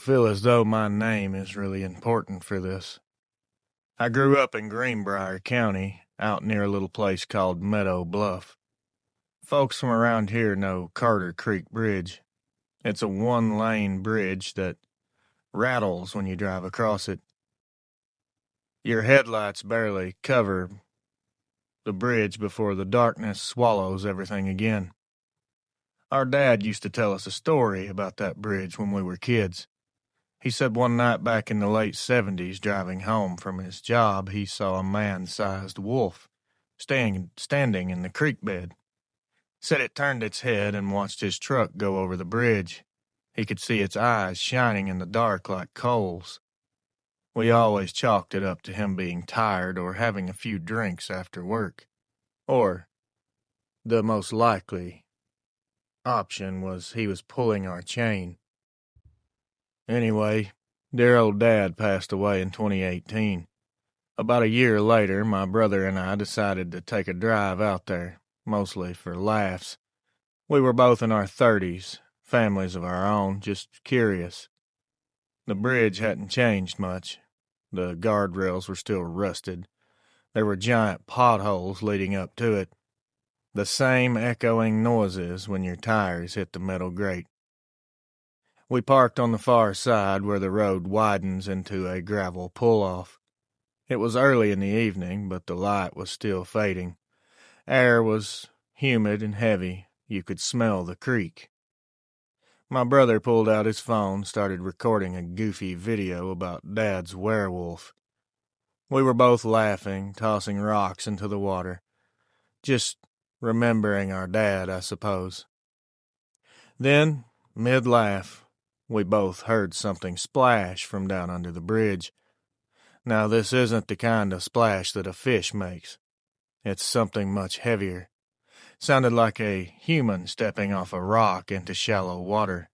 feel as though my name is really important for this. I grew up in Greenbrier County, out near a little place called Meadow Bluff. Folks from around here know Carter Creek Bridge. It's a one-lane bridge that rattles when you drive across it. Your headlights barely cover the bridge before the darkness swallows everything again. Our dad used to tell us a story about that bridge when we were kids. He said one night back in the late 70s, driving home from his job, he saw a man-sized wolf standing in the creek bed. Said it turned its head and watched his truck go over the bridge. He could see its eyes shining in the dark like coals. We always chalked it up to him being tired or having a few drinks after work. Or, the most likely option was he was pulling our chain. Anyway, dear old Dad passed away in 2018. About a year later, my brother and I decided to take a drive out there, mostly for laughs. We were both in our 30s, families of our own, just curious. The bridge hadn't changed much. The guardrails were still rusted. There were giant potholes leading up to it. The same echoing noises when your tires hit the metal grate. We parked on the far side where the road widens into a gravel pull-off. It was early in the evening, but the light was still fading. Air was humid and heavy. You could smell the creek. My brother pulled out his phone, started recording a goofy video about Dad's werewolf. We were both laughing, tossing rocks into the water. Just remembering our dad, I suppose. Then, mid-laugh, we both heard something splash from down under the bridge. Now, this isn't the kind of splash that a fish makes. It's something much heavier. Sounded like a human stepping off a rock into shallow water.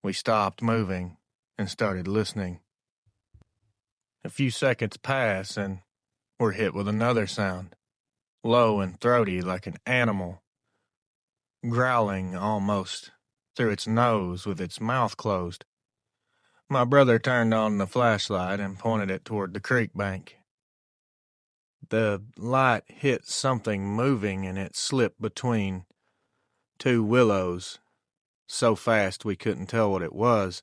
We stopped moving and started listening. A few seconds pass and we're hit with another sound, low and throaty like an animal, growling almost through its nose with its mouth closed. My brother turned on the flashlight and pointed it toward the creek bank. The light hit something moving and it slipped between two willows so fast we couldn't tell what it was,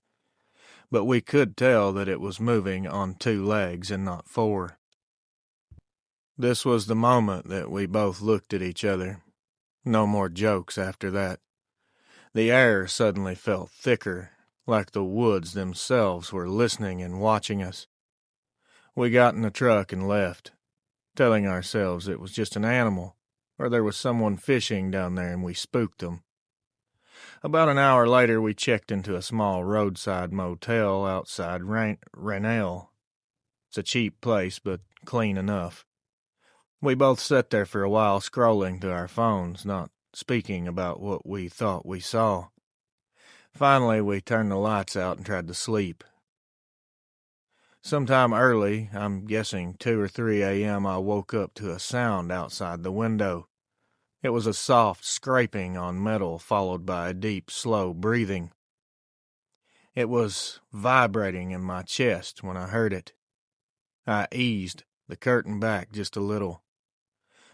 but we could tell that it was moving on two legs and not four. This was the moment that we both looked at each other. No more jokes after that. The air suddenly felt thicker, like the woods themselves were listening and watching us. We got in the truck and left, telling ourselves it was just an animal, or there was someone fishing down there and we spooked them. About an hour later, we checked into a small roadside motel outside Raynell. It's a cheap place, but clean enough. We both sat there for a while scrolling through our phones, not speaking about what we thought we saw. Finally, we turned the lights out and tried to sleep. Sometime early, I'm guessing 2 or 3 a.m., I woke up to a sound outside the window. It was a soft scraping on metal followed by a deep, slow breathing. It was vibrating in my chest when I heard it. I eased the curtain back just a little.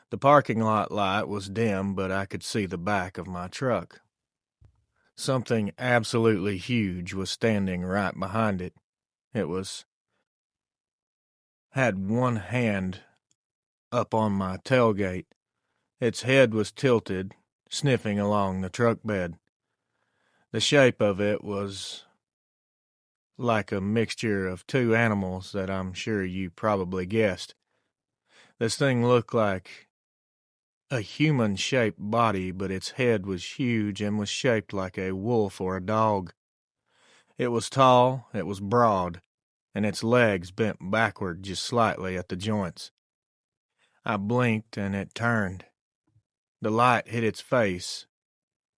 The parking lot light was dim, but I could see the back of my truck. Something absolutely huge was standing right behind it. It had one hand up on my tailgate. Its head was tilted, sniffing along the truck bed. The shape of it was like a mixture of two animals that I'm sure you probably guessed. This thing looked like a human-shaped body, but its head was huge and was shaped like a wolf or a dog. It was tall, it was broad, and its legs bent backward just slightly at the joints. I blinked and it turned. The light hit its face,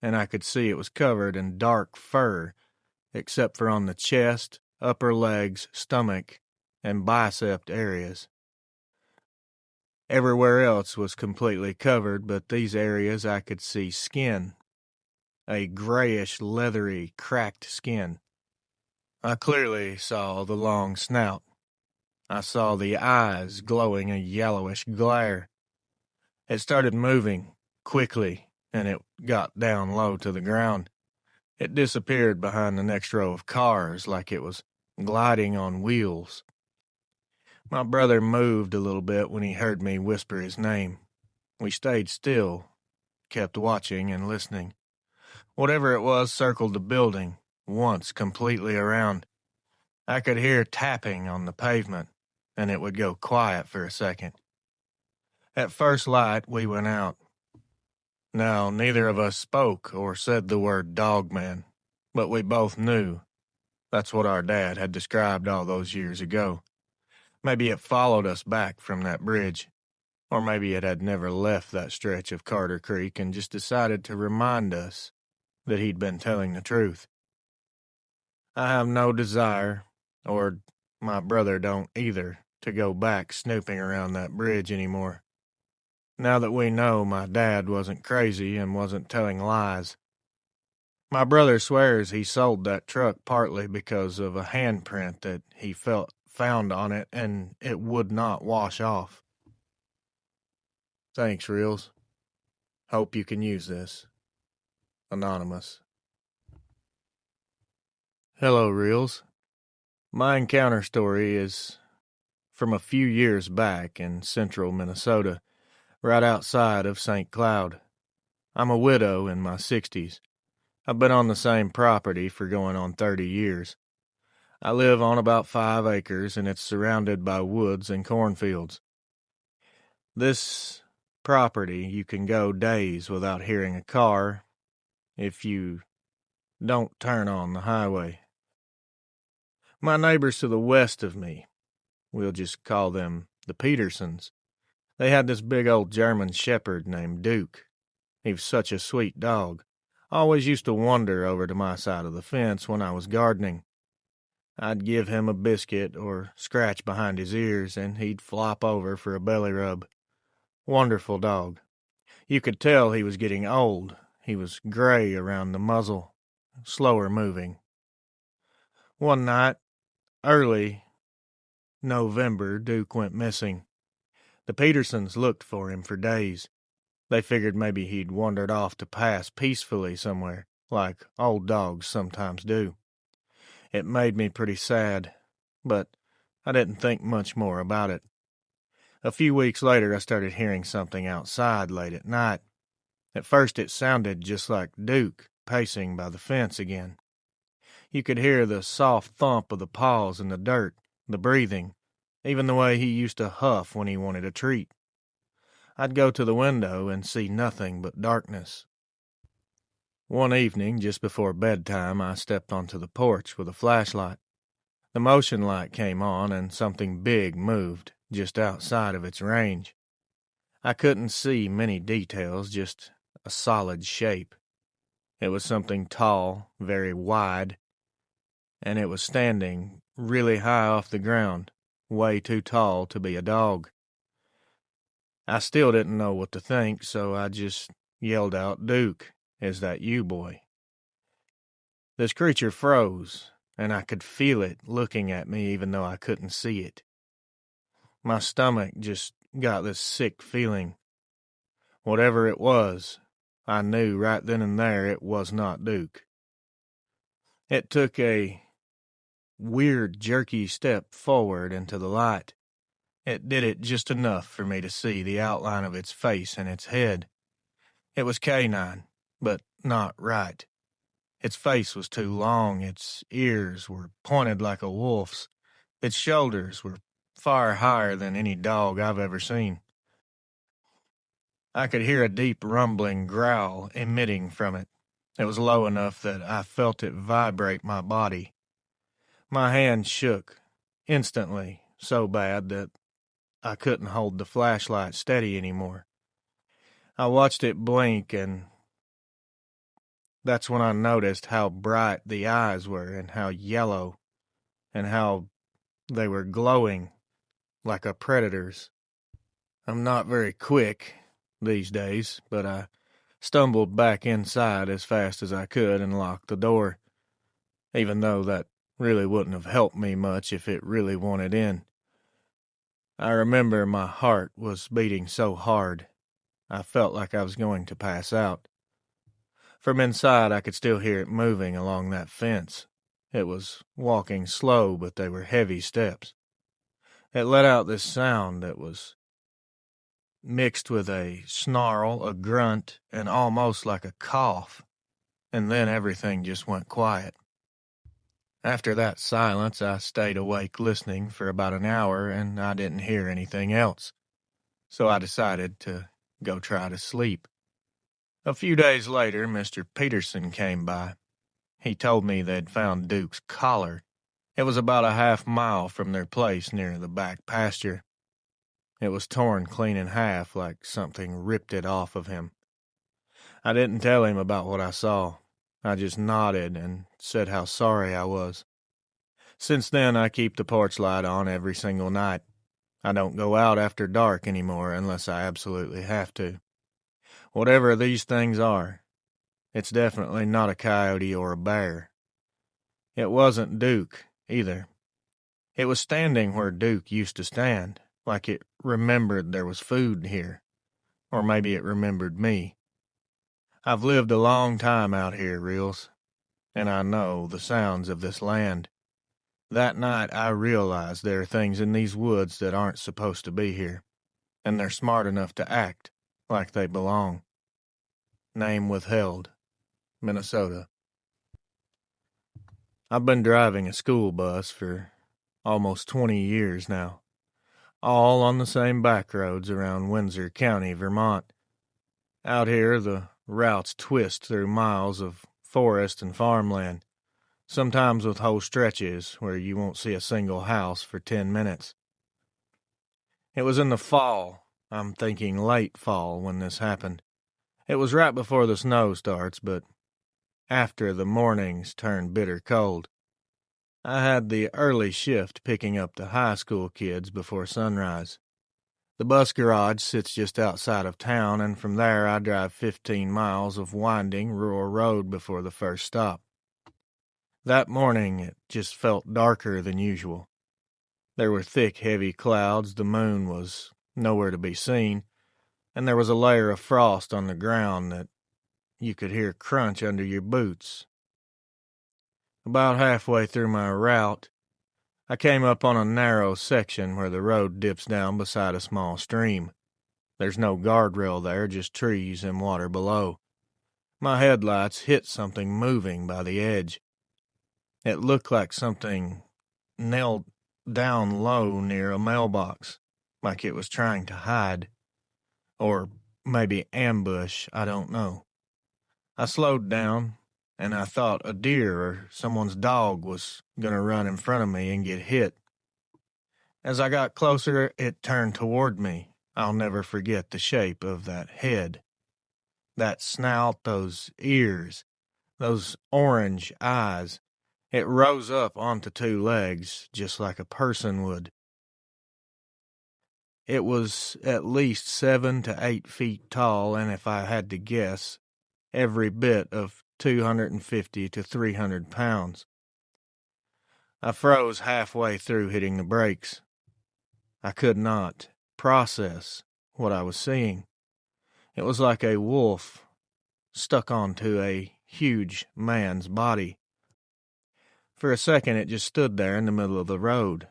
and I could see it was covered in dark fur, except for on the chest, upper legs, stomach, and bicep areas. Everywhere else was completely covered, but these areas I could see skin, a grayish, leathery, cracked skin. I clearly saw the long snout. I saw the eyes glowing a yellowish glare. It started moving quickly, and it got down low to the ground. It disappeared behind the next row of cars like it was gliding on wheels. My brother moved a little bit when he heard me whisper his name. We stayed still, kept watching and listening. Whatever it was circled the building, once completely around. I could hear tapping on the pavement, and it would go quiet for a second. At first light, we went out. Now, neither of us spoke or said the word Dogman, but we both knew. That's what our dad had described all those years ago. Maybe it followed us back from that bridge, or maybe it had never left that stretch of Carter Creek and just decided to remind us that he'd been telling the truth. I have no desire, or my brother don't either, to go back snooping around that bridge anymore. Now that we know my dad wasn't crazy and wasn't telling lies. My brother swears he sold that truck partly because of a handprint that he felt found on it and it would not wash off. Thanks, Reels. Hope you can use this. Anonymous. Hello, Reels. My encounter story is from a few years back in central Minnesota, right outside of St. Cloud. I'm a widow in my 60s. I've been on the same property for going on 30 years. I live on about 5 acres, and it's surrounded by woods and cornfields. This property, you can go days without hearing a car if you don't turn on the highway. My neighbors to the west of me, we'll just call them the Petersons, they had this big old German shepherd named Duke. He was such a sweet dog. Always used to wander over to my side of the fence when I was gardening. I'd give him a biscuit or scratch behind his ears, and he'd flop over for a belly rub. Wonderful dog. You could tell he was getting old. He was gray around the muzzle, slower moving. One night, early November, Duke went missing. The Petersons looked for him for days. They figured maybe he'd wandered off to pass peacefully somewhere, like old dogs sometimes do. It made me pretty sad, but I didn't think much more about it. A few weeks later, I started hearing something outside late at night. At first, it sounded just like Duke pacing by the fence again. You could hear the soft thump of the paws in the dirt, the breathing, even the way he used to huff when he wanted a treat. I'd go to the window and see nothing but darkness. One evening, just before bedtime, I stepped onto the porch with a flashlight. The motion light came on and something big moved just outside of its range. I couldn't see many details, just a solid shape. It was something tall, very wide, and it was standing really high off the ground, way too tall to be a dog. I still didn't know what to think, so I just yelled out, "Duke, is that you, boy?" This creature froze, and I could feel it looking at me even though I couldn't see it. My stomach just got this sick feeling. Whatever it was, I knew right then and there it was not Duke. It took a weird, jerky step forward into the light. It did it just enough for me to see the outline of its face and its head. It was canine, but not right. Its face was too long, its ears were pointed like a wolf's, its shoulders were far higher than any dog I've ever seen. I could hear a deep rumbling growl emitting from it. It was low enough that I felt it vibrate my body. My hand shook, instantly, so bad that I couldn't hold the flashlight steady anymore. I watched it blink, and that's when I noticed how bright the eyes were and how yellow and how they were glowing like a predator's. I'm not very quick these days, but I stumbled back inside as fast as I could and locked the door, even though that really wouldn't have helped me much if it really wanted in. I remember my heart was beating so hard, I felt like I was going to pass out. From inside, I could still hear it moving along that fence. It was walking slow, but they were heavy steps. It let out this sound that was mixed with a snarl, a grunt, and almost like a cough, and then everything just went quiet. After that silence, I stayed awake listening for about an hour, and I didn't hear anything else, so I decided to go try to sleep. A few days later, Mr. Peterson came by. He told me they'd found Duke's collar. It was about a half-mile from their place near the back pasture. It was torn clean in half like something ripped it off of him. I didn't tell him about what I saw. I just nodded and said how sorry I was. Since then, I keep the porch light on every single night. I don't go out after dark anymore unless I absolutely have to. Whatever these things are, it's definitely not a coyote or a bear. It wasn't Duke, either. It was standing where Duke used to stand, like it remembered there was food here. Or maybe it remembered me. I've lived a long time out here, Reels, and I know the sounds of this land. That night I realized there are things in these woods that aren't supposed to be here, and they're smart enough to act like they belong. Name withheld. Minnesota. I've been driving a school bus for almost 20 years now, all on the same back roads around Windsor County, Vermont. Out here, the routes twist through miles of forest and farmland, sometimes with whole stretches where you won't see a single house for 10 minutes. It was in the fall, I'm thinking late fall, when this happened. It was right before the snow starts, but after the mornings turn bitter cold. I had the early shift picking up the high school kids before sunrise. The bus garage sits just outside of town, and from there I drive 15 miles of winding rural road before the first stop. That morning it just felt darker than usual. There were thick, heavy clouds, the moon was nowhere to be seen, and there was a layer of frost on the ground that you could hear crunch under your boots. About halfway through my route, I came up on a narrow section where the road dips down beside a small stream. There's no guardrail there, just trees and water below. My headlights hit something moving by the edge. It looked like something knelt down low near a mailbox, like it was trying to hide. Or maybe ambush, I don't know. I slowed down, and I thought a deer or someone's dog was going to run in front of me and get hit. As I got closer, it turned toward me. I'll never forget the shape of that head, that snout, those ears, those orange eyes. It rose up onto two legs, just like a person would. It was at least 7 to 8 feet tall, and if I had to guess, every bit of 250 to 300 pounds. I froze halfway through hitting the brakes. I could not process what I was seeing. It was like a wolf stuck onto a huge man's body. For a second it just stood there in the middle of the road.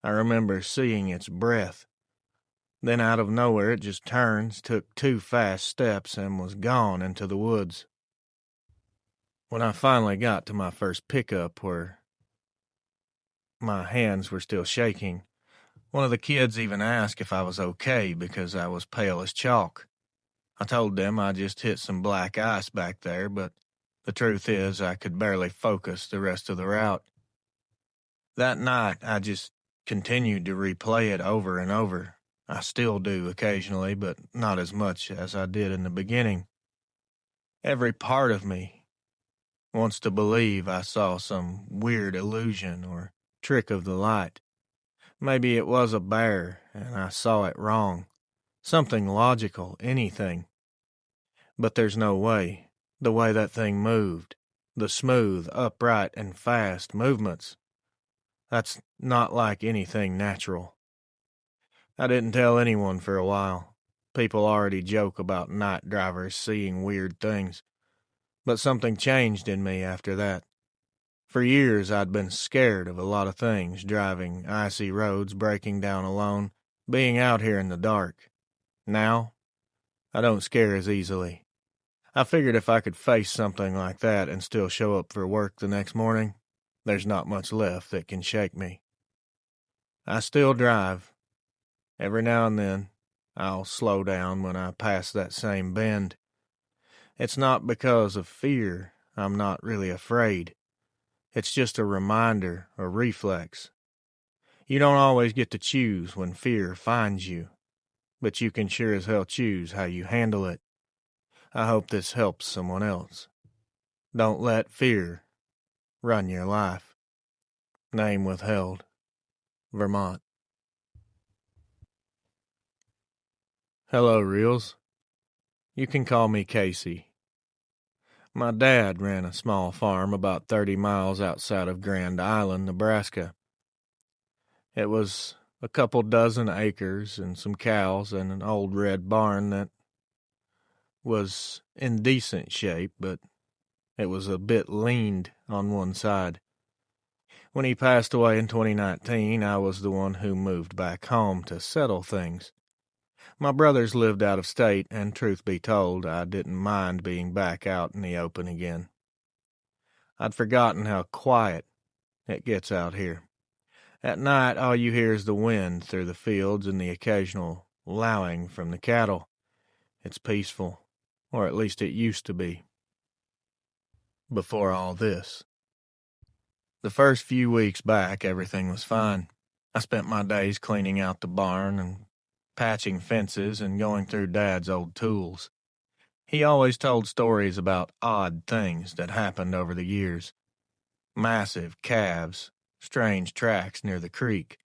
I remember seeing its breath. Then out of nowhere it just turned, took 2 fast steps, and was gone into the woods. When I finally got to my first pickup where my hands were still shaking, one of the kids even asked if I was okay because I was pale as chalk. I told them I just hit some black ice back there, but the truth is I could barely focus the rest of the route. That night, I just continued to replay it over and over. I still do occasionally, but not as much as I did in the beginning. Every part of me wants to believe I saw some weird illusion or trick of the light. Maybe it was a bear, and I saw it wrong. Something logical, anything. But there's no way. The way that thing moved, The smooth, upright, and fast movements. That's not like anything natural. I didn't tell anyone for a while. People already joke about night drivers seeing weird things. But something changed in me after that. For years, I'd been scared of a lot of things, driving icy roads, breaking down alone, being out here in the dark. Now, I don't scare as easily. I figured if I could face something like that and still show up for work the next morning, there's not much left that can shake me. I still drive. Every now and then, I'll slow down when I pass that same bend. It's not because of fear. I'm not really afraid. It's just a reminder, a reflex. You don't always get to choose when fear finds you, but you can sure as hell choose how you handle it. I hope this helps someone else. Don't let fear run your life. Name withheld. Vermont. Hello, Reels. You can call me Casey. My dad ran a small farm about 30 miles outside of Grand Island, Nebraska. It was a couple dozen acres and some cows and an old red barn that was in decent shape, but it was a bit leaned on one side. When he passed away in 2019, I was the one who moved back home to settle things. My brothers lived out of state, and truth be told, I didn't mind being back out in the open again. I'd forgotten how quiet it gets out here. At night, all you hear is the wind through the fields and the occasional lowing from the cattle. It's peaceful, or at least it used to be, before all this. The first few weeks back, everything was fine. I spent my days cleaning out the barn and patching fences and going through Dad's old tools. He always told stories about odd things that happened over the years. Massive calves, strange tracks near the creek,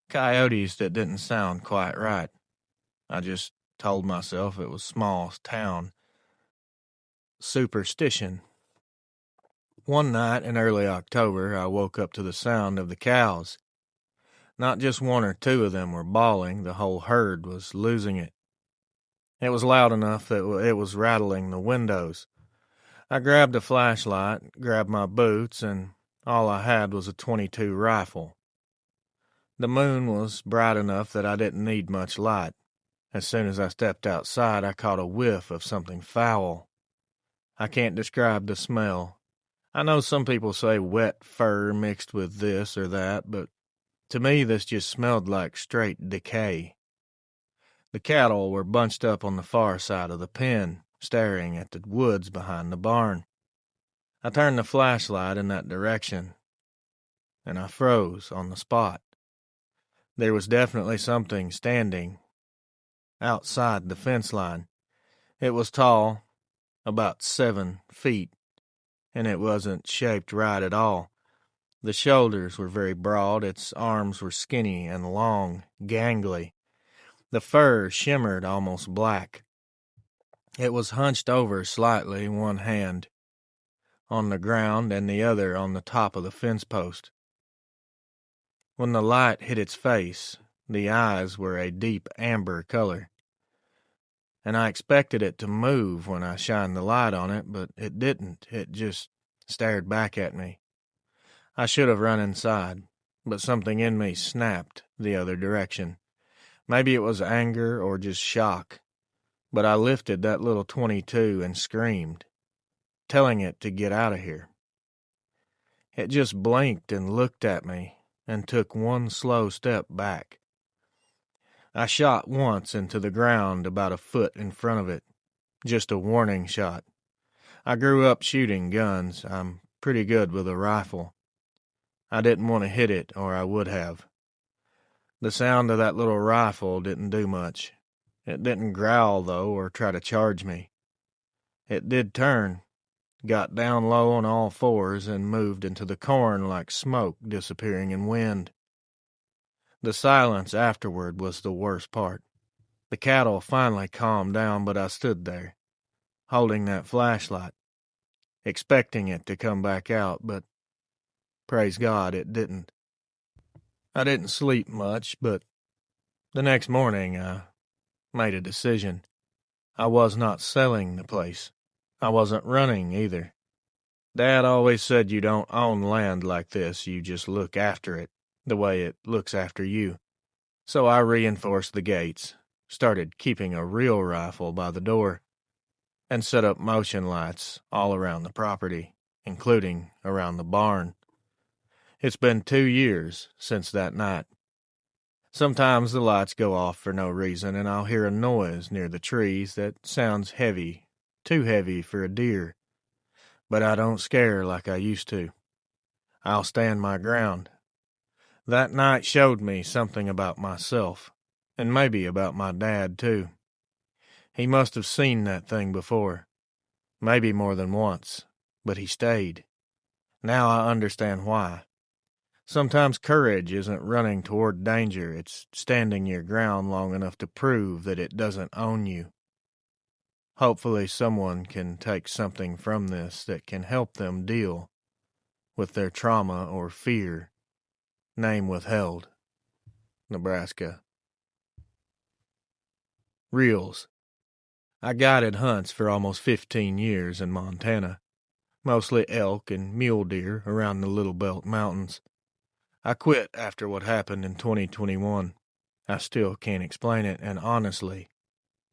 coyotes that didn't sound quite right. I just told myself it was small town superstition. One night in early October, I woke up to the sound of the cows. Not just one or two of them were bawling, the whole herd was losing it. It was loud enough that it was rattling the windows. I grabbed a flashlight, grabbed my boots, and all I had was a .22 rifle. The moon was bright enough that I didn't need much light. As soon as I stepped outside, I caught a whiff of something foul. I can't describe the smell. I know some people say wet fur mixed with this or that, but to me this just smelled like straight decay. The cattle were bunched up on the far side of the pen, staring at the woods behind the barn. I turned the flashlight in that direction, and I froze on the spot. There was definitely something standing outside the fence line. It was tall, about 7 feet, and it wasn't shaped right at all. The shoulders were very broad, its arms were skinny and long, gangly. The fur shimmered almost black. It was hunched over slightly, one hand on the ground and the other on the top of the fence post. When the light hit its face, the eyes were a deep amber color, and I expected it to move when I shined the light on it, but it didn't. It just stared back at me. I should have run inside, but something in me snapped the other direction. Maybe it was anger or just shock, but I lifted that little .22 and screamed, telling it to get out of here. It just blinked and looked at me and took one slow step back. I shot once into the ground about a foot in front of it, just a warning shot. I grew up shooting guns. I'm pretty good with a rifle. I didn't want to hit it, or I would have. The sound of that little rifle didn't do much. It didn't growl, though, or try to charge me. It did turn, got down low on all fours, and moved into the corn like smoke disappearing in wind. The silence afterward was the worst part. The cattle finally calmed down, but I stood there, holding that flashlight. expecting it to come back out, but praise God it didn't. I didn't sleep much, but the next morning I made a decision. I was not selling the place. I wasn't running either. Dad always said you don't own land like this, you just look after it, the way it looks after you. So I reinforced the gates, started keeping a real rifle by the door, and set up motion lights all around the property, including around the barn. It's been 2 years since that night. Sometimes the lights go off for no reason, and I'll hear a noise near the trees that sounds heavy, too heavy for a deer. But I don't scare like I used to. I'll stand my ground. That night showed me something about myself, and maybe about my dad, too. He must have seen that thing before, maybe more than once, but he stayed. Now I understand why. Sometimes courage isn't running toward danger, it's standing your ground long enough to prove that it doesn't own you. Hopefully someone can take something from this that can help them deal with their trauma or fear. Name withheld. Nebraska. Reels. I guided hunts for almost 15 years in Montana, mostly elk and mule deer around the Little Belt Mountains. I quit after what happened in 2021. I still can't explain it, and honestly,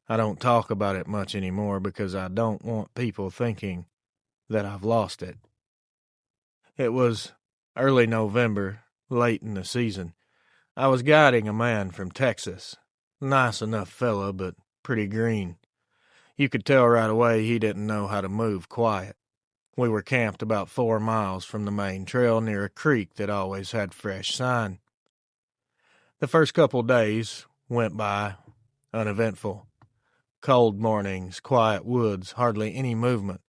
I don't talk about it much anymore because I don't want people thinking that I've lost it. It was early November, late in the season. I was guiding a man from Texas. Nice enough fella, but pretty green. You could tell right away he didn't know how to move quiet. We were camped about 4 miles from the main trail near a creek that always had fresh sign. The first couple days went by uneventful. Cold mornings, quiet woods, hardly any movement.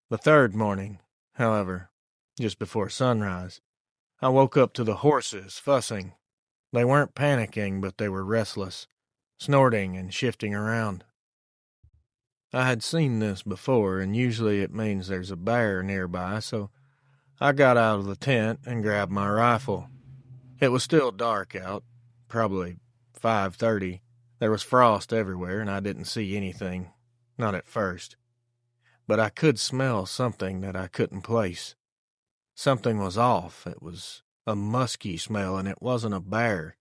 The third morning, however, just before sunrise, I woke up to the horses fussing. They weren't panicking, but they were restless, snorting and shifting around. I had seen this before, and usually it means there's a bear nearby, so I got out of the tent and grabbed my rifle. It was still dark out, probably 5:30. There was frost everywhere, and I didn't see anything, not at first. But I could smell something that I couldn't place. Something was off. It was a musky smell, and it wasn't a bear,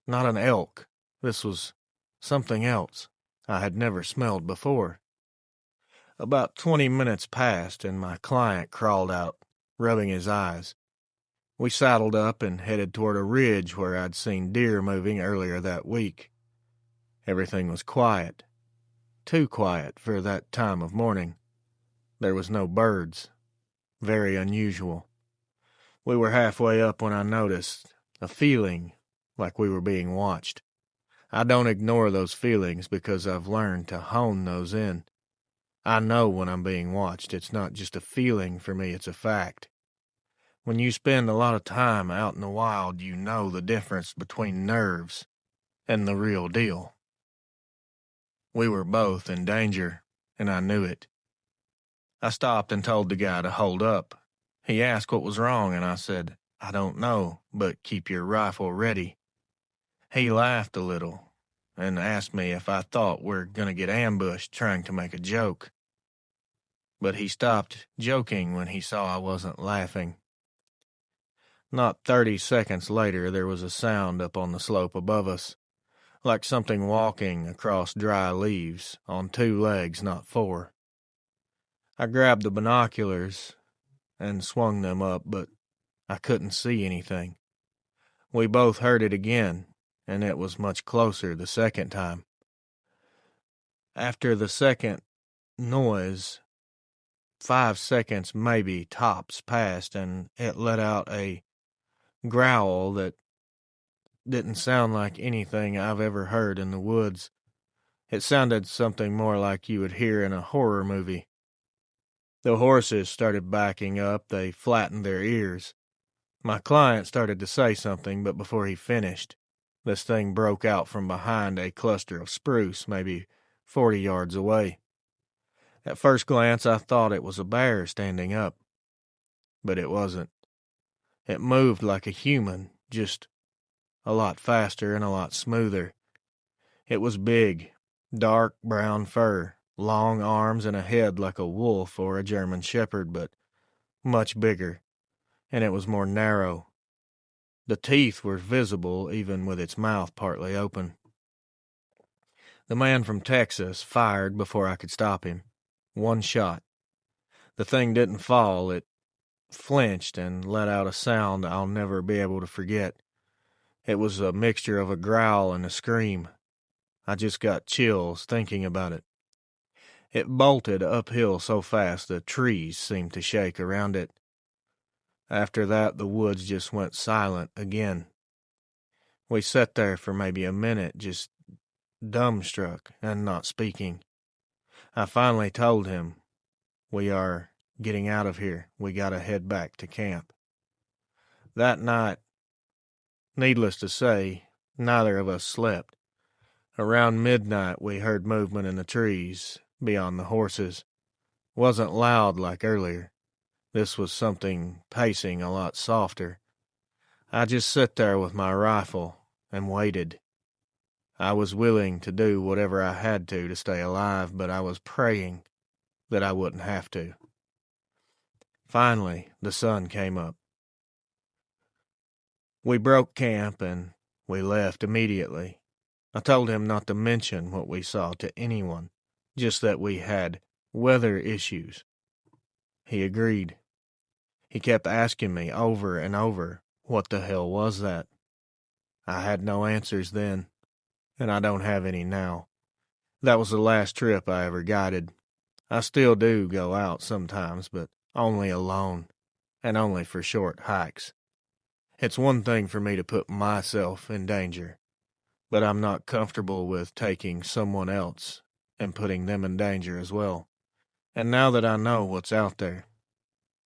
not an elk. This was something else I had never smelled before. About 20 minutes passed, and my client crawled out, rubbing his eyes. We saddled up and headed toward a ridge where I'd seen deer moving earlier that week. Everything was quiet. Too quiet for that time of morning. There was no birds. Very unusual. We were halfway up when I noticed a feeling like we were being watched. I don't ignore those feelings because I've learned to hone those in. I know when I'm being watched. It's not just a feeling for me, it's a fact. When you spend a lot of time out in the wild, you know the difference between nerves and the real deal. We were both in danger, and I knew it. I stopped and told the guy to hold up. He asked what was wrong, and I said, I don't know, but keep your rifle ready. He laughed a little and asked me if I thought we're going to get ambushed trying to make a joke. But he stopped joking when he saw I wasn't laughing. Not 30 seconds later, there was a sound up on the slope above us, like something walking across dry leaves on 2 legs, not 4. I grabbed the binoculars and swung them up, but I couldn't see anything. We both heard it again, and it was much closer the second time. After the second noise, 5 seconds maybe tops passed, and it let out a growl that didn't sound like anything I've ever heard in the woods. It sounded something more like you would hear in a horror movie. The horses started backing up. They flattened their ears. My client started to say something, but before he finished, this thing broke out from behind a cluster of spruce, maybe 40 yards away. At first glance, I thought it was a bear standing up, but it wasn't. It moved like a human, just a lot faster and a lot smoother. It was big, dark brown fur, long arms and a head like a wolf or a German shepherd, but much bigger, and it was more narrow. The teeth were visible even with its mouth partly open. The man from Texas fired before I could stop him. One shot. The thing didn't fall. It flinched and let out a sound I'll never be able to forget. It was a mixture of a growl and a scream. I just got chills thinking about it. It bolted uphill so fast the trees seemed to shake around it. After that, the woods just went silent again. We sat there for maybe a minute, just dumbstruck and not speaking. I finally told him, "We are getting out of here. We gotta head back to camp." That night, needless to say, neither of us slept. Around midnight, we heard movement in the trees beyond the horses. Wasn't loud like earlier. This was something pacing a lot softer. I just sat there with my rifle and waited. I was willing to do whatever I had to stay alive, but I was praying that I wouldn't have to. Finally, the sun came up. We broke camp and we left immediately. I told him not to mention what we saw to anyone, just that we had weather issues. He agreed. He kept asking me over and over, what the hell was that? I had no answers then, and I don't have any now. That was the last trip I ever guided. I still do go out sometimes, but only alone, and only for short hikes. It's one thing for me to put myself in danger, but I'm not comfortable with taking someone else and putting them in danger as well. And now that I know what's out there,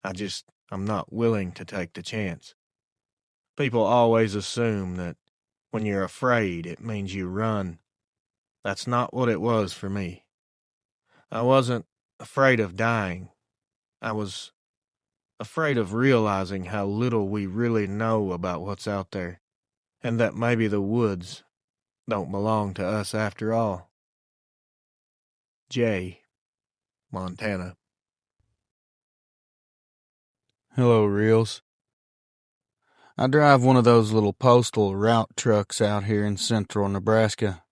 I'm not willing to take the chance. People always assume that when you're afraid, it means you run. That's not what it was for me. I wasn't afraid of dying. I was afraid of realizing how little we really know about what's out there, and that maybe the woods don't belong to us after all. Jay, Montana. Hello, Reels. I drive one of those little postal route trucks out here in central Nebraska.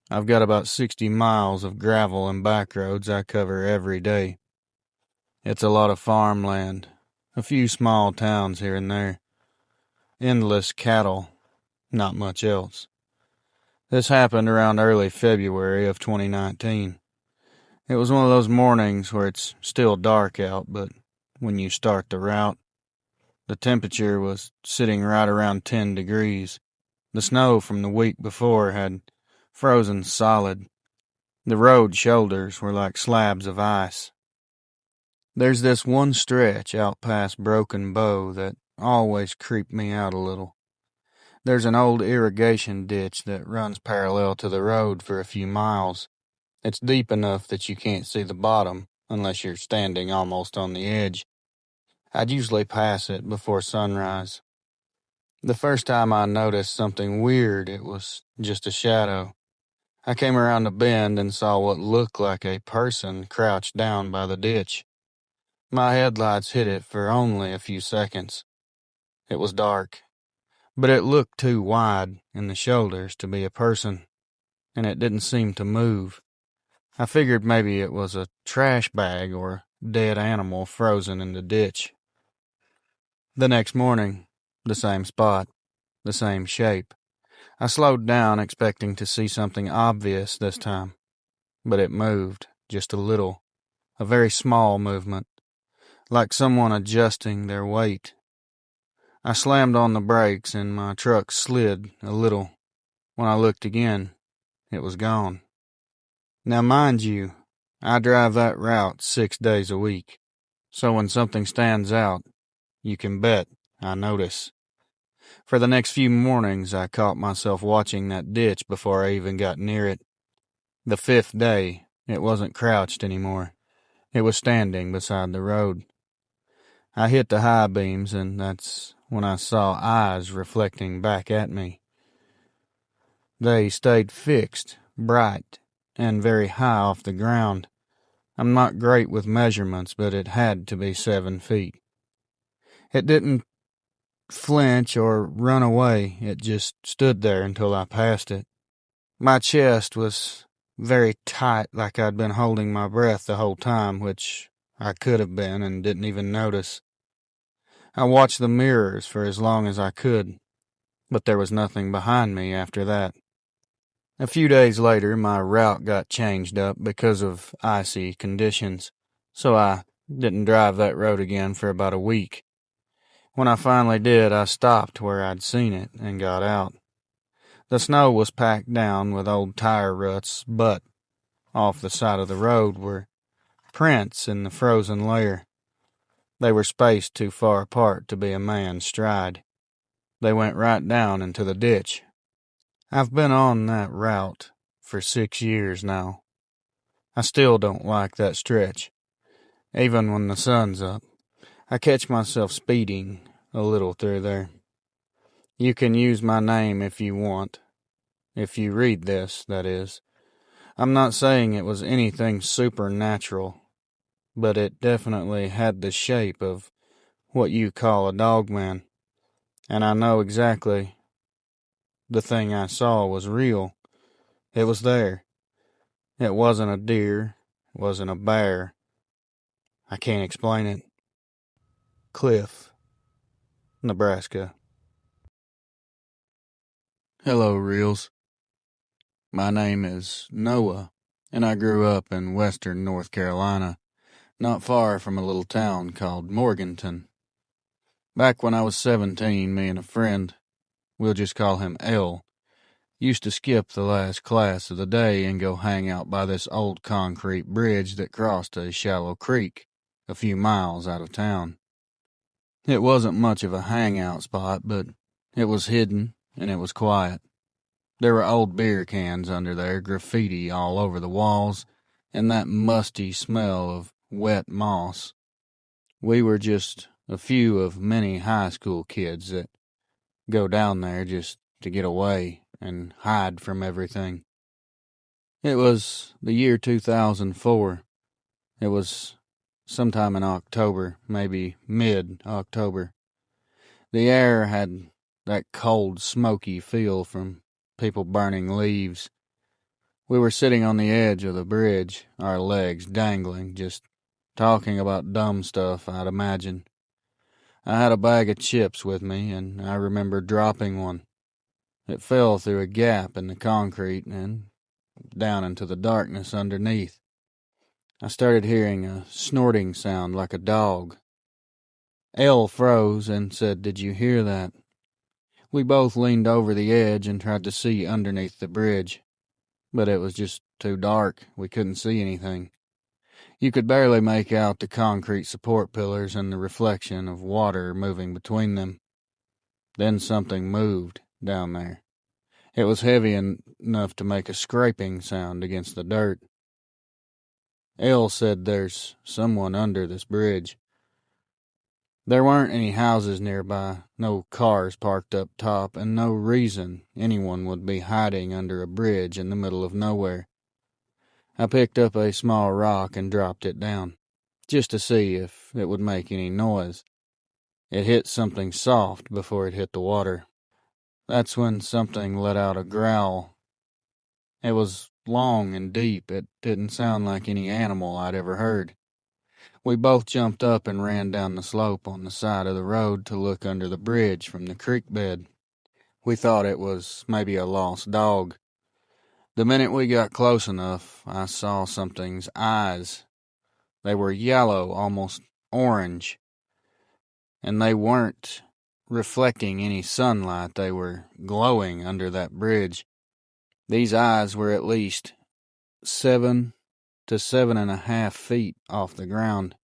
I've got about 60 miles of gravel and back roads I cover every day. It's a lot of farmland, a few small towns here and there. Endless cattle, not much else. This happened around early February of 2019. It was one of those mornings where it's still dark out, but when you start the route, the temperature was sitting right around 10 degrees. The snow from the week before had frozen solid. The road shoulders were like slabs of ice. There's this one stretch out past Broken Bow that always creeped me out a little. There's an old irrigation ditch that runs parallel to the road for a few miles. It's deep enough that you can't see the bottom unless you're standing almost on the edge. I'd usually pass it before sunrise. The first time I noticed something weird, it was just a shadow. I came around a bend and saw what looked like a person crouched down by the ditch. My headlights hit it for only a few seconds. It was dark, but it looked too wide in the shoulders to be a person, and it didn't seem to move. I figured maybe it was a trash bag or dead animal frozen in the ditch. The next morning, the same spot, the same shape. I slowed down, expecting to see something obvious this time, but it moved just a little, a very small movement, like someone adjusting their weight. I slammed on the brakes and my truck slid a little. When I looked again, it was gone. Now, mind you, I drive that route 6 days a week, so when something stands out, you can bet I notice. For the next few mornings, I caught myself watching that ditch before I even got near it. The 5th day, it wasn't crouched anymore. It was standing beside the road. I hit the high beams, and that's when I saw eyes reflecting back at me. They stayed fixed, bright, and very high off the ground. I'm not great with measurements, but it had to be 7 feet. It didn't flinch or run away. It just stood there until I passed it. My chest was very tight, like I'd been holding my breath the whole time, which I could have been and didn't even notice. I watched the mirrors for as long as I could, but there was nothing behind me after that. A few days later, my route got changed up because of icy conditions, so I didn't drive that road again for about a week. When I finally did, I stopped where I'd seen it and got out. The snow was packed down with old tire ruts, but off the side of the road were prints in the frozen layer. They were spaced too far apart to be a man's stride. They went right down into the ditch. I've been on that route for 6 years now. I still don't like that stretch. Even when the sun's up, I catch myself speeding a little through there. You can use my name if you want. If you read this, that is. I'm not saying it was anything supernatural, but it definitely had the shape of what you call a dogman. And I know exactly the thing I saw was real. It was there. It wasn't a deer. It wasn't a bear. I can't explain it. Cliff, Nebraska. Hello, Reels. My name is Noah, and I grew up in western North Carolina, not far from a little town called Morganton. Back when I was 17, me and a friend, we'll just call him L, used to skip the last class of the day and go hang out by this old concrete bridge that crossed a shallow creek a few miles out of town. It wasn't much of a hangout spot, but it was hidden and it was quiet. There were old beer cans under there, graffiti all over the walls, and that musty smell of wet moss. We were just a few of many high school kids that go down there just to get away and hide from everything. It was the year 2004. It was sometime in October, maybe mid-October. The air had that cold, smoky feel from people burning leaves. We were sitting on the edge of the bridge, our legs dangling, just talking about dumb stuff, I'd imagine. I had a bag of chips with me, and I remember dropping one. It fell through a gap in the concrete and down into the darkness underneath. I started hearing a snorting sound like a dog. Elle froze and said, "Did you hear that?" We both leaned over the edge and tried to see underneath the bridge, but it was just too dark. We couldn't see anything. You could barely make out the concrete support pillars and the reflection of water moving between them. Then something moved down there. It was heavy enough to make a scraping sound against the dirt. Elle said there's someone under this bridge. There weren't any houses nearby, no cars parked up top, and no reason anyone would be hiding under a bridge in the middle of nowhere. I picked up a small rock and dropped it down, just to see if it would make any noise. It hit something soft before it hit the water. That's when something let out a growl. It was long and deep. It didn't sound like any animal I'd ever heard. We both jumped up and ran down the slope on the side of the road to look under the bridge from the creek bed. We thought it was maybe a lost dog. The minute we got close enough, I saw something's eyes. They were yellow, almost orange, and they weren't reflecting any sunlight. They were glowing under that bridge. These eyes were at least 7 to 7.5 feet off the ground.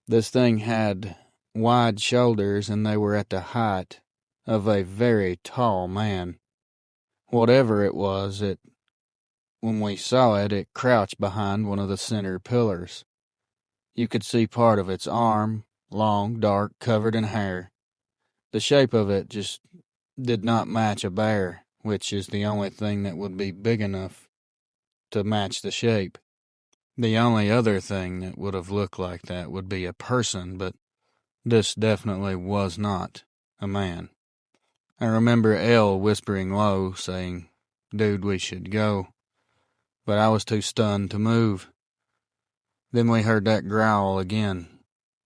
This thing had wide shoulders, and they were at the height of a very tall man. Whatever it was, when we saw it, it crouched behind one of the center pillars. You could see part of its arm, long, dark, covered in hair. The shape of it just did not match a bear, which is the only thing that would be big enough to match the shape. The only other thing that would have looked like that would be a person, but this definitely was not a man. I remember Elle whispering low, saying, "Dude, we should go." But I was too stunned to move. Then we heard that growl again.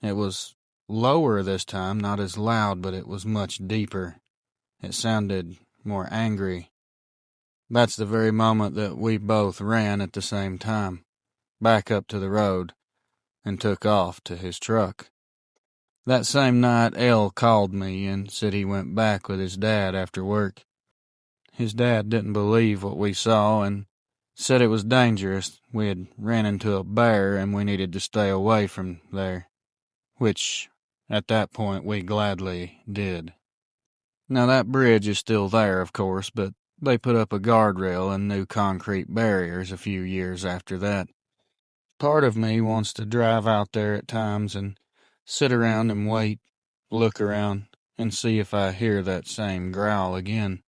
It was lower this time, not as loud, but it was much deeper. It sounded more angry. That's the very moment that we both ran at the same time, back up to the road, and took off to his truck. That same night, Elle called me and said he went back with his dad after work. His dad didn't believe what we saw and said it was dangerous. We had ran into a bear and we needed to stay away from there, which at that point we gladly did. Now that bridge is still there, of course, but they put up a guardrail and new concrete barriers a few years after that. Part of me wants to drive out there at times and sit around and wait, look around, and see if I hear that same growl again,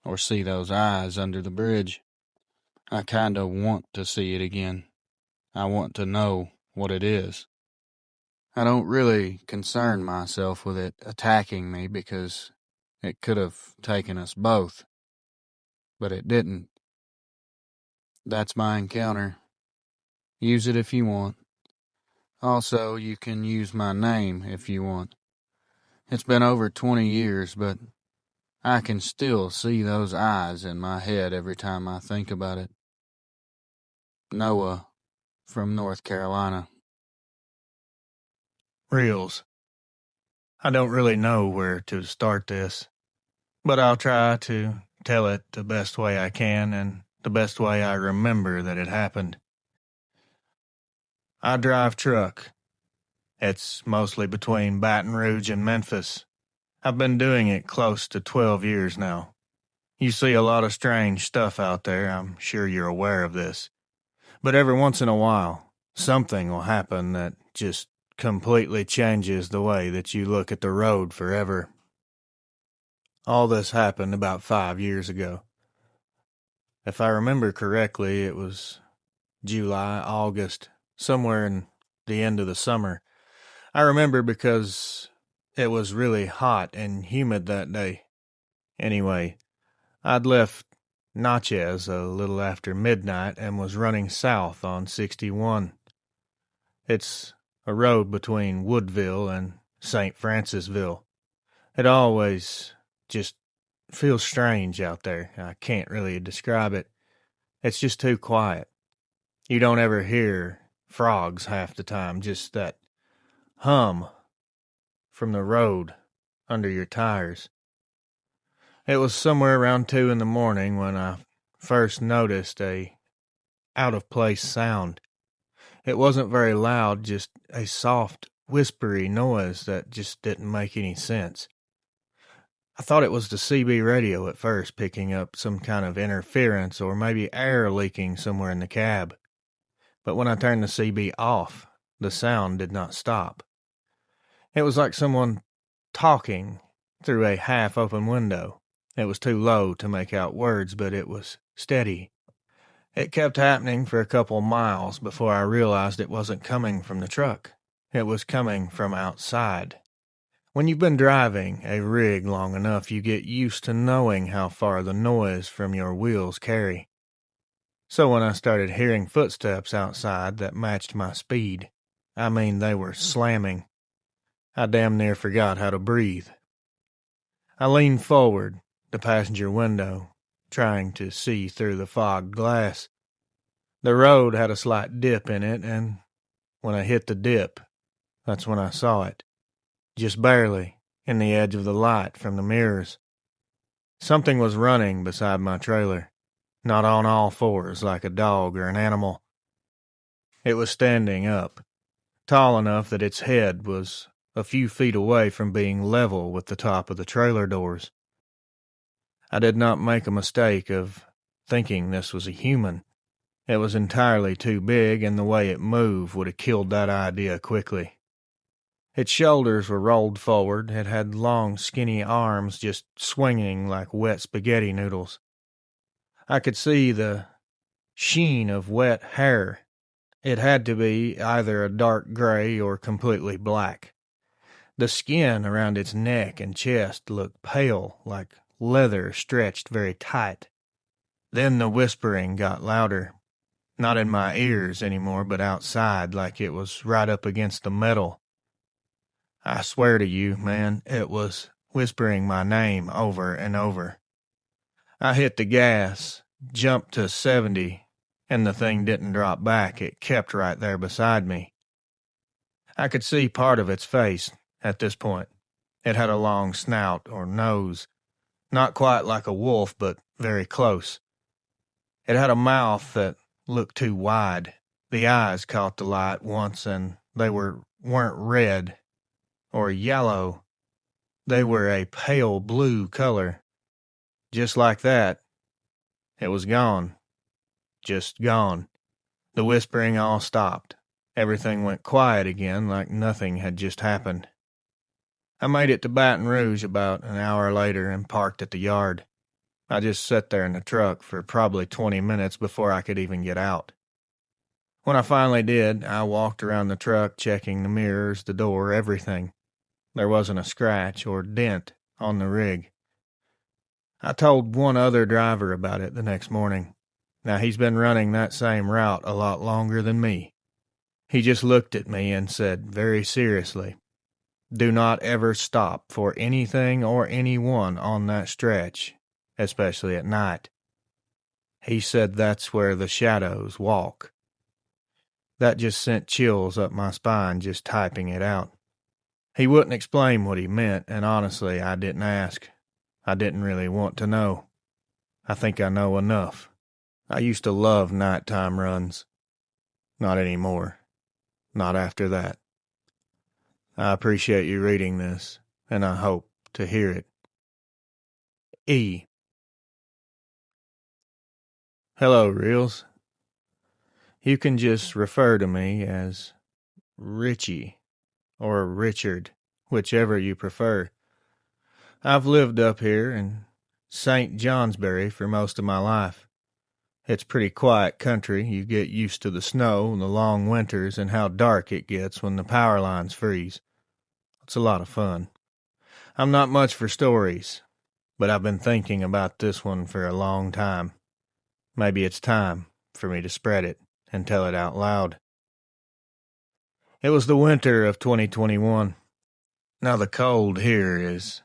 or see those eyes under the bridge. I kinda want to see it again. I want to know what it is. I don't really concern myself with it attacking me because it could have taken us both, but it didn't. That's my encounter. Use it if you want. Also, you can use my name if you want. It's been over 20 years, but I can still see those eyes in my head every time I think about it. Noah from North Carolina. Reels. I don't really know where to start this, but I'll try to tell it the best way I can and the best way I remember that it happened. I drive truck. It's mostly between Baton Rouge and Memphis. I've been doing it close to 12 years now. You see a lot of strange stuff out there, I'm sure you're aware of this. But every once in a while, something will happen that just completely changes the way that you look at the road forever. All this happened about 5 years ago. If I remember correctly, it was July, August, somewhere in the end of the summer. I remember because it was really hot and humid that day. Anyway, I'd left Natchez a little after midnight and was running south on 61. It's a road between Woodville and St. Francisville. It always just feels strange out there. I can't really describe it. It's just too quiet. You don't ever hear frogs half the time, just that hum from the road under your tires. It was somewhere around 2 in the morning when I first noticed a out-of-place sound. It wasn't very loud, just a soft, whispery noise that just didn't make any sense. I thought it was the CB radio at first picking up some kind of interference or maybe air leaking somewhere in the cab. But when I turned the CB off, the sound did not stop. It was like someone talking through a half-open window. It was too low to make out words, but it was steady. It kept happening for a couple miles before I realized it wasn't coming from the truck. It was coming from outside. When you've been driving a rig long enough, you get used to knowing how far the noise from your wheels carry. So when I started hearing footsteps outside that matched my speed, I mean they were slamming, I damn near forgot how to breathe. I leaned forward, the passenger window, trying to see through the fogged glass. The road had a slight dip in it, and when I hit the dip, that's when I saw it. Just barely, in the edge of the light from the mirrors. Something was running beside my trailer, not on all fours like a dog or an animal. It was standing up, tall enough that its head was a few feet away from being level with the top of the trailer doors. I did not make a mistake of thinking this was a human. It was entirely too big, and the way it moved would have killed that idea quickly. Its shoulders were rolled forward. It had long, skinny arms just swinging like wet spaghetti noodles. I could see the sheen of wet hair. It had to be either a dark gray or completely black. The skin around its neck and chest looked pale, like leather stretched very tight. Then the whispering got louder. Not in my ears anymore, but outside, like it was right up against the metal. I swear to you, man, it was whispering my name over and over. I hit the gas, jumped to 70, and the thing didn't drop back. It kept right there beside me. I could see part of its face at this point. It had a long snout or nose, not quite like a wolf, but very close. It had a mouth that looked too wide. The eyes caught the light once, and they weren't red or yellow. They were a pale blue color. Just like that, it was gone. Just gone. The whispering all stopped. Everything went quiet again, like nothing had just happened. I made it to Baton Rouge about an hour later and parked at the yard. I just sat there in the truck for probably 20 minutes before I could even get out. When I finally did, I walked around the truck checking the mirrors, the door, everything. There wasn't a scratch or dent on the rig. I told one other driver about it the next morning. Now, he's been running that same route a lot longer than me. He just looked at me and said very seriously, "Do not ever stop for anything or anyone on that stretch, especially at night." He said that's where the shadows walk. That just sent chills up my spine just typing it out. He wouldn't explain what he meant, and honestly, I didn't ask. I didn't really want to know. I think I know enough. I used to love nighttime runs. Not anymore. Not after that. I appreciate you reading this, and I hope to hear it. E. Hello, Reels. You can just refer to me as Richie or Richard, whichever you prefer. I've lived up here in St. Johnsbury for most of my life. It's pretty quiet country. You get used to the snow and the long winters and how dark it gets when the power lines freeze. It's a lot of fun. I'm not much for stories, but I've been thinking about this one for a long time. Maybe it's time for me to spread it and tell it out loud. It was the winter of 2021. Now the cold here is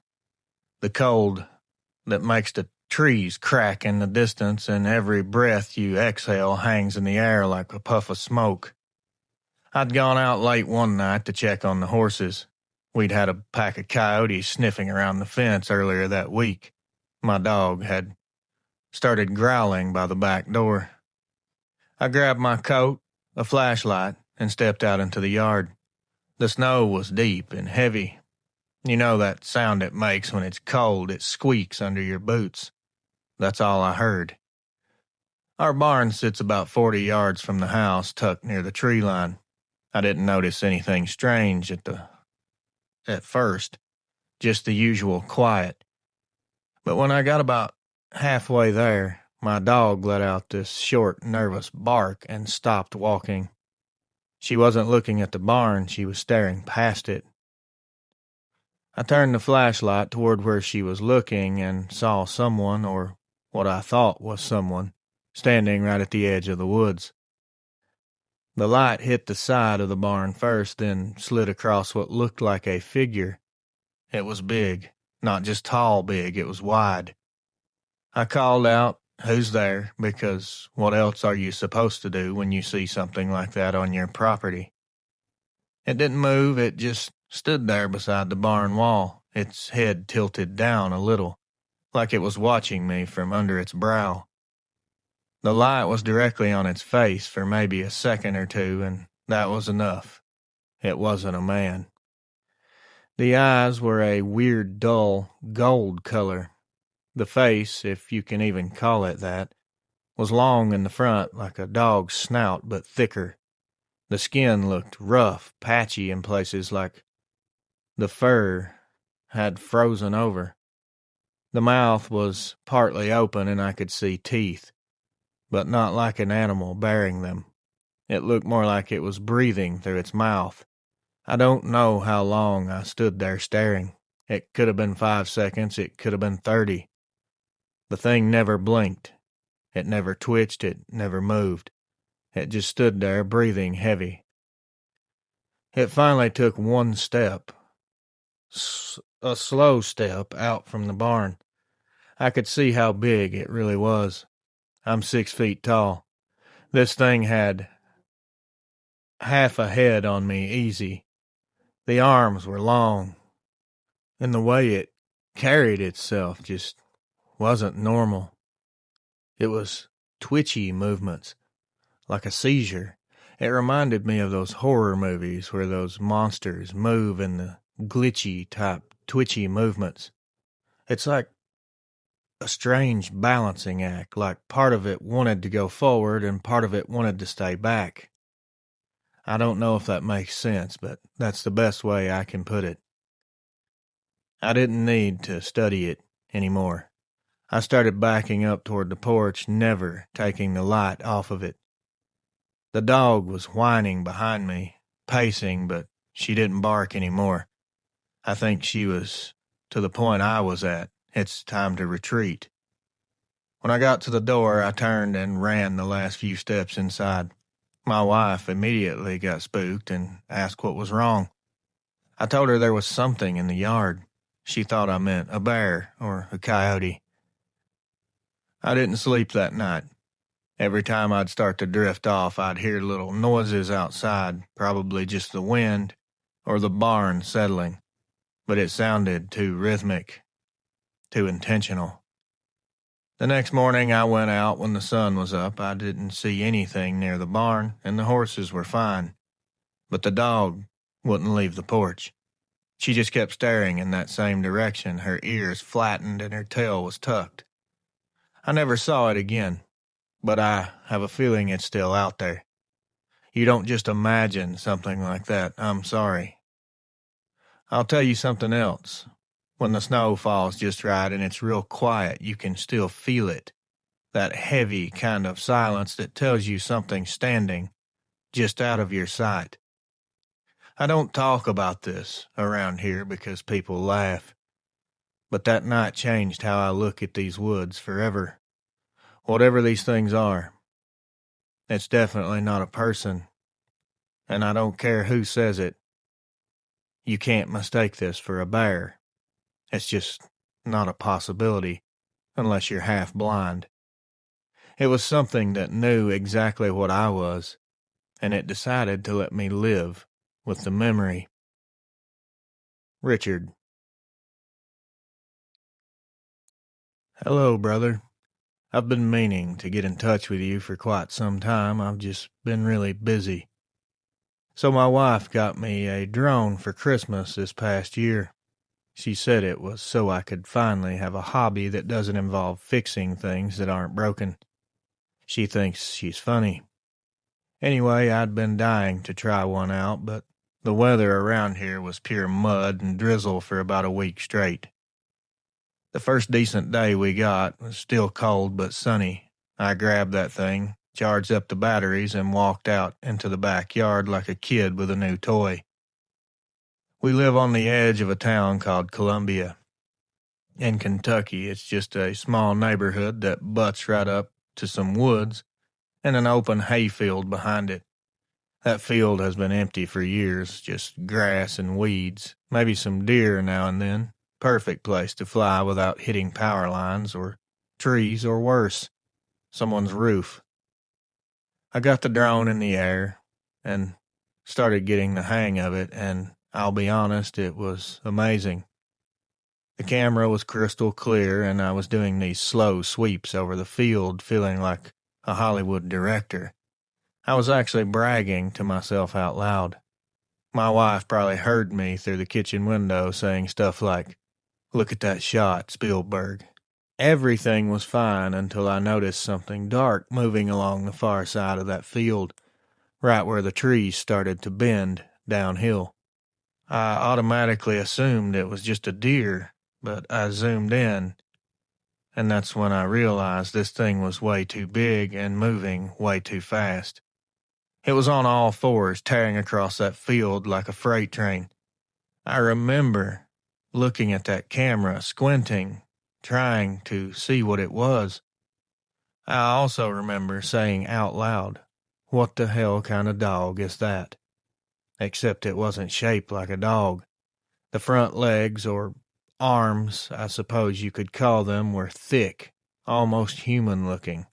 the cold that makes the trees crack in the distance, and every breath you exhale hangs in the air like a puff of smoke. I'd gone out late one night to check on the horses. We'd had a pack of coyotes sniffing around the fence earlier that week. My dog had started growling by the back door. I grabbed my coat, a flashlight, and stepped out into the yard. The snow was deep and heavy. You know that sound it makes when it's cold, it squeaks under your boots. That's all I heard. Our barn sits about 40 yards from the house, tucked near the tree line. I didn't notice anything strange at first, just the usual quiet. But when I got about halfway there, my dog let out this short, nervous bark and stopped walking. She wasn't looking at the barn, she was staring past it. I turned the flashlight toward where she was looking and saw someone, or what I thought was someone, standing right at the edge of the woods. The light hit the side of the barn first, then slid across what looked like a figure. It was big, not just tall big, it was wide. I called out, "Who's there?" because what else are you supposed to do when you see something like that on your property? It didn't move, it just stood there beside the barn wall, its head tilted down a little, like it was watching me from under its brow. The light was directly on its face for maybe a second or two, and that was enough. It wasn't a man. The eyes were a weird, dull, gold color. The face, if you can even call it that, was long in the front like a dog's snout but thicker. The skin looked rough, patchy in places like the fur had frozen over. The mouth was partly open and I could see teeth, but not like an animal bearing them. It looked more like it was breathing through its mouth. I don't know how long I stood there staring. It could have been 5 seconds, it could have been 30. The thing never blinked. It never twitched, it never moved. It just stood there breathing heavy. It finally took one step, a slow step out from the barn. I could see how big it really was. I'm 6 feet tall. This thing had half a head on me easy. The arms were long, and the way it carried itself just wasn't normal. It was twitchy movements, like a seizure. It reminded me of those horror movies where those monsters move in the glitchy type twitchy movements. It's like a strange balancing act, like part of it wanted to go forward and part of it wanted to stay back. I don't know if that makes sense, but that's the best way I can put it. I didn't need to study it anymore. I started backing up toward the porch, never taking the light off of it. The dog was whining behind me, pacing, but she didn't bark anymore. I think she was to the point I was at. It's time to retreat. When I got to the door, I turned and ran the last few steps inside. My wife immediately got spooked and asked what was wrong. I told her there was something in the yard. She thought I meant a bear or a coyote. I didn't sleep that night. Every time I'd start to drift off, I'd hear little noises outside, probably just the wind or the barn settling, but it sounded too rhythmic, too intentional. The next morning I went out when the sun was up. I didn't see anything near the barn, and the horses were fine, but the dog wouldn't leave the porch. She just kept staring in that same direction, her ears flattened and her tail was tucked. I never saw it again, but I have a feeling it's still out there. You don't just imagine something like that. I'm sorry. I'll tell you something else. When the snow falls just right and it's real quiet, you can still feel it. That heavy kind of silence that tells you something's standing just out of your sight. I don't talk about this around here because people laugh, but that night changed how I look at these woods forever. Whatever these things are, it's definitely not a person, and I don't care who says it. You can't mistake this for a bear. It's just not a possibility unless you're half blind. It was something that knew exactly what I was, and it decided to let me live with the memory. Richard. Hello, brother. I've been meaning to get in touch with you for quite some time. I've just been really busy. So my wife got me a drone for Christmas this past year. She said it was so I could finally have a hobby that doesn't involve fixing things that aren't broken. She thinks she's funny. Anyway, I'd been dying to try one out, but the weather around here was pure mud and drizzle for about a week straight. The first decent day we got was still cold but sunny. I grabbed that thing, charged up the batteries, and walked out into the backyard like a kid with a new toy. We live on the edge of a town called Columbia. In Kentucky, it's just a small neighborhood that butts right up to some woods and an open hayfield behind it. That field has been empty for years, just grass and weeds, maybe some deer now and then. Perfect place to fly without hitting power lines or trees or worse, someone's roof. I got the drone in the air and started getting the hang of it, and I'll be honest, it was amazing. The camera was crystal clear, and I was doing these slow sweeps over the field, feeling like a Hollywood director. I was actually bragging to myself out loud. My wife probably heard me through the kitchen window saying stuff like, "Look at that shot, Spielberg." Everything was fine until I noticed something dark moving along the far side of that field, right where the trees started to bend downhill. I automatically assumed it was just a deer, but I zoomed in, and that's when I realized this thing was way too big and moving way too fast. It was on all fours, tearing across that field like a freight train. I remember looking at that camera, squinting, trying to see what it was. I also remember saying out loud, "What the hell kind of dog is that?" Except it wasn't shaped like a dog. The front legs, or arms, I suppose you could call them, were thick, almost human-looking.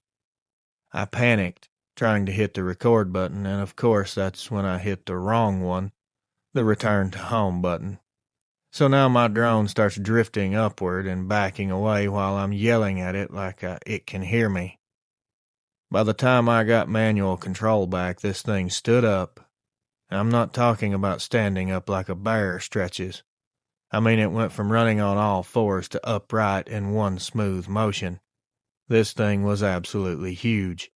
I panicked, trying to hit the record button, and of course that's when I hit the wrong one, the return to home button. So now my drone starts drifting upward and backing away while I'm yelling at it like it can hear me. By the time I got manual control back, this thing stood up. I'm not talking about standing up like a bear stretches. I mean, it went from running on all fours to upright in one smooth motion. This thing was absolutely huge.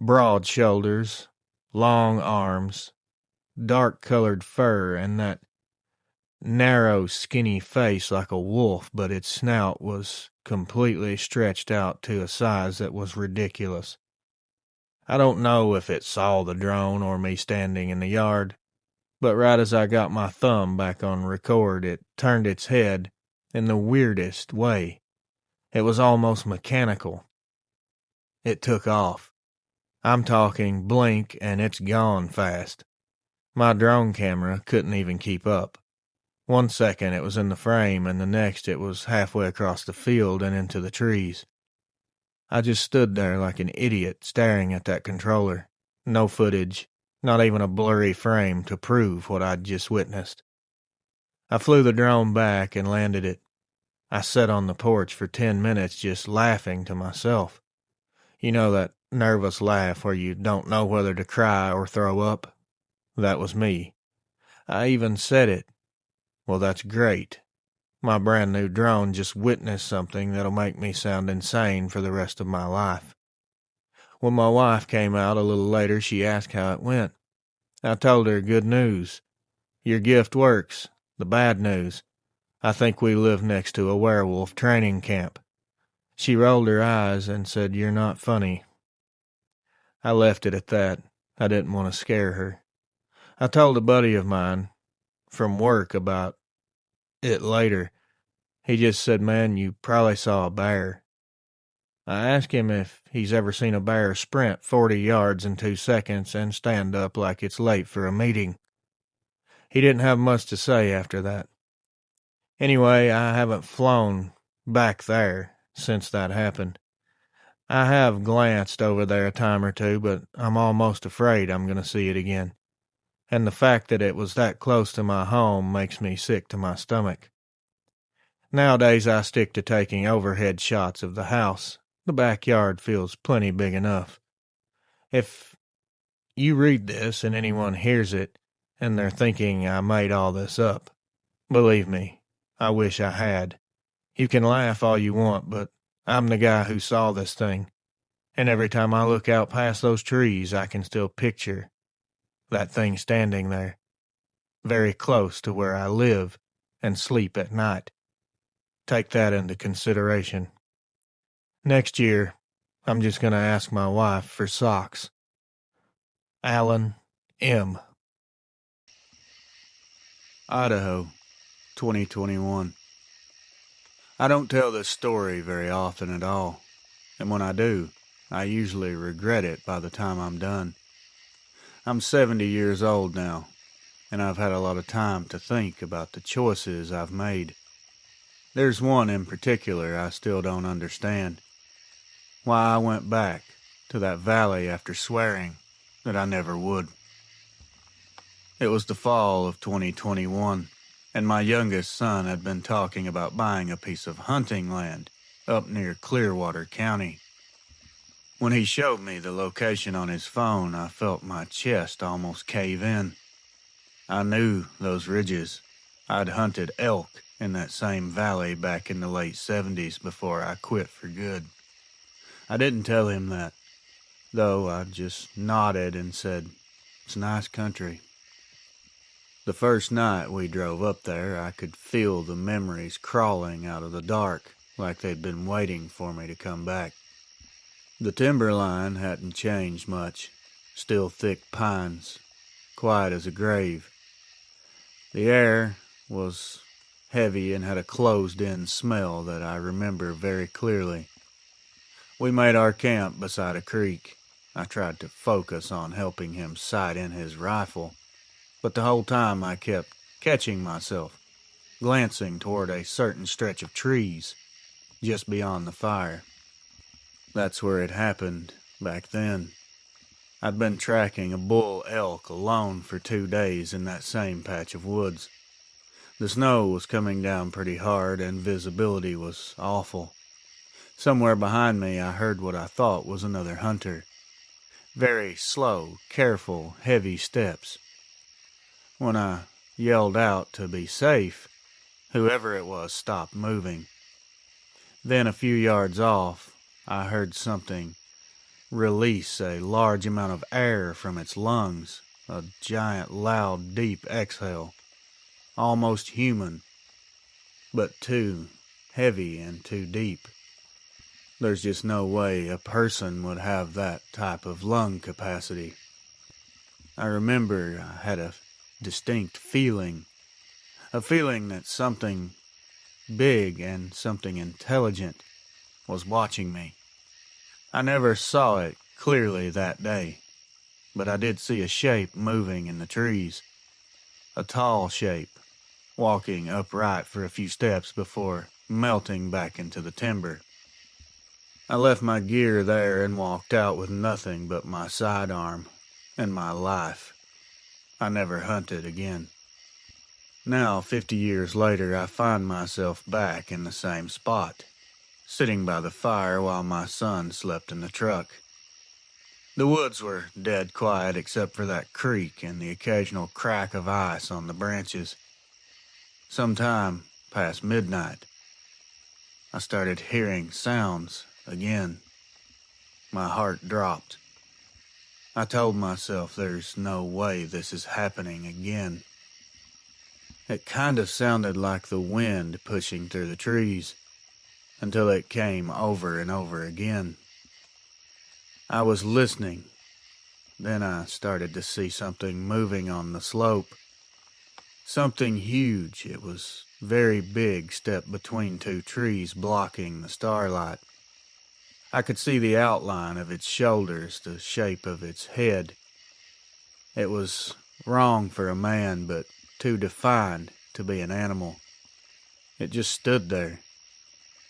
Broad shoulders, long arms, dark-colored fur, and that narrow, skinny face like a wolf, but its snout was completely stretched out to a size that was ridiculous. I don't know if it saw the drone or me standing in the yard, but right as I got my thumb back on record, it turned its head in the weirdest way. It was almost mechanical. It took off. I'm talking blink and it's gone fast. My drone camera couldn't even keep up. 1 second it was in the frame, and the next it was halfway across the field and into the trees. I just stood there like an idiot staring at that controller. No footage, not even a blurry frame to prove what I'd just witnessed. I flew the drone back and landed it. I sat on the porch for 10 minutes just laughing to myself. You know that nervous laugh where you don't know whether to cry or throw up? That was me. I even said it. Well, that's great. My brand new drone just witnessed something that'll make me sound insane for the rest of my life. When my wife came out a little later, she asked how it went. I told her good news. Your gift works. The bad news, I think we live next to a werewolf training camp. She rolled her eyes and said, "You're not funny." I left it at that. I didn't want to scare her. I told a buddy of mine from work about it later. He just said, "Man, you probably saw a bear." I asked him if he's ever seen a bear sprint 40 yards in 2 seconds and stand up like it's late for a meeting. He didn't have much to say after that. Anyway, I haven't flown back there since that happened. I have glanced over there a time or two, but I'm almost afraid I'm going to see it again. And the fact that it was that close to my home makes me sick to my stomach. Nowadays, I stick to taking overhead shots of the house. The backyard feels plenty big enough. If you read this and anyone hears it, and they're thinking I made all this up, believe me, I wish I had. You can laugh all you want, but I'm the guy who saw this thing. And every time I look out past those trees, I can still picture that thing standing there, very close to where I live and sleep at night. Take that into consideration. Next year, I'm just going to ask my wife for socks. Alan M. Idaho, 2021. I don't tell this story very often at all, and when I do, I usually regret it by the time I'm done. I'm 70 years old now, and I've had a lot of time to think about the choices I've made. There's one in particular I still don't understand. Why I went back to that valley after swearing that I never would. It was the fall of 2021, and my youngest son had been talking about buying a piece of hunting land up near Clearwater County. When he showed me the location on his phone, I felt my chest almost cave in. I knew those ridges. I'd hunted elk in that same valley back in the late 70s before I quit for good. I didn't tell him that, though. I just nodded and said, "It's a nice country." The first night we drove up there, I could feel the memories crawling out of the dark, like they'd been waiting for me to come back. The timberline hadn't changed much, still thick pines, quiet as a grave. The air was heavy and had a closed-in smell that I remember very clearly. We made our camp beside a creek. I tried to focus on helping him sight in his rifle, but the whole time I kept catching myself, glancing toward a certain stretch of trees just beyond the fire. That's where it happened back then. I'd been tracking a bull elk alone for 2 days in that same patch of woods. The snow was coming down pretty hard and visibility was awful. Somewhere behind me I heard what I thought was another hunter. Very slow, careful, heavy steps. When I yelled out to be safe, whoever it was stopped moving. Then a few yards off, I heard something release a large amount of air from its lungs, a giant, loud, deep exhale, almost human, but too heavy and too deep. There's just no way a person would have that type of lung capacity. I remember I had a distinct feeling, a feeling that something big and something intelligent was watching me. I never saw it clearly that day, but I did see a shape moving in the trees, a tall shape, walking upright for a few steps before melting back into the timber. I left my gear there and walked out with nothing but my sidearm and my life. I never hunted again. Now, 50 years later, I find myself back in the same spot, sitting by the fire while my son slept in the truck. The woods were dead quiet except for that creek and the occasional crack of ice on the branches. Sometime past midnight, I started hearing sounds again. My heart dropped. I told myself there's no way this is happening again. It kind of sounded like the wind pushing through the trees, until it came over and over again. I was listening. Then I started to see something moving on the slope. Something huge. It was very big, stepped between 2 trees blocking the starlight. I could see the outline of its shoulders, the shape of its head. It was wrong for a man, but too defined to be an animal. It just stood there,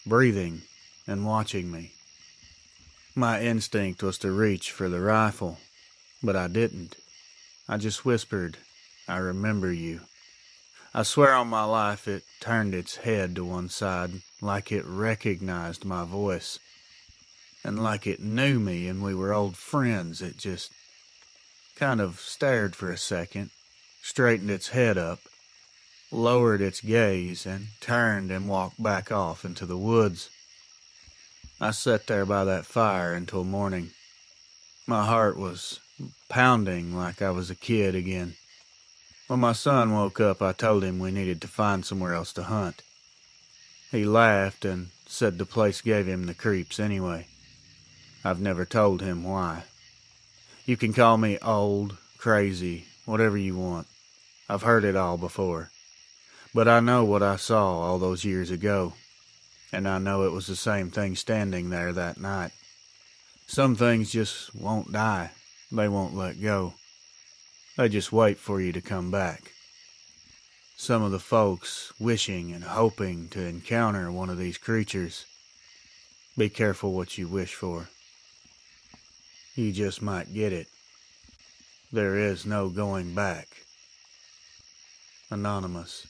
breathing and watching me. My instinct was to reach for the rifle, but I didn't. I just whispered, "I remember you." I swear on my life it turned its head to one side, like it recognized my voice, and like it knew me and we were old friends. It just kind of stared for a second, straightened its head up, lowered its gaze, and turned and walked back off into the woods. I sat there by that fire until morning. My heart was pounding like I was a kid again. When my son woke up, I told him we needed to find somewhere else to hunt. He laughed and said the place gave him the creeps anyway. I've never told him why. You can call me old, crazy, whatever you want. I've heard it all before. But I know what I saw all those years ago, and I know it was the same thing standing there that night. Some things just won't die. They won't let go. They just wait for you to come back. Some of the folks wishing and hoping to encounter one of these creatures. Be careful what you wish for. You just might get it. There is no going back. Anonymous.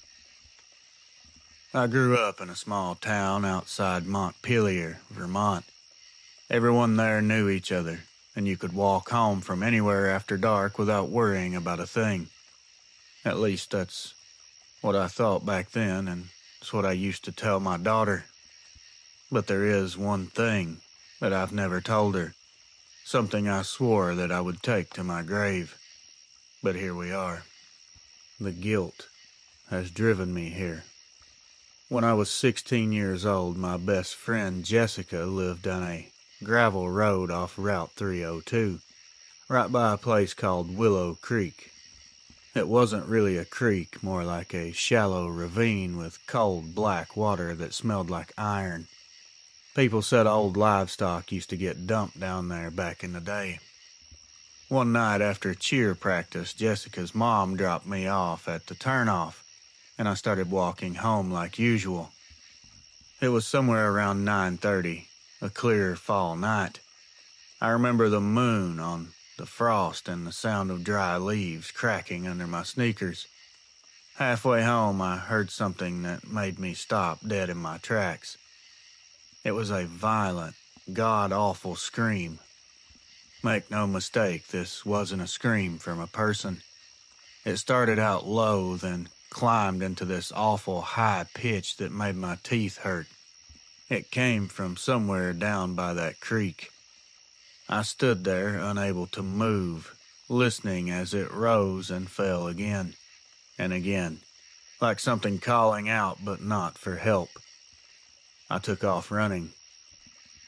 I grew up in a small town outside Montpelier, Vermont. Everyone there knew each other, and you could walk home from anywhere after dark without worrying about a thing. At least that's what I thought back then, and It's what I used to tell my daughter. But there is one thing that I've never told her. Something I swore that I would take to my grave. But here we are. The guilt has driven me here. When I was 16 years old, my best friend Jessica lived on a gravel road off Route 302, right by a place called Willow Creek. It wasn't really a creek, more like a shallow ravine with cold black water that smelled like iron. People said old livestock used to get dumped down there back in the day. One night after cheer practice, Jessica's mom dropped me off at the turnoff, and I started walking home like usual. It was somewhere around 9:30, a clear fall night. I remember the moon on the frost and the sound of dry leaves cracking under my sneakers. Halfway home, I heard something that made me stop dead in my tracks. It was a violent, god-awful scream. Make no mistake, this wasn't a scream from a person. It started out low, then climbed into this awful high pitch that made my teeth hurt. It came from somewhere down by that creek. I stood there, unable to move, listening as it rose and fell again, and again, like something calling out but not for help. I took off running.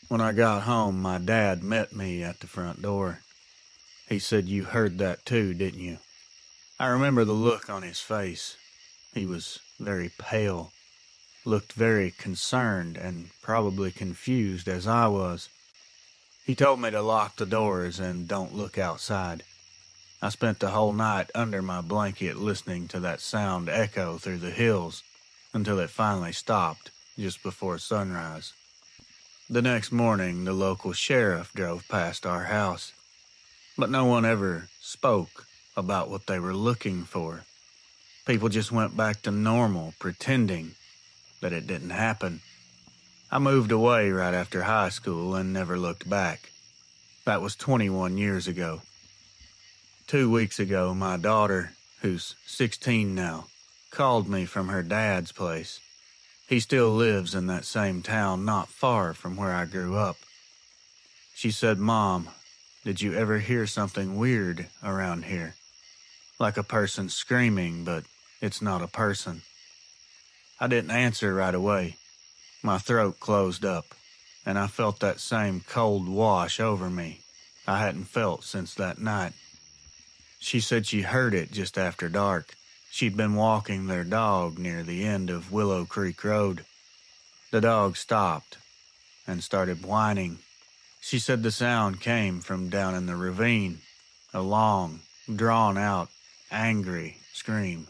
When I got home, my dad met me at the front door. He said, "You heard that too, didn't you?" I remember the look on his face. He was very pale, looked very concerned and probably confused as I was. He told me to lock the doors and don't look outside. I spent the whole night under my blanket listening to that sound echo through the hills until it finally stopped just before sunrise. The next morning, the local sheriff drove past our house, but no one ever spoke about what they were looking for. People just went back to normal, pretending that it didn't happen. I moved away right after high school and never looked back. That was 21 years ago. 2 weeks ago, my daughter, who's 16 now, called me from her dad's place. He still lives in that same town not far from where I grew up. She said, "Mom, did you ever hear something weird around here? Like a person screaming, but it's not a person." I didn't answer right away. My throat closed up, and I felt that same cold wash over me I hadn't felt since that night. She said she heard it just after dark. She'd been walking their dog near the end of Willow Creek Road. The dog stopped and started whining. She said the sound came from down in the ravine, a long, drawn-out, angry scream.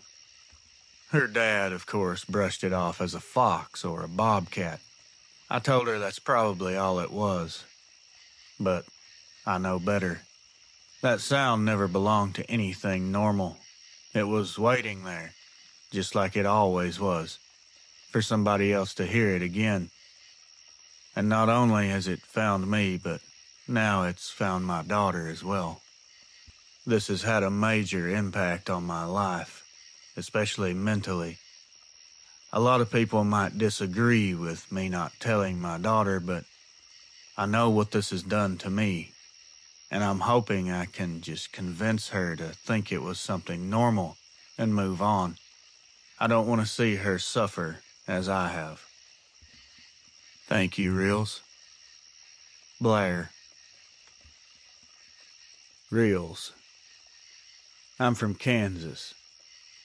Her dad, of course, brushed it off as a fox or a bobcat. I told her that's probably all it was. But I know better. That sound never belonged to anything normal. It was waiting there, just like it always was, for somebody else to hear it again. And not only has it found me, but now it's found my daughter as well. This has had a major impact on my life, especially mentally. A lot of people might disagree with me not telling my daughter, but I know what this has done to me, and I'm hoping I can just convince her to think it was something normal and move on. I don't want to see her suffer as I have. Thank you, Reels. Blair. Reels. I'm from Kansas.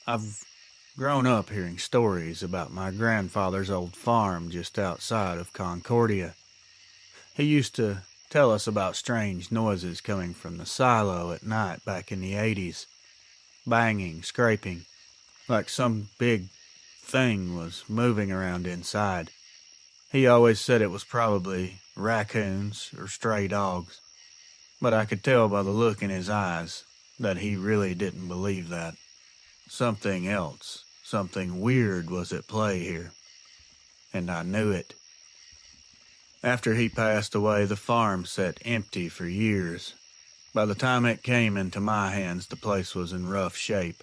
I've grown up hearing stories about my grandfather's old farm just outside of Concordia. He used to tell us about strange noises coming from the silo at night back in the 80s. Banging, scraping, like some big thing was moving around inside. He always said it was probably raccoons or stray dogs, but I could tell by the look in his eyes that he really didn't believe that. Something else, something weird was at play here, and I knew it. After he passed away, the farm sat empty for years. By the time it came into my hands, the place was in rough shape.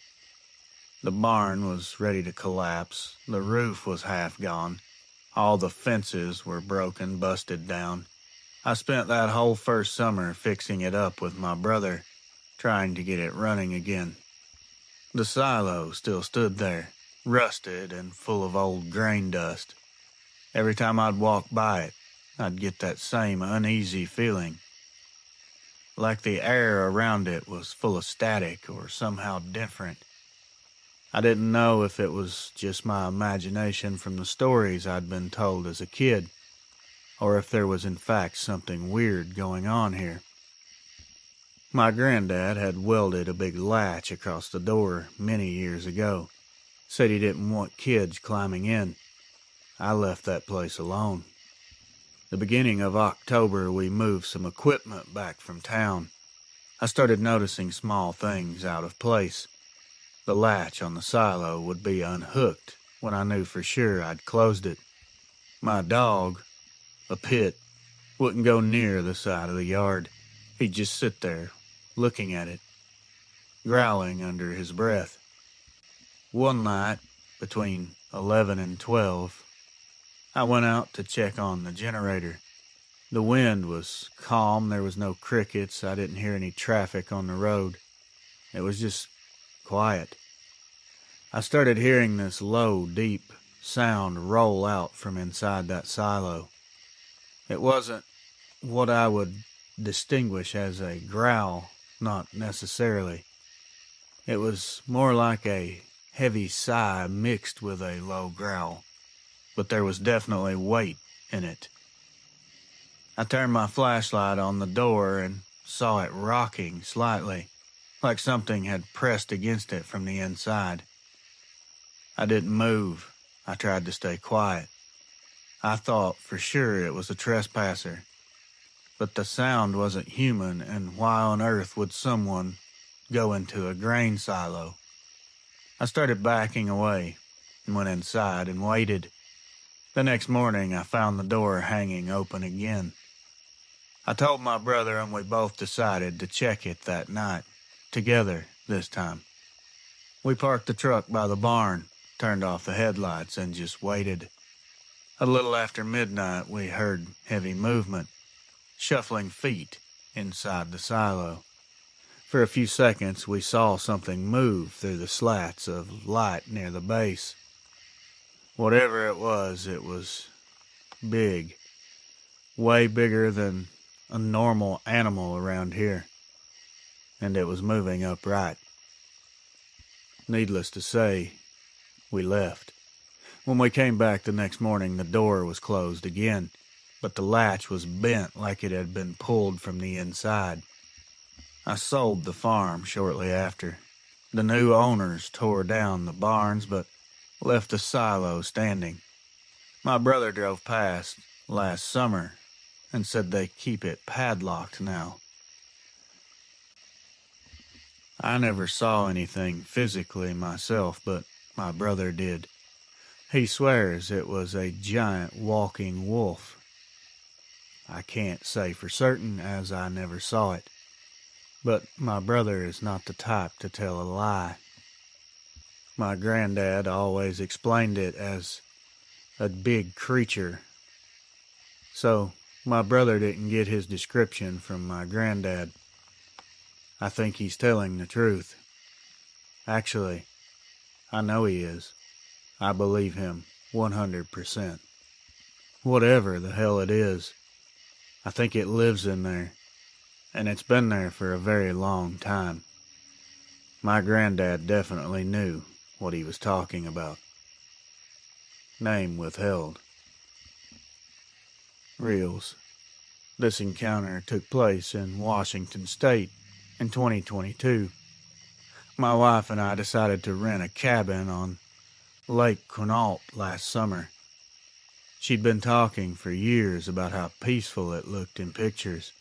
The barn was ready to collapse, the roof was half gone, all the fences were broken, busted down. I spent that whole first summer fixing it up with my brother, trying to get it running again. The silo still stood there, rusted and full of old grain dust. Every time I'd walk by it, I'd get that same uneasy feeling, like the air around it was full of static or somehow different. I didn't know if it was just my imagination from the stories I'd been told as a kid, or if there was in fact something weird going on here. My granddad had welded a big latch across the door many years ago. Said he didn't want kids climbing in. I left that place alone. The beginning of October, we moved some equipment back from town. I started noticing small things out of place. The latch on the silo would be unhooked when I knew for sure I'd closed it. My dog, a pit, wouldn't go near the side of the yard. He'd just sit there, looking at it, growling under his breath. One night, between 11 and 12, I went out to check on the generator. The wind was calm, there was no crickets, I didn't hear any traffic on the road. It was just quiet. I started hearing this low, deep sound roll out from inside that silo. It wasn't what I would distinguish as a growl, not necessarily. It was more like a heavy sigh mixed with a low growl, but there was definitely weight in it. I turned my flashlight on the door and saw it rocking slightly, like something had pressed against it from the inside. I didn't move. I tried to stay quiet. I thought for sure it was a trespasser, but the sound wasn't human, and why on earth would someone go into a grain silo? I started backing away and went inside and waited. The next morning, I found the door hanging open again. I told my brother, and we both decided to check it that night, together this time. We parked the truck by the barn, turned off the headlights, and just waited. A little after midnight, we heard heavy movement, shuffling feet inside the silo. For a few seconds, we saw something move through the slats of light near the base. Whatever it was big, way bigger than a normal animal around here, and it was moving upright. Needless to say, we left. When we came back the next morning, the door was closed again, but the latch was bent like it had been pulled from the inside. I sold the farm shortly after. The new owners tore down the barns, but left the silo standing. My brother drove past last summer and said they keep it padlocked now. I never saw anything physically myself, but my brother did. He swears it was a giant walking wolf. I can't say for certain, as I never saw it, but my brother is not the type to tell a lie. My granddad always explained it as a big creature. So, my brother didn't get his description from my granddad. I think he's telling the truth. Actually, I know he is. I believe him 100%. Whatever the hell it is, I think it lives in there, and it's been there for a very long time. My granddad definitely knew what he was talking about. Name withheld. Reels. This encounter took place in Washington State in 2022. My wife and I decided to rent a cabin on Lake Quinault last summer. She'd been talking for years about how peaceful it looked in pictures.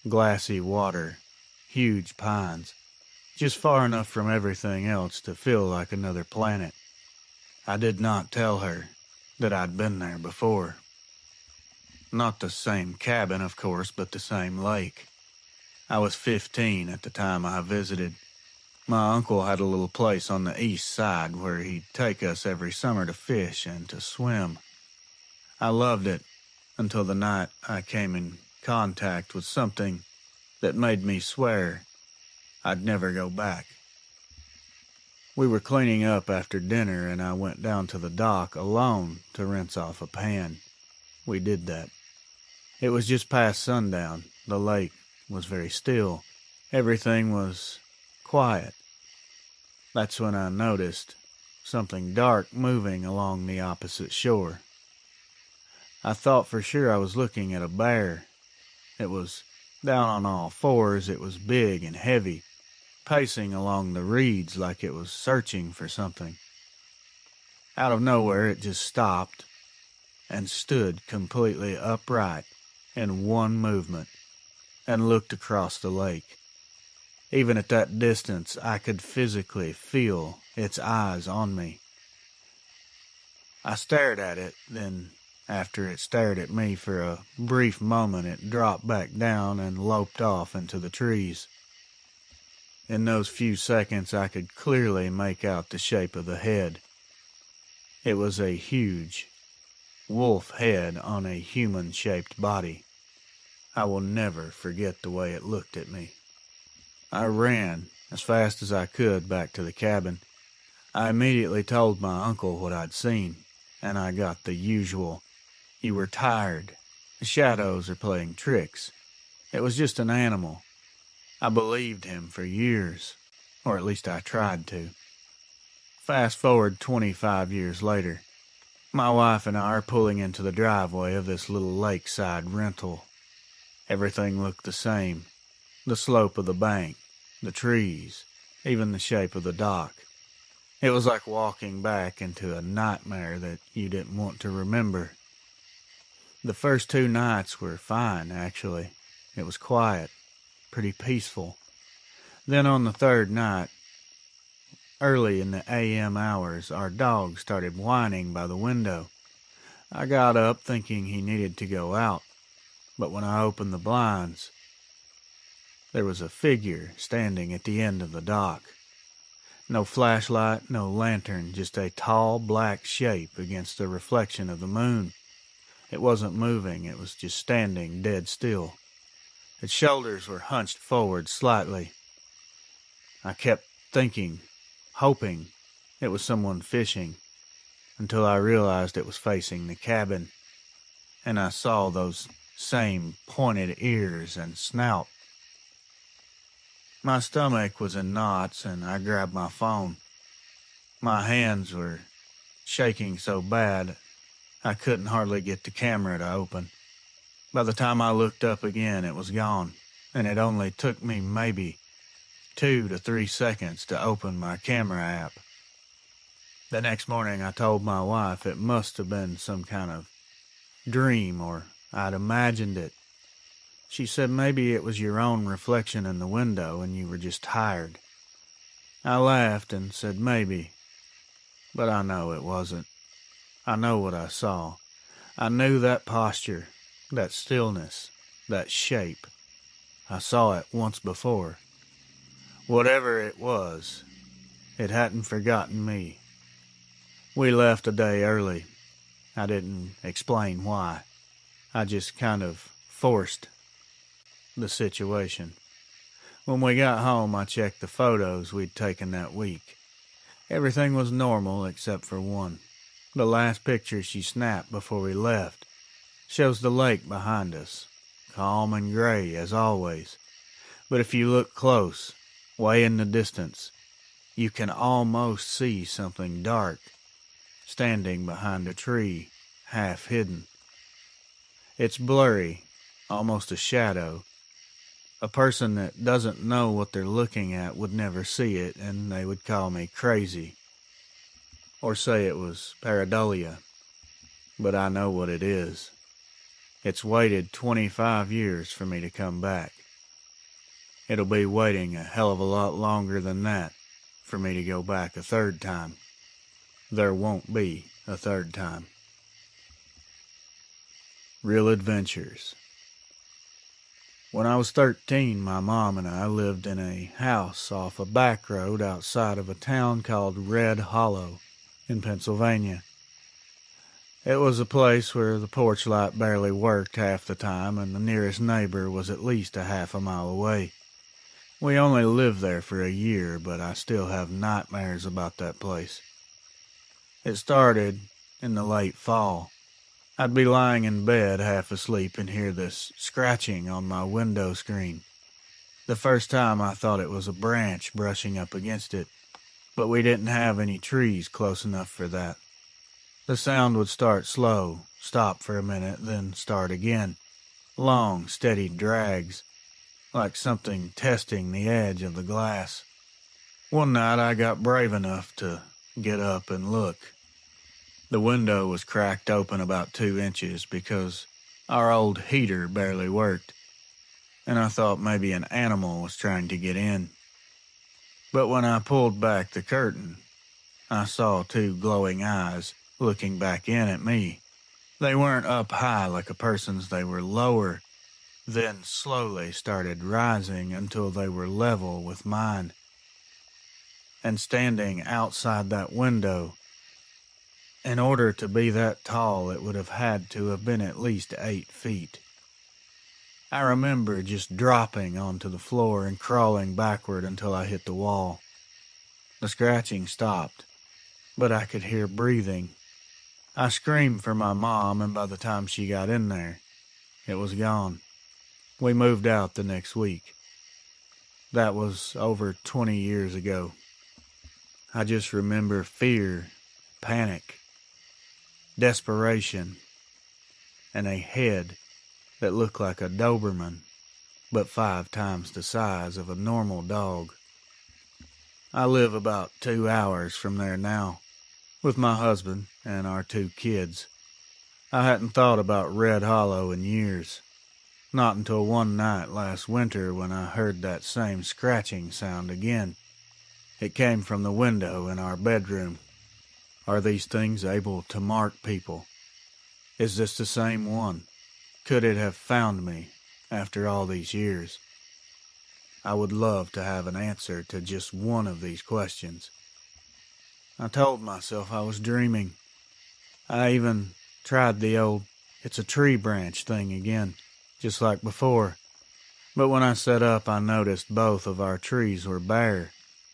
Glassy water, huge pines, just far enough from everything else to feel like another planet. I did not tell her that I'd been there before. Not the same cabin, of course, but the same lake. I was 15 at the time I visited. My uncle had a little place on the east side where he'd take us every summer to fish and to swim. I loved it until the night I came in contact with something that made me swear I'd never go back. We were cleaning up after dinner and I went down to the dock alone to rinse off a pan. We did that. It was just past sundown. The lake was very still. Everything was quiet. That's when I noticed something dark moving along the opposite shore. I thought for sure I was looking at a bear. It was down on all fours. It was big and heavy, pacing along the reeds like it was searching for something. Out of nowhere, it just stopped and stood completely upright in one movement and looked across the lake. Even at that distance, I could physically feel its eyes on me. I stared at it, then after it stared at me for a brief moment, it dropped back down and loped off into the trees. In those few seconds, I could clearly make out the shape of the head. It was a huge wolf head on a human-shaped body. I will never forget the way it looked at me. I ran as fast as I could back to the cabin. I immediately told my uncle what I'd seen, and I got the usual, "You were tired. The shadows are playing tricks. It was just an animal." I believed him for years, or at least I tried to. Fast forward 25 years later, my wife and I are pulling into the driveway of this little lakeside rental. Everything looked the same. The slope of the bank, the trees, even the shape of the dock. It was like walking back into a nightmare that you didn't want to remember. The first 2 nights were fine, actually. It was quiet, pretty peaceful. Then on the 3rd night, early in the a.m. hours, our dog started whining by the window. I got up thinking he needed to go out, but when I opened the blinds, there was a figure standing at the end of the dock. No flashlight, no lantern, just a tall black shape against the reflection of the moon. It wasn't moving, it was just standing dead still. Its shoulders were hunched forward slightly. I kept thinking, hoping it was someone fishing, until I realized it was facing the cabin, and I saw those same pointed ears and snout. My stomach was in knots, and I grabbed my phone. My hands were shaking so bad, I couldn't hardly get the camera to open. By the time I looked up again, it was gone, and it only took me maybe 2 to 3 seconds to open my camera app. The next morning, I told my wife it must have been some kind of dream, or I'd imagined it. She said maybe it was your own reflection in the window and you were just tired. I laughed and said maybe, but I know it wasn't. I know what I saw. I knew that posture, that stillness, that shape. I saw it once before. Whatever it was, it hadn't forgotten me. We left a day early. I didn't explain why. I just kind of forced the situation. When we got home, I checked the photos we'd taken that week. Everything was normal except for one. The last picture she snapped before we left shows the lake behind us, calm and gray as always. But if you look close, way in the distance, you can almost see something dark standing behind a tree, half hidden. It's blurry, almost a shadow. A person that doesn't know what they're looking at would never see it, and they would call me crazy, or say it was pareidolia. But I know what it is. It's waited 25 years for me to come back. It'll be waiting a hell of a lot longer than that for me to go back a 3rd time. There won't be a 3rd time. Real adventures. When I was 13, my mom and I lived in a house off a back road outside of a town called Red Hollow in Pennsylvania. It was a place where the porch light barely worked half the time, and the nearest neighbor was at least a half a mile away. We only lived there for a year, but I still have nightmares about that place. It started in the late fall. I'd be lying in bed half asleep and hear this scratching on my window screen. The first time I thought it was a branch brushing up against it, but we didn't have any trees close enough for that. The sound would start slow, stop for a minute, then start again. Long, steady drags, like something testing the edge of the glass. One night I got brave enough to get up and look. The window was cracked open about 2 inches because our old heater barely worked, and I thought maybe an animal was trying to get in. But when I pulled back the curtain, I saw 2 glowing eyes looking back in at me. They weren't up high like a person's, they were lower, then slowly started rising until they were level with mine. And standing outside that window, in order to be that tall, it would have had to have been at least 8 feet. I remember just dropping onto the floor and crawling backward until I hit the wall. The scratching stopped, but I could hear breathing. I screamed for my mom, and by the time she got in there, it was gone. We moved out the next week. That was over 20 years ago. I just remember fear, panic, desperation, and a head that looked like a Doberman, but 5 times the size of a normal dog. I live about 2 hours from there now, with my husband and our 2 kids. I hadn't thought about Red Hollow in years, not until one night last winter when I heard that same scratching sound again. It came from the window in our bedroom. Are these things able to mark people? Is this the same one? Could it have found me after all these years? I would love to have an answer to just one of these questions. I told myself I was dreaming. I even tried the old "it's a tree branch" thing again, just like before. But when I sat up, I noticed both of our trees were bare.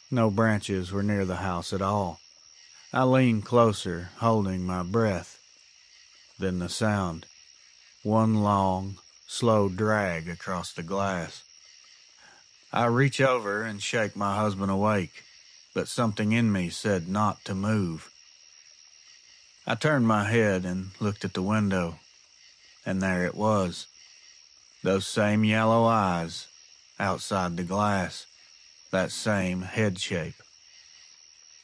No branches were near the house at all. I leaned closer, holding my breath. Then the sound. One long, slow drag across the glass. I reach over and shake my husband awake, but something in me said not to move. I turned my head and looked at the window, and there it was. Those same yellow eyes outside the glass, that same head shape.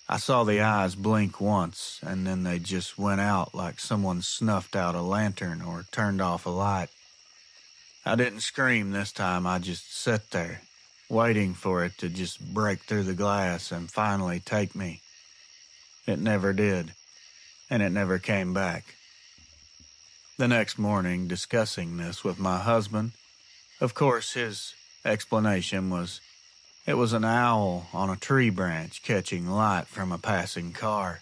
I saw the eyes blink once, and then they just went out like someone snuffed out a lantern or turned off a light. I didn't scream this time, I just sat there, waiting for it to just break through the glass and finally take me. It never did, and it never came back. The next morning, discussing this with my husband, of course his explanation was, it was an owl on a tree branch catching light from a passing car.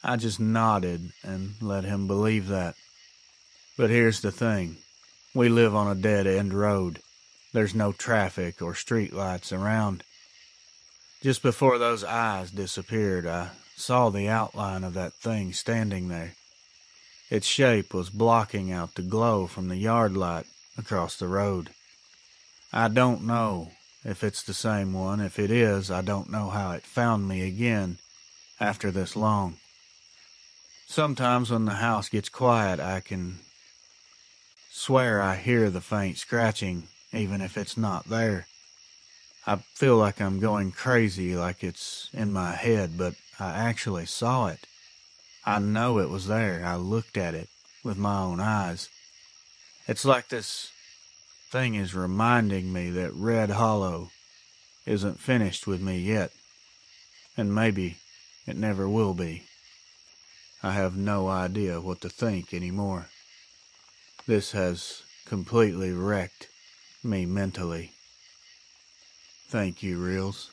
I just nodded and let him believe that. But here's the thing. We live on a dead-end road. There's no traffic or street lights around. Just before those eyes disappeared, I saw the outline of that thing standing there. Its shape was blocking out the glow from the yard light across the road. I don't know if it's the same one. If it is, I don't know how it found me again after this long. Sometimes when the house gets quiet, I can swear I hear the faint scratching, even if it's not there. I feel like I'm going crazy, like it's in my head, but I actually saw it. I know it was there. I looked at it with my own eyes. It's like this thing is reminding me that Red Hollow isn't finished with me yet, and maybe it never will be. I have no idea what to think anymore. This has completely wrecked me mentally. Thank you, Reels.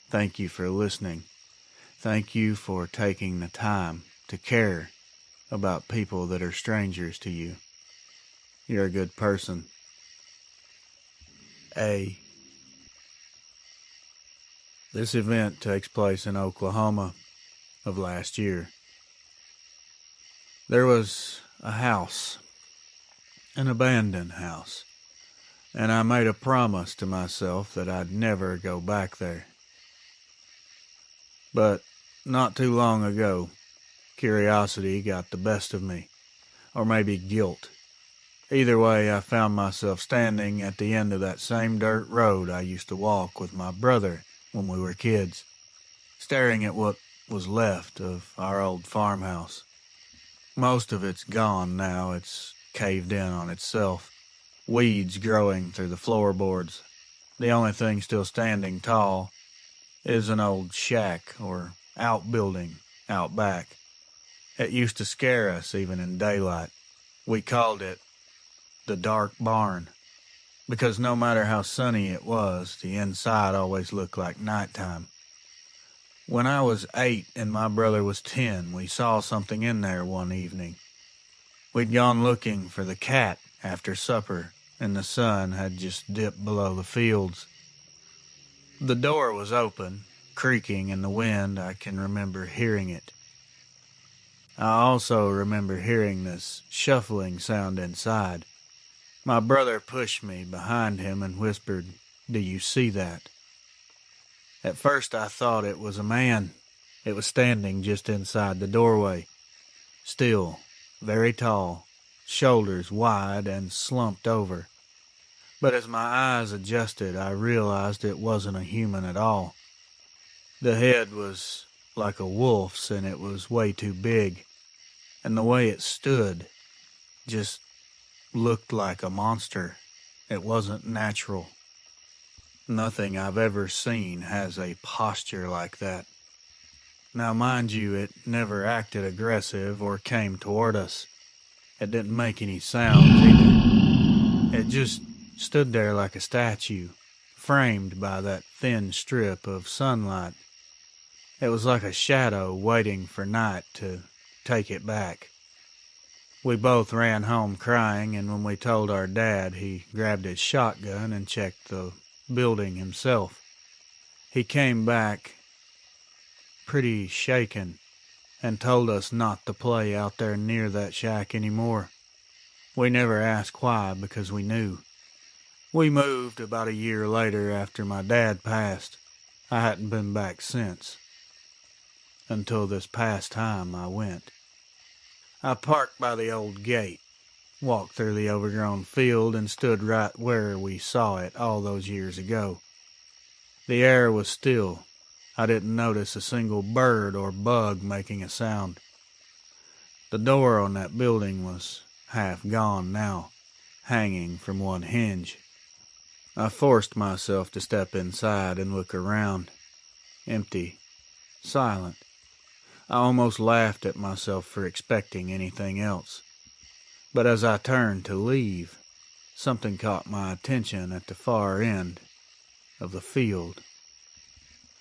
Thank you for listening. Thank you for taking the time to care about people that are strangers to you. You're a good person. This event takes place in Oklahoma of last year. There was a house, an abandoned house, and I made a promise to myself that I'd never go back there. But not too long ago, curiosity got the best of me, or maybe guilt. Either way, I found myself standing at the end of that same dirt road I used to walk with my brother when we were kids, staring at what was left of our old farmhouse. Most of it's gone now. It's caved in on itself, weeds growing through the floorboards. The only thing still standing tall is an old shack or outbuilding out back. It used to scare us even in daylight. We called it the dark barn, because no matter how sunny it was, the inside always looked like nighttime. When I was 8 and my brother was 10, we saw something in there one evening. We'd gone looking for the cat after supper, and the sun had just dipped below the fields. The door was open, creaking in the wind. I can remember hearing it. I also remember hearing this shuffling sound inside. My brother pushed me behind him and whispered, "Do you see that?" At first I thought it was a man. It was standing just inside the doorway. Still, very tall, shoulders wide and slumped over. But as my eyes adjusted, I realized it wasn't a human at all. The head was like a wolf's, and it was way too big. And the way it stood just looked like a monster. It wasn't natural. Nothing I've ever seen has a posture like that. Now, mind you, it never acted aggressive or came toward us. It didn't make any sounds either. It just stood there like a statue, framed by that thin strip of sunlight. It was like a shadow waiting for night to take it back. We both ran home crying, and when we told our dad, he grabbed his shotgun and checked the building himself. He came back pretty shaken and told us not to play out there near that shack anymore. We never asked why, because we knew. We moved about a year later after my dad passed. I hadn't been back since, until this past time I went. I parked by the old gate, walked through the overgrown field, and stood right where we saw it all those years ago. The air was still. I didn't notice a single bird or bug making a sound. The door on that building was half gone now, hanging from one hinge. I forced myself to step inside and look around. Empty, silent. I almost laughed at myself for expecting anything else. But as I turned to leave, something caught my attention at the far end of the field.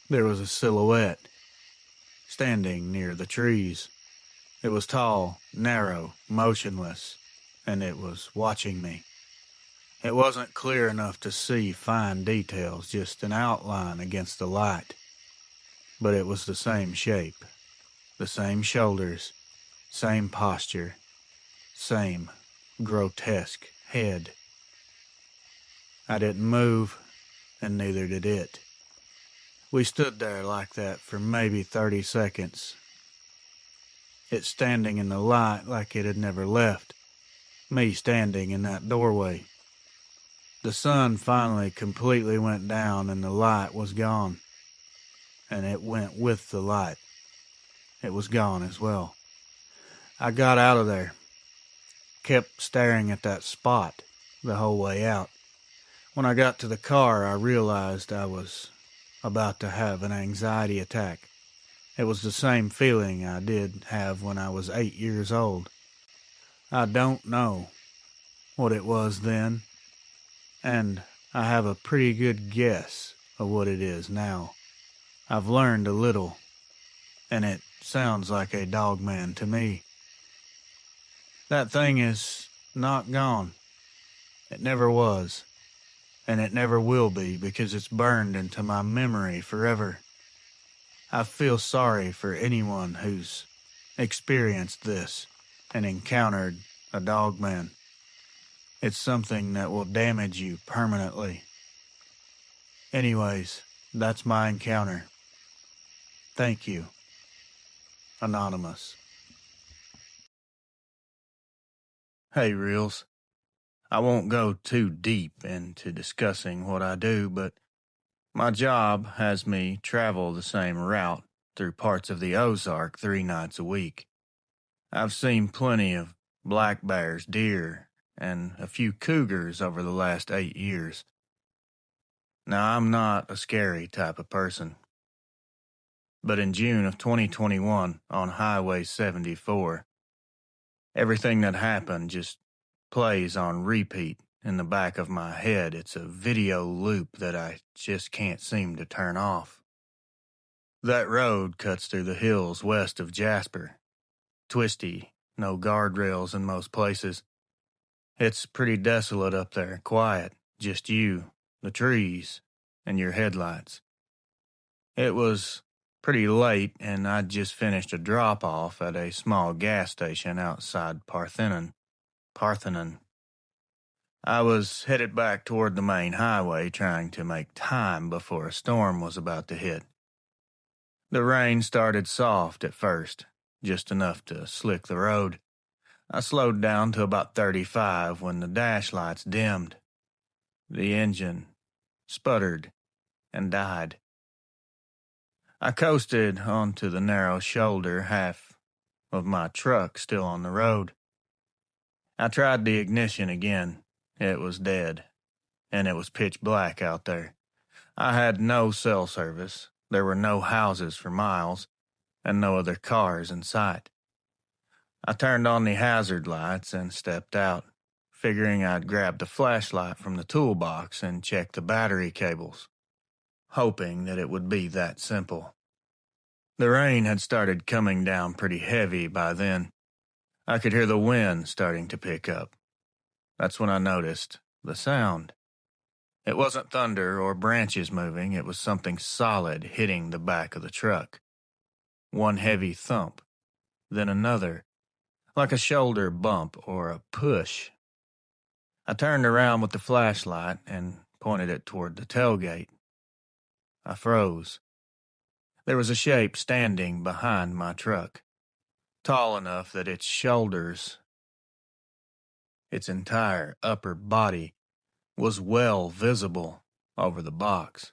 There was a silhouette, standing near the trees. It was tall, narrow, motionless, and it was watching me. It wasn't clear enough to see fine details, just an outline against the light. But it was the same shape, the same shoulders, same posture, same grotesque head. I didn't move, and neither did it. We stood there like that for maybe 30 seconds. It standing in the light like it had never left. Me standing in that doorway. The sun finally completely went down and the light was gone. And it went with the light. It was gone as well. I got out of there. Kept staring at that spot the whole way out. When I got to the car, I realized I was about to have an anxiety attack. It was the same feeling I did have when I was 8 years old. I don't know what it was then, and I have a pretty good guess of what it is now. I've learned a little, and it sounds like a Dogman to me. That thing is not gone. It never was, and it never will be because it's burned into my memory forever. I feel sorry for anyone who's experienced this and encountered a Dogman. It's something that will damage you permanently. Anyways, that's my encounter. Thank you. Anonymous. Hey, Reels. I won't go too deep into discussing what I do, but my job has me travel the same route through parts of the Ozark 3 nights a week. I've seen plenty of black bears, deer, and a few cougars over the last 8 years. Now, I'm not a scary type of person. But in June of 2021 on Highway 74, everything that happened just plays on repeat in the back of my head. It's a video loop that I just can't seem to turn off. That road cuts through the hills west of Jasper. Twisty, no guardrails in most places. It's pretty desolate up there, quiet, just you, the trees, and your headlights. It was pretty late, and I'd just finished a drop-off at a small gas station outside Parthenon. I was headed back toward the main highway, trying to make time before a storm was about to hit. The rain started soft at first, just enough to slick the road. I slowed down to about 35 when the dash lights dimmed. The engine sputtered and died. I coasted onto the narrow shoulder, half of my truck still on the road. I tried the ignition again. It was dead, and it was pitch black out there. I had no cell service. There were no houses for miles, and no other cars in sight. I turned on the hazard lights and stepped out, figuring I'd grab the flashlight from the toolbox and check the battery cables, hoping that it would be that simple. The rain had started coming down pretty heavy by then. I could hear the wind starting to pick up. That's when I noticed the sound. It wasn't thunder or branches moving, it was something solid hitting the back of the truck. One heavy thump, then another, like a shoulder bump or a push. I turned around with the flashlight and pointed it toward the tailgate. I froze. There was a shape standing behind my truck, tall enough that its shoulders, its entire upper body, was well visible over the box.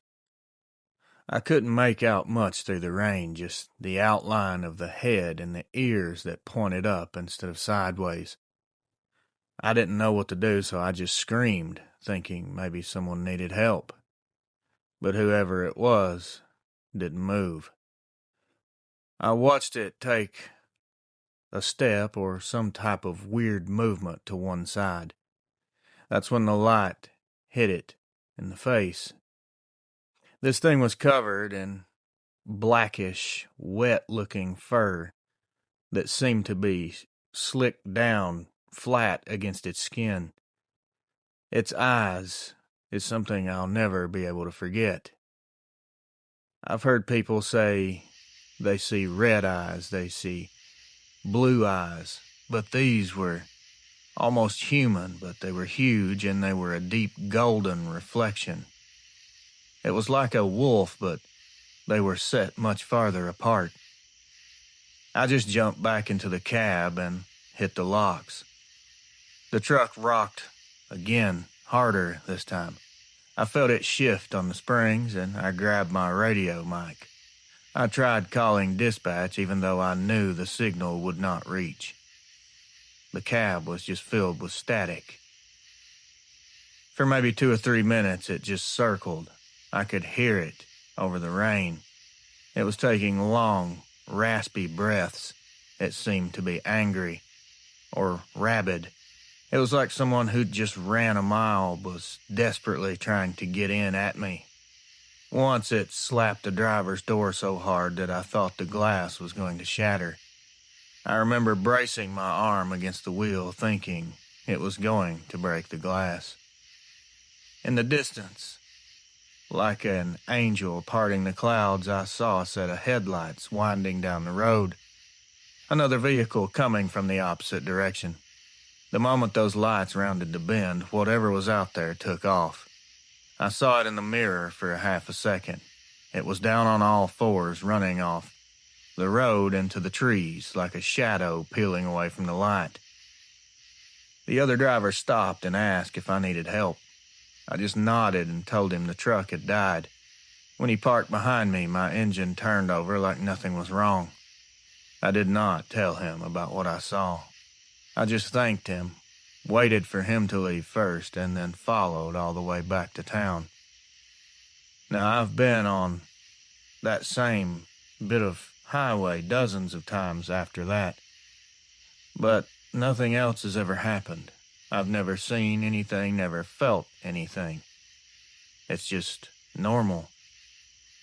I couldn't make out much through the rain, just the outline of the head and the ears that pointed up instead of sideways. I didn't know what to do, so I just screamed, thinking maybe someone needed help. But whoever it was didn't move. I watched it take a step or some type of weird movement to one side. That's when the light hit it in the face. This thing was covered in blackish, wet-looking fur that seemed to be slicked down flat against its skin. Its eyes is something I'll never be able to forget. I've heard people say they see red eyes, they see blue eyes, but these were almost human, but they were huge and they were a deep golden reflection. It was like a wolf, but they were set much farther apart. I just jumped back into the cab and hit the locks. The truck rocked again, harder this time. I felt it shift on the springs and I grabbed my radio mic. I tried calling dispatch even though I knew the signal would not reach. The cab was just filled with static. For maybe 2 or 3 minutes it just circled. I could hear it over the rain. It was taking long, raspy breaths. It seemed to be angry or rabid. It was like someone who'd just ran a mile was desperately trying to get in at me. Once it slapped the driver's door so hard that I thought the glass was going to shatter. I remember bracing my arm against the wheel, thinking it was going to break the glass. In the distance, like an angel parting the clouds, I saw a set of headlights winding down the road. Another vehicle coming from the opposite direction. The moment those lights rounded the bend, whatever was out there took off. I saw it in the mirror for a half a second. It was down on all fours, running off the road into the trees like a shadow peeling away from the light. The other driver stopped and asked if I needed help. I just nodded and told him the truck had died. When he parked behind me, my engine turned over like nothing was wrong. I did not tell him about what I saw. I just thanked him, waited for him to leave first, and then followed all the way back to town. Now, I've been on that same bit of highway dozens of times after that, but nothing else has ever happened. I've never seen anything, never felt anything. It's just normal.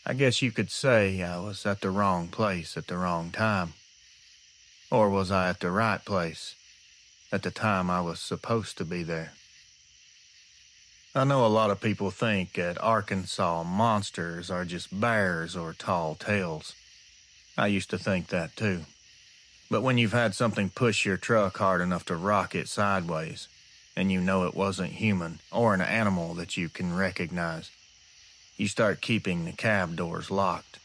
I guess you could say I was at the wrong place at the wrong time. Or was I at the right place at the time I was supposed to be there? I know a lot of people think that Arkansas monsters are just bears or tall tales. I used to think that too. But when you've had something push your truck hard enough to rock it sideways, and you know it wasn't human or an animal that you can recognize, you start keeping the cab doors locked,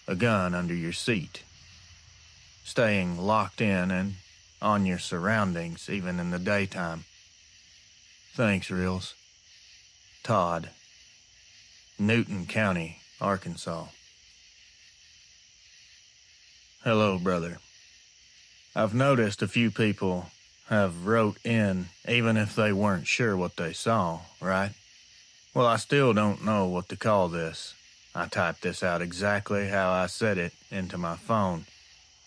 a gun under your seat, staying locked in and on your surroundings even in the daytime. Thanks, Reels. Todd, Newton County, Arkansas. Hello, brother. I've noticed a few people have wrote in even if they weren't sure what they saw, right? Well, I still don't know what to call this. I typed this out exactly how I said it into my phone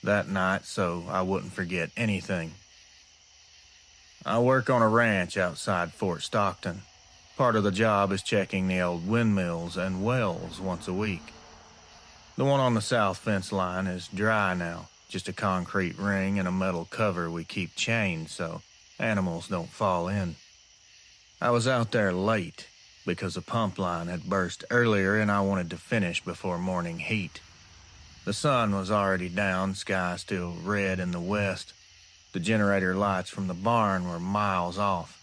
that night so I wouldn't forget anything. I work on a ranch outside Fort Stockton. Part of the job is checking the old windmills and wells once a week. The one on the south fence line is dry now, just a concrete ring and a metal cover we keep chained so animals don't fall in. I was out there late because a pump line had burst earlier and I wanted to finish before morning heat. The sun was already down, sky still red in the west. The generator lights from the barn were miles off.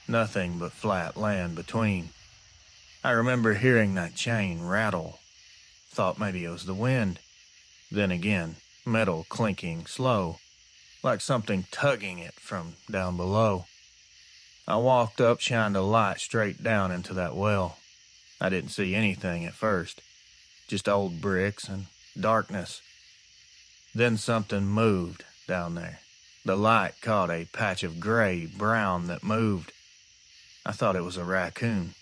Nothing but flat land between. I remember hearing that chain rattle. Thought maybe it was the wind. Then again, metal clinking slow, like something tugging it from down below. I walked up, shined a light straight down into that well. I didn't see anything at first, just old bricks and darkness. Then something moved down there. The light caught a patch of gray-brown that moved. I thought it was a raccoon.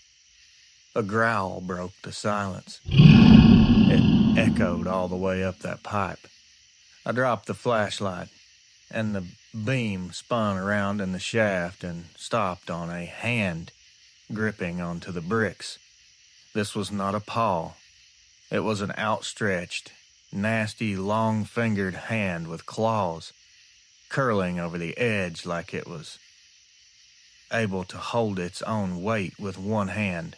A growl broke the silence. It echoed all the way up that pipe. I dropped the flashlight, and the beam spun around in the shaft and stopped on a hand gripping onto the bricks. This was not a paw. It was an outstretched, nasty, long-fingered hand with claws, curling over the edge like it was able to hold its own weight with one hand.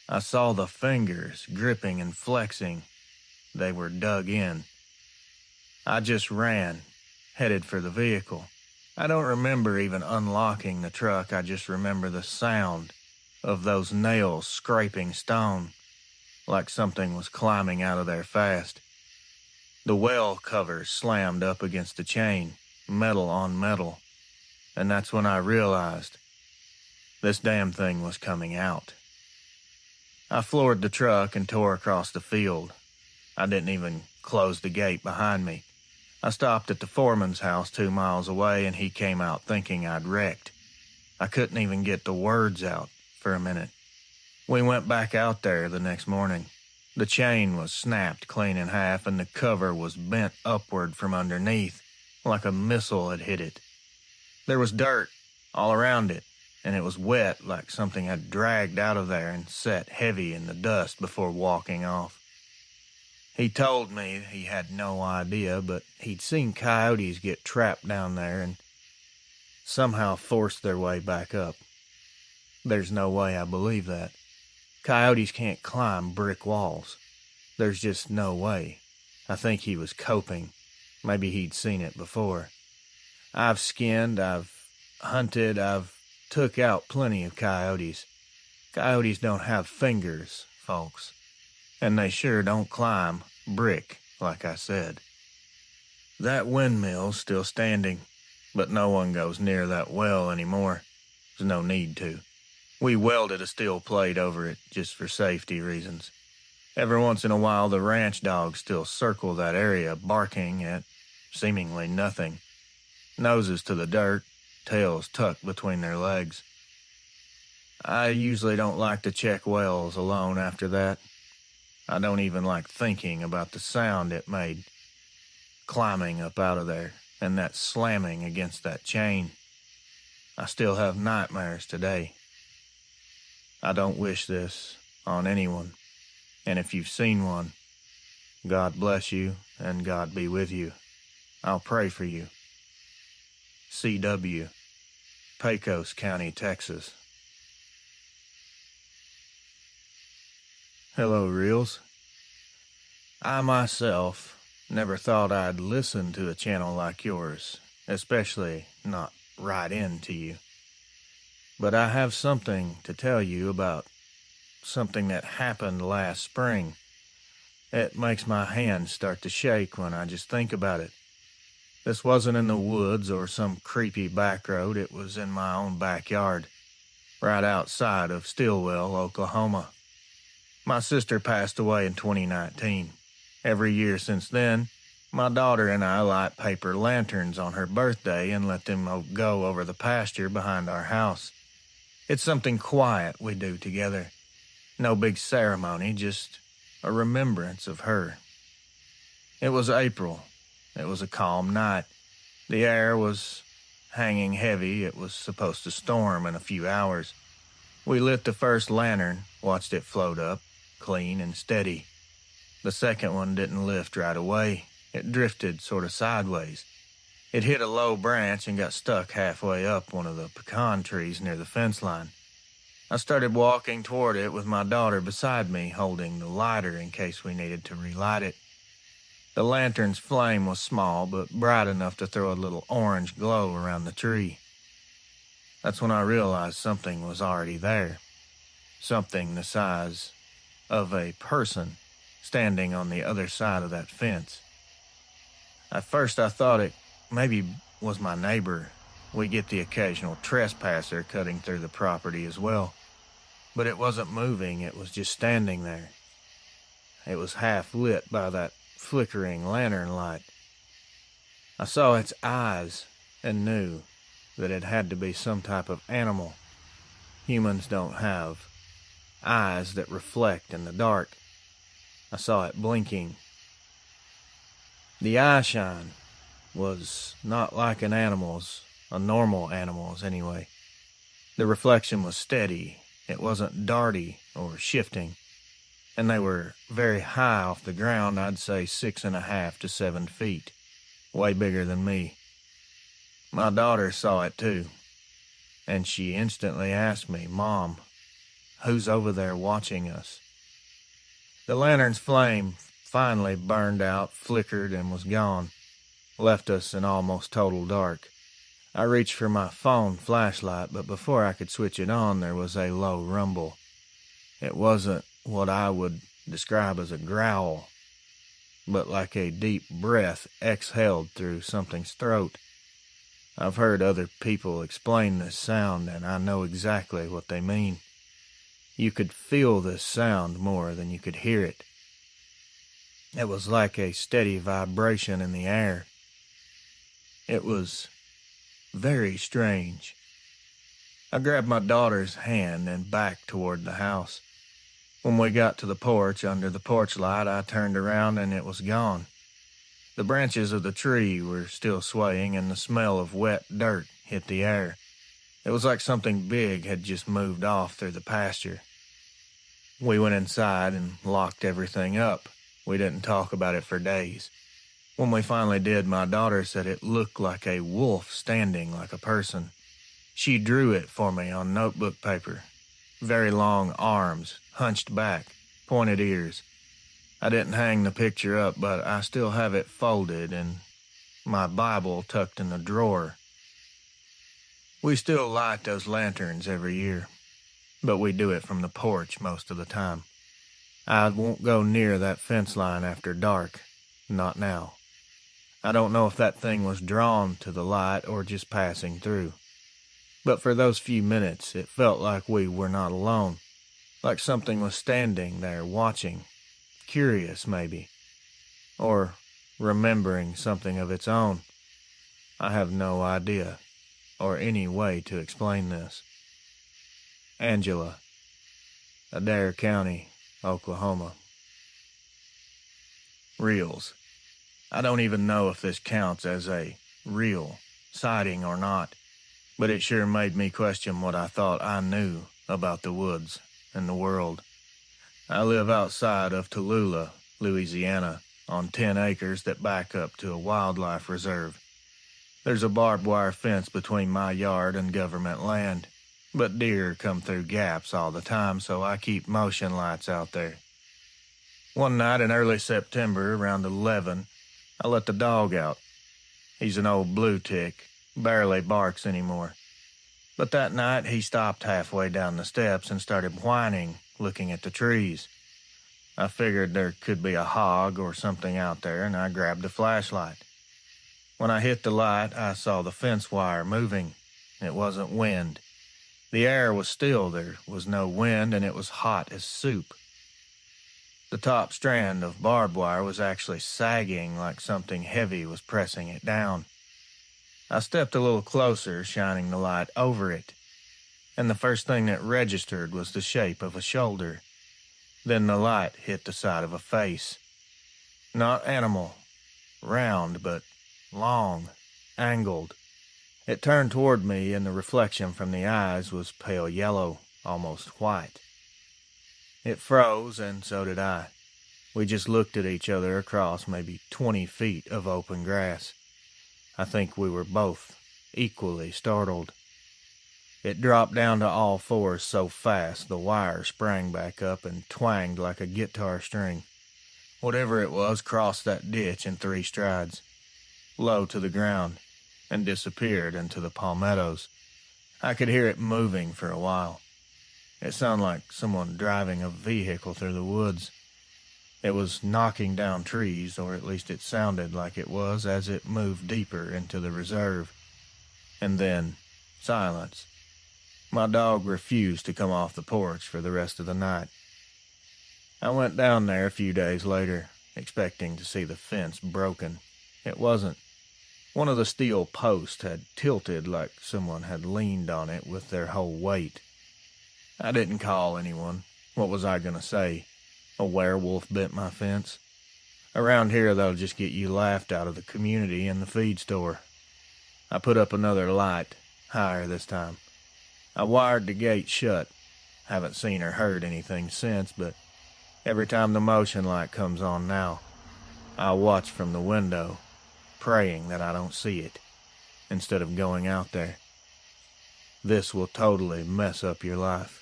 I saw the fingers gripping and flexing. They were dug in. I just ran, headed for the vehicle. I don't remember even unlocking the truck. I just remember the sound of those nails scraping stone, like something was climbing out of there fast. The well cover slammed up against the chain, metal on metal, and that's when I realized this damn thing was coming out. I floored the truck and tore across the field. I didn't even close the gate behind me. I stopped at the foreman's house 2 miles away, and he came out thinking I'd wrecked. I couldn't even get the words out for a minute. We went back out there the next morning. The chain was snapped clean in half, and the cover was bent upward from underneath, like a missile had hit it. There was dirt all around it, and it was wet like something had dragged out of there and set heavy in the dust before walking off. He told me he had no idea, but he'd seen coyotes get trapped down there and somehow forced their way back up. There's no way I believe that. Coyotes can't climb brick walls. There's just no way. I think he was coping. Maybe he'd seen it before. I've skinned, I've hunted, I've took out plenty of coyotes. Coyotes don't have fingers, folks. And they sure don't climb brick, like I said. That windmill's still standing, but no one goes near that well anymore. There's no need to. We welded a steel plate over it just for safety reasons. Every once in a while, the ranch dogs still circle that area, barking at seemingly nothing. Noses to the dirt, tails tucked between their legs. I usually don't like to check wells alone after that. I don't even like thinking about the sound it made, climbing up out of there, and that slamming against that chain. I still have nightmares today. I don't wish this on anyone, and if you've seen one, God bless you and God be with you. I'll pray for you. C.W., Pecos County, Texas. Hello, Reels. I myself never thought I'd listen to a channel like yours, especially not write in to you. But I have something to tell you about something that happened last spring. It makes my hands start to shake when I just think about it. This wasn't in the woods or some creepy back road. It was in my own backyard, right outside of Stillwell, Oklahoma. My sister passed away in 2019. Every year since then, my daughter and I light paper lanterns on her birthday and let them go over the pasture behind our house. It's something quiet we do together. No big ceremony, just a remembrance of her. It was April. It was a calm night. The air was hanging heavy. It was supposed to storm in a few hours. We lit the first lantern, watched it float up, clean and steady. The second one didn't lift right away. It drifted sort of sideways. It hit a low branch and got stuck halfway up one of the pecan trees near the fence line. I started walking toward it with my daughter beside me, holding the lighter in case we needed to relight it. The lantern's flame was small, but bright enough to throw a little orange glow around the tree. That's when I realized something was already there. Something the size of a person standing on the other side of that fence. At first I thought it maybe was my neighbor. We get the occasional trespasser cutting through the property as well. But it wasn't moving, it was just standing there. It was half lit by that flickering lantern light. I saw its eyes and knew that it had to be some type of animal. Humans don't have eyes that reflect in the dark. I saw it blinking. The eye shine was not like an animal's, a normal animal's anyway. The reflection was steady. It wasn't darty or shifting. And they were very high off the ground, I'd say 6.5 to 7 feet. Way bigger than me. My daughter saw it too. And she instantly asked me, "Mom, who's over there watching us?" The lantern's flame finally burned out, flickered, and was gone. Left us in almost total dark. I reached for my phone flashlight, but before I could switch it on, there was a low rumble. It wasn't what I would describe as a growl, but like a deep breath exhaled through something's throat. I've heard other people explain this sound, and I know exactly what they mean. You could feel this sound more than you could hear it. It was like a steady vibration in the air. It was very strange. I grabbed my daughter's hand and backed toward the house. When we got to the porch under the porch light, I turned around and it was gone. The branches of the tree were still swaying and the smell of wet dirt hit the air. It was like something big had just moved off through the pasture. We went inside and locked everything up. We didn't talk about it for days. When we finally did, my daughter said it looked like a wolf standing like a person. She drew it for me on notebook paper. Very long arms, hunched back, pointed ears. I didn't hang the picture up, but I still have it folded and my Bible tucked in the drawer. We still light those lanterns every year, but we do it from the porch most of the time. I won't go near that fence line after dark, not now. I don't know if that thing was drawn to the light or just passing through. But for those few minutes, it felt like we were not alone, like something was standing there watching, curious maybe, or remembering something of its own. I have no idea, or any way to explain this. Angela, Adair County, Oklahoma. Reels. I don't even know if this counts as a real sighting or not, but it sure made me question what I thought I knew about the woods and the world. I live outside of Tallulah, Louisiana, on 10 acres that back up to a wildlife reserve. There's a barbed wire fence between my yard and government land, but deer come through gaps all the time, so I keep motion lights out there. One night in early September, around 11, I let the dog out. He's an old blue tick, barely barks anymore. But that night he stopped halfway down the steps and started whining, looking at the trees. I figured there could be a hog or something out there, and I grabbed a flashlight. When I hit the light, I saw the fence wire moving. It wasn't wind. The air was still, there was no wind, and it was hot as soup. The top strand of barbed wire was actually sagging like something heavy was pressing it down. I stepped a little closer, shining the light over it, and the first thing that registered was the shape of a shoulder. Then the light hit the side of a face. Not animal, round but long, angled. It turned toward me, and the reflection from the eyes was pale yellow, almost white. It froze, and so did I. We just looked at each other across maybe 20 feet of open grass. I think we were both equally startled. It dropped down to all fours so fast the wire sprang back up and twanged like a guitar string. Whatever it was crossed that ditch in 3 strides, low to the ground, and disappeared into the palmettos. I could hear it moving for a while. It sounded like someone driving a vehicle through the woods. It was knocking down trees, or at least it sounded like it was as it moved deeper into the reserve. And then, silence. My dog refused to come off the porch for the rest of the night. I went down there a few days later, expecting to see the fence broken. It wasn't. One of the steel posts had tilted like someone had leaned on it with their whole weight. I didn't call anyone. What was I going to say? A werewolf bit my fence? Around here, they'll just get you laughed out of the community and the feed store. I put up another light, higher this time. I wired the gate shut. Haven't seen or heard anything since, but every time the motion light comes on now, I watch from the window, praying that I don't see it, instead of going out there. This will totally mess up your life.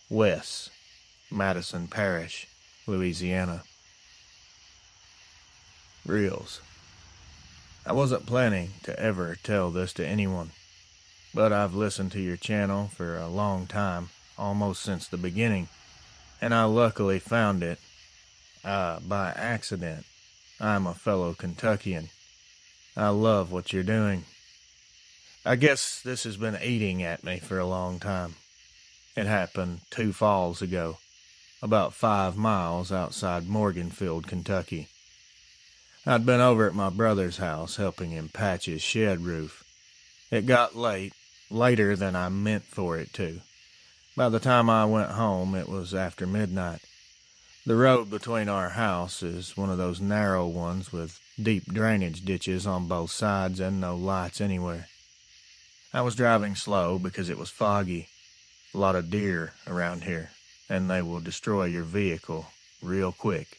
Wes, Madison Parish, Louisiana. Reels. I wasn't planning to ever tell this to anyone, but I've listened to your channel for a long time, almost since the beginning, and I luckily found it by accident. I'm a fellow Kentuckian. I love what you're doing. I guess this has been eating at me for a long time. It happened 2 falls ago, about 5 miles outside Morganfield, Kentucky. I'd been over at my brother's house helping him patch his shed roof. It got late, later than I meant for it to. By the time I went home, it was after midnight. The road between our house is one of those narrow ones with deep drainage ditches on both sides and no lights anywhere. I was driving slow because it was foggy. A lot of deer around here, and they will destroy your vehicle real quick.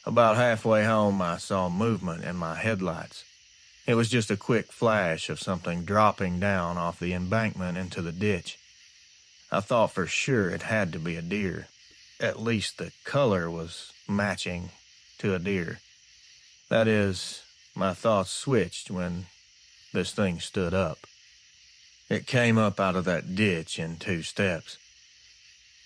About halfway home, I saw movement in my headlights. It was just a quick flash of something dropping down off the embankment into the ditch. I thought for sure it had to be a deer. At least the color was matching to a deer. That is, my thoughts switched when this thing stood up. It came up out of that ditch in 2 steps.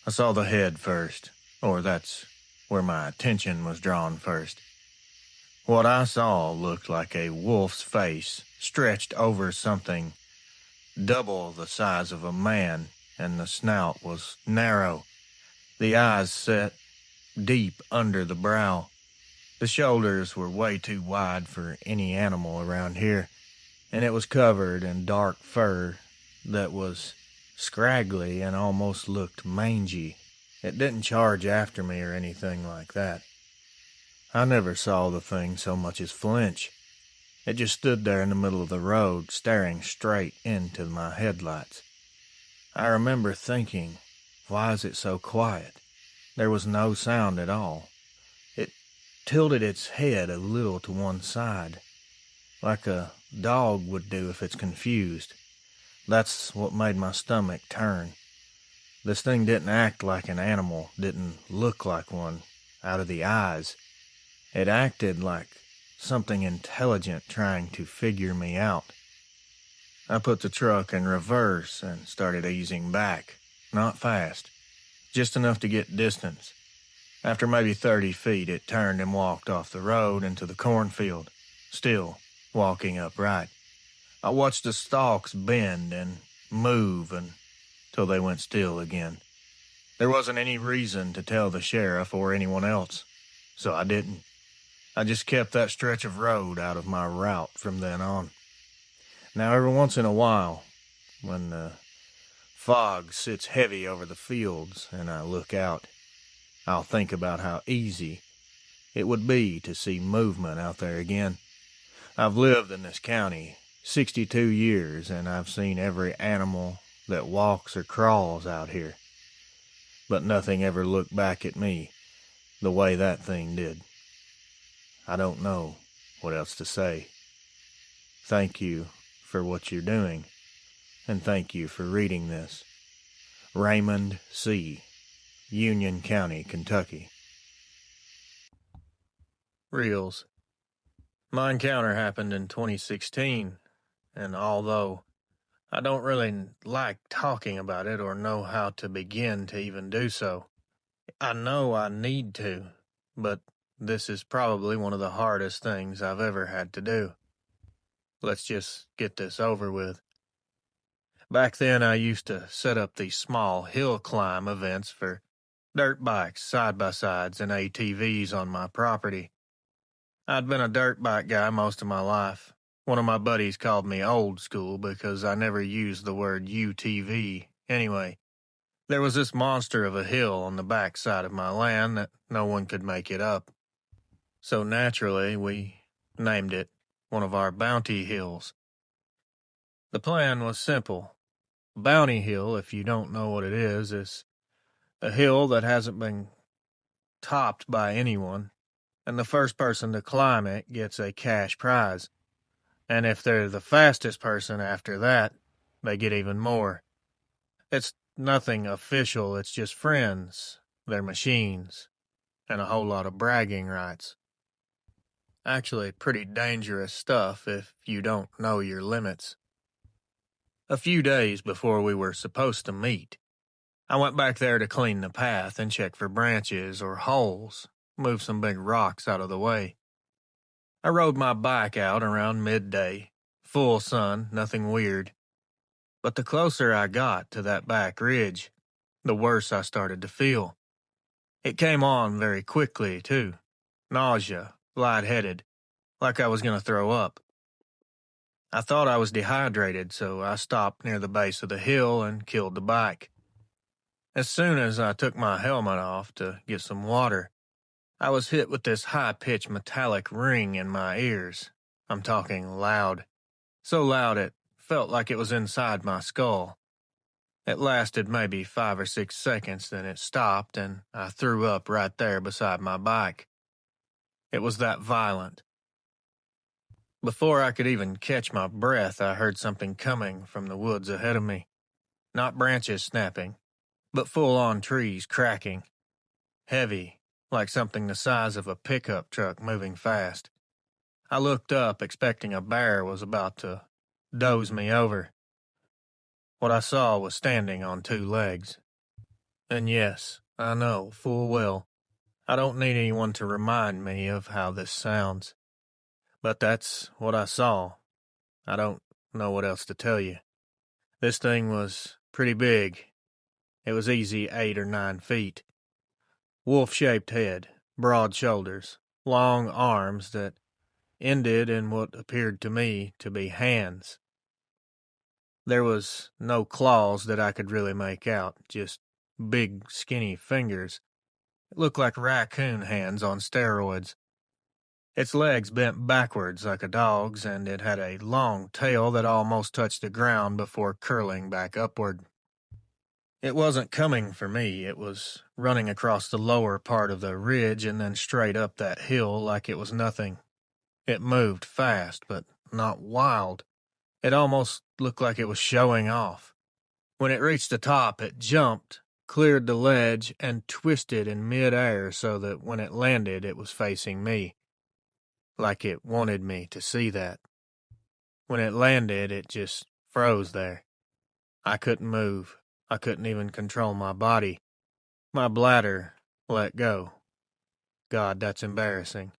I saw the head first, or that's where my attention was drawn first. What I saw looked like a wolf's face stretched over something double the size of a man, and the snout was narrow, the eyes set deep under the brow. The shoulders were way too wide for any animal around here, and it was covered in dark fur that was scraggly and almost looked mangy. It didn't charge after me or anything like that. I never saw the thing so much as flinch. It just stood there in the middle of the road, staring straight into my headlights. I remember thinking, why is it so quiet? There was no sound at all. It tilted its head a little to one side, like a dog would do if it's confused. That's what made my stomach turn. This thing didn't act like an animal, didn't look like one out of the eyes. It acted like something intelligent trying to figure me out. I put the truck in reverse and started easing back. Not fast, just enough to get distance. After maybe 30 feet, it turned and walked off the road into the cornfield, still walking upright. I watched the stalks bend and move until they went still again. There wasn't any reason to tell the sheriff or anyone else, so I didn't. I just kept that stretch of road out of my route from then on. Now, every once in a while, when the fog sits heavy over the fields and I look out, I'll think about how easy it would be to see movement out there again. I've lived in this county 62 years, and I've seen every animal that walks or crawls out here. But nothing ever looked back at me the way that thing did. I don't know what else to say. Thank you for what you're doing, and thank you for reading this. Raymond C., Union County, Kentucky. Reels. My encounter happened in 2016, and although I don't really like talking about it or know how to begin to even do so, I know I need to, but this is probably one of the hardest things I've ever had to do. Let's just get this over with. Back then, I used to set up these small hill climb events for dirt bikes, side-by-sides, and ATVs on my property. I'd been a dirt bike guy most of my life. One of my buddies called me old school because I never used the word UTV. Anyway, there was this monster of a hill on the back side of my land that no one could make it up. So naturally, we named it one of our bounty hills. The plan was simple. Bounty Hill, if you don't know what it is a hill that hasn't been topped by anyone, and the first person to climb it gets a cash prize. And if they're the fastest person after that, they get even more. It's nothing official, it's just friends, their machines, and a whole lot of bragging rights. Actually, pretty dangerous stuff if you don't know your limits. A few days before we were supposed to meet, I went back there to clean the path and check for branches or holes, move some big rocks out of the way. I rode my bike out around midday, full sun, nothing weird. But the closer I got to that back ridge, the worse I started to feel. It came on very quickly, too. Nausea, lightheaded, like I was going to throw up. I thought I was dehydrated, so I stopped near the base of the hill and killed the bike. As soon as I took my helmet off to get some water, I was hit with this high-pitched metallic ring in my ears. I'm talking loud. So loud it felt like it was inside my skull. It lasted maybe 5 or 6 seconds, then it stopped, and I threw up right there beside my bike. It was that violent. Before I could even catch my breath, I heard something coming from the woods ahead of me. Not branches snapping, but full-on trees cracking. Heavy, like something the size of a pickup truck moving fast. I looked up, expecting a bear was about to doze me over. What I saw was standing on 2 legs. And yes, I know full well, I don't need anyone to remind me of how this sounds. But that's what I saw. I don't know what else to tell you. This thing was pretty big. It was easy 8 or 9 feet. Wolf-shaped head, broad shoulders, long arms that ended in what appeared to me to be hands. There was no claws that I could really make out, just big, skinny fingers. It looked like raccoon hands on steroids. Its legs bent backwards like a dog's, and it had a long tail that almost touched the ground before curling back upward. It wasn't coming for me. It was running across the lower part of the ridge and then straight up that hill like it was nothing. It moved fast, but not wild. It almost looked like it was showing off. When it reached the top, it jumped, cleared the ledge, and twisted in mid-air so that when it landed, it was facing me. Like it wanted me to see that. When it landed, it just froze there. I couldn't move. I couldn't even control my body. My bladder let go. God, that's embarrassing.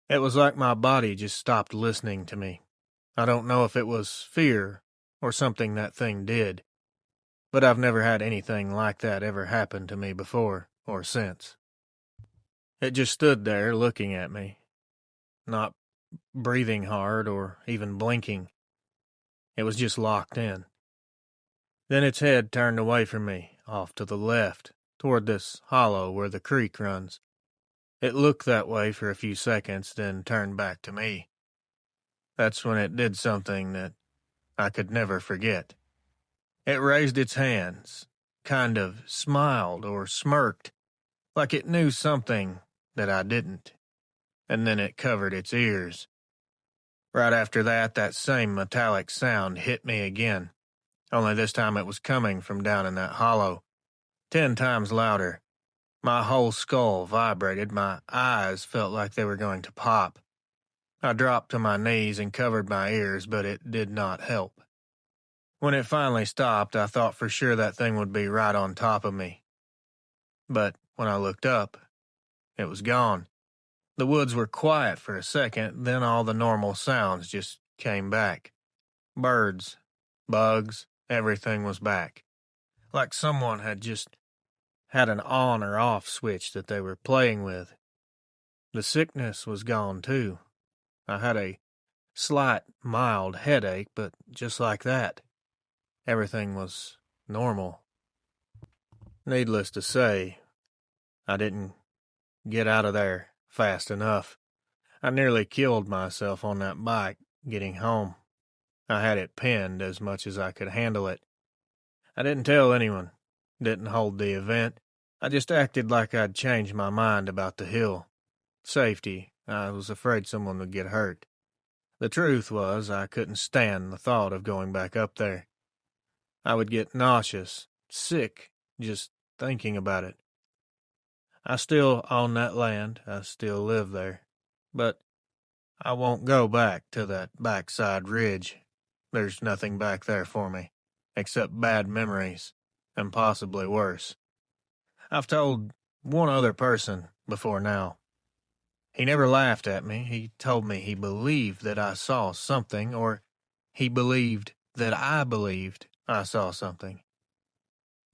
It was like my body just stopped listening to me. I don't know if it was fear or something that thing did, but I've never had anything like that ever happen to me before or since. It just stood there looking at me, not breathing hard or even blinking. It was just locked in. Then its head turned away from me, off to the left, toward this hollow where the creek runs. It looked that way for a few seconds, then turned back to me. That's when it did something that I could never forget. It raised its hands, kind of smiled or smirked, like it knew something that I didn't, and then it covered its ears. Right after that, that same metallic sound hit me again, only this time it was coming from down in that hollow, 10 times louder. My whole skull vibrated, my eyes felt like they were going to pop. I dropped to my knees and covered my ears, but it did not help. When it finally stopped, I thought for sure that thing would be right on top of me. But when I looked up, it was gone. The woods were quiet for a second, then all the normal sounds just came back. Birds, bugs, everything was back. Like someone had just had an on or off switch that they were playing with. The sickness was gone too. I had a slight, mild headache, but just like that, everything was normal. Needless to say, I didn't get out of there fast enough. I nearly killed myself on that bike getting home. I had it pinned as much as I could handle it. I didn't tell anyone, didn't hold the event. I just acted like I'd changed my mind about the hill. Safety, I was afraid someone would get hurt. The truth was, I couldn't stand the thought of going back up there. I would get nauseous, sick, just thinking about it. I still own that land, I still live there, but I won't go back to that backside ridge. There's nothing back there for me, except bad memories, and possibly worse. I've told one other person before now. He never laughed at me. He told me he believed that I saw something, or he believed that I believed I saw something.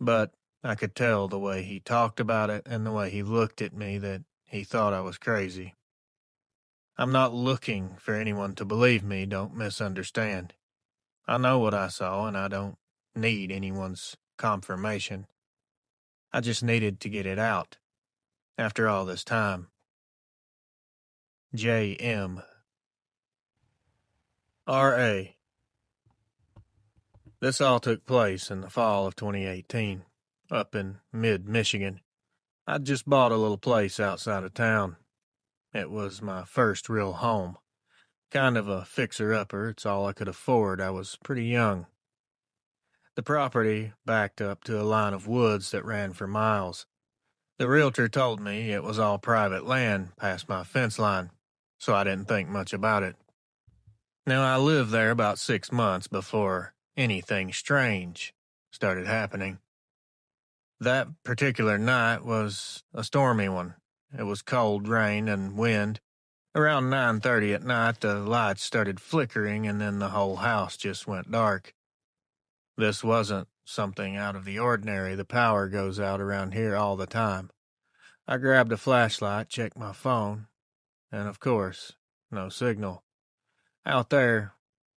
But I could tell the way he talked about it and the way he looked at me that he thought I was crazy. I'm not looking for anyone to believe me, don't misunderstand. I know what I saw, and I don't need anyone's confirmation. I just needed to get it out. After all this time. J.M. R.A. This all took place in the fall of 2018, up in mid-Michigan. I'd just bought a little place outside of town. It was my first real home. Kind of a fixer-upper, it's all I could afford. I was pretty young. The property backed up to a line of woods that ran for miles. The realtor told me it was all private land past my fence line, so I didn't think much about it. Now, I lived there about 6 months before anything strange started happening. That particular night was a stormy one. It was cold rain and wind. Around 9:30 at night, the lights started flickering and then the whole house just went dark. This wasn't something out of the ordinary. The power goes out around here all the time. I grabbed a flashlight, checked my phone, and of course, no signal. Out there,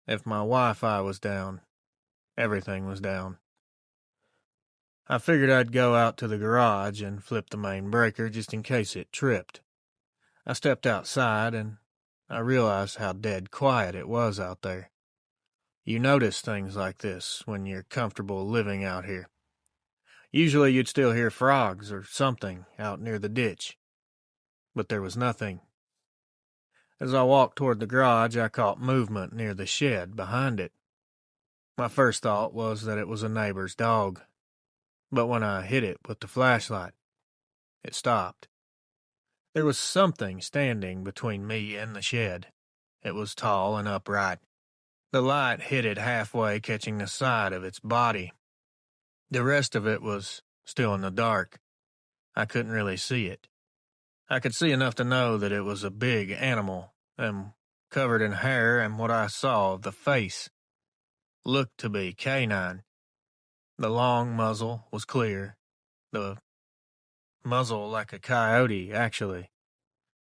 if my Wi-Fi was down, everything was down. I figured I'd go out to the garage and flip the main breaker just in case it tripped. I stepped outside and I realized how dead quiet it was out there. You notice things like this when you're comfortable living out here. Usually you'd still hear frogs or something out near the ditch, but there was nothing. As I walked toward the garage, I caught movement near the shed behind it. My first thought was that it was a neighbor's dog, but when I hit it with the flashlight, it stopped. There was something standing between me and the shed. It was tall and upright. The light hit it halfway, catching the side of its body. The rest of it was still in the dark. I couldn't really see it. I could see enough to know that it was a big animal, and covered in hair, and what I saw of the face looked to be canine. The long muzzle was clear, the muzzle like a coyote, actually,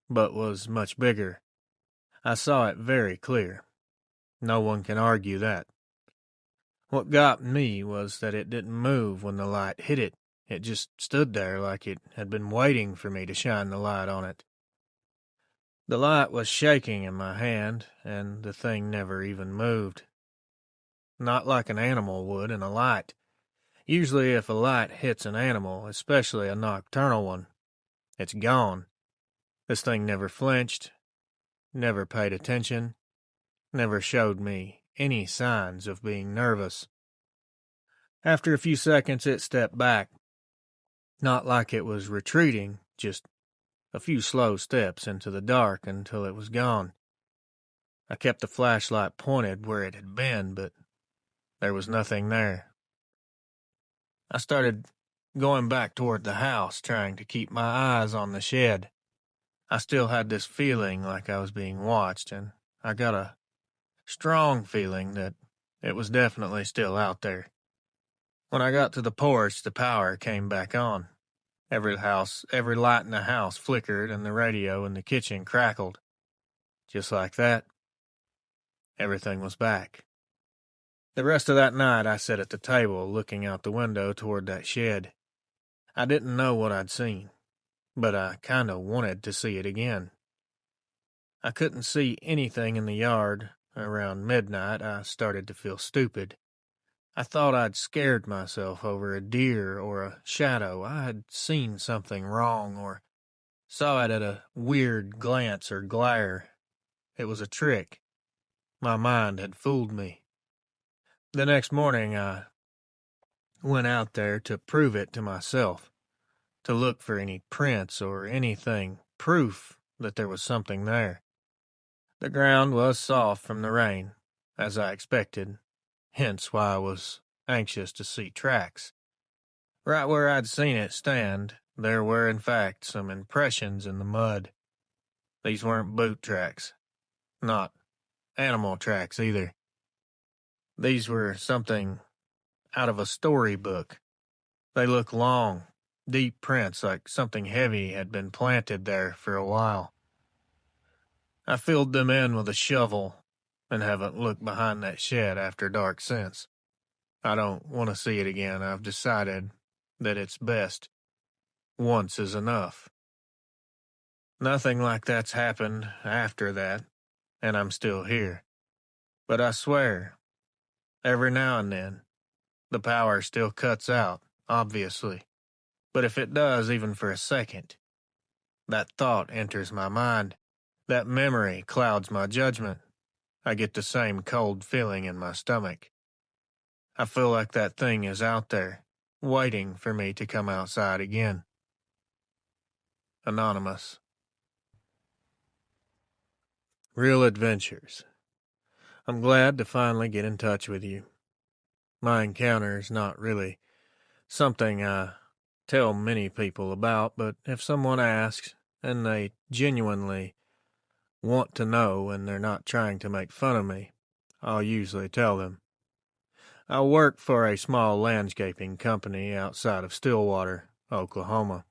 but was much bigger. I saw it very clear. No one can argue that. What got me was that it didn't move when the light hit it. It just stood there like it had been waiting for me to shine the light on it. The light was shaking in my hand, and the thing never even moved. Not like an animal would in a light. Usually if a light hits an animal, especially a nocturnal one, it's gone. This thing never flinched, never paid attention, never showed me any signs of being nervous. After a few seconds, it stepped back. Not like it was retreating, just a few slow steps into the dark until it was gone. I kept the flashlight pointed where it had been, but there was nothing there. I started going back toward the house, trying to keep my eyes on the shed. I still had this feeling like I was being watched, and I got a strong feeling that it was definitely still out there. When I got to the porch, the power came back on. Every light in the house flickered, and the radio in the kitchen crackled. Just like that, everything was back. The rest of that night, I sat at the table, looking out the window toward that shed. I didn't know what I'd seen, but I kinda wanted to see it again. I couldn't see anything in the yard. Around midnight, I started to feel stupid. I thought I'd scared myself over a deer or a shadow. I had seen something wrong or saw it at a weird glance or glare. It was a trick. My mind had fooled me. The next morning, I went out there to prove it to myself, to look for any prints or anything, proof that there was something there. The ground was soft from the rain, as I expected, hence why I was anxious to see tracks. Right where I'd seen it stand, there were in fact some impressions in the mud. These weren't boot tracks, not animal tracks either. These were something out of a storybook. They look long, deep prints like something heavy had been planted there for a while. I filled them in with a shovel and haven't looked behind that shed after dark since. I don't want to see it again. I've decided that it's best. Once is enough. Nothing like that's happened after that, and I'm still here. But I swear, every now and then, The power still cuts out, obviously. But if it does even for a second, that thought enters my mind. That memory clouds my judgment. I get the same cold feeling in my stomach. I feel like that thing is out there, waiting for me to come outside again. Anonymous. Real adventures. I'm glad to finally get in touch with you. My encounter is not really something I tell many people about, but if someone asks and they genuinely want to know and they're not trying to make fun of me, I'll usually tell them. I work for a small landscaping company outside of Stillwater, Oklahoma.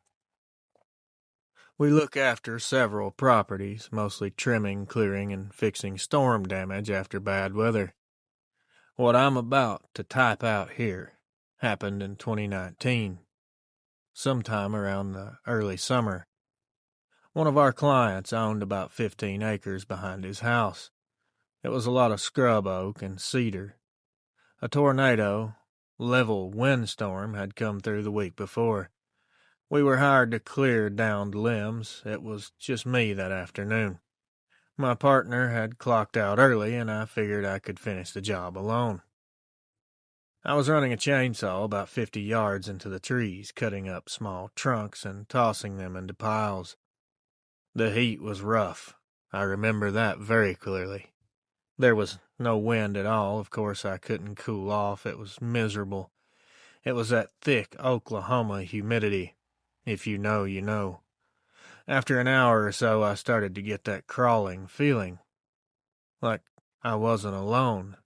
We look after several properties, mostly trimming, clearing, and fixing storm damage after bad weather. What I'm about to type out here happened in 2019, sometime around the early summer. One of our clients owned about 15 acres behind his house. It was a lot of scrub oak and cedar. A tornado, level windstorm had come through the week before. We were hired to clear downed limbs. It was just me that afternoon. My partner had clocked out early, and I figured I could finish the job alone. I was running a chainsaw about 50 yards into the trees, cutting up small trunks and tossing them into piles. The heat was rough. I remember that very clearly. There was no wind at all. Of course, I couldn't cool off. It was miserable. It was that thick Oklahoma humidity. If you know, you know. After an hour or so, I started to get that crawling feeling. Like I wasn't alone.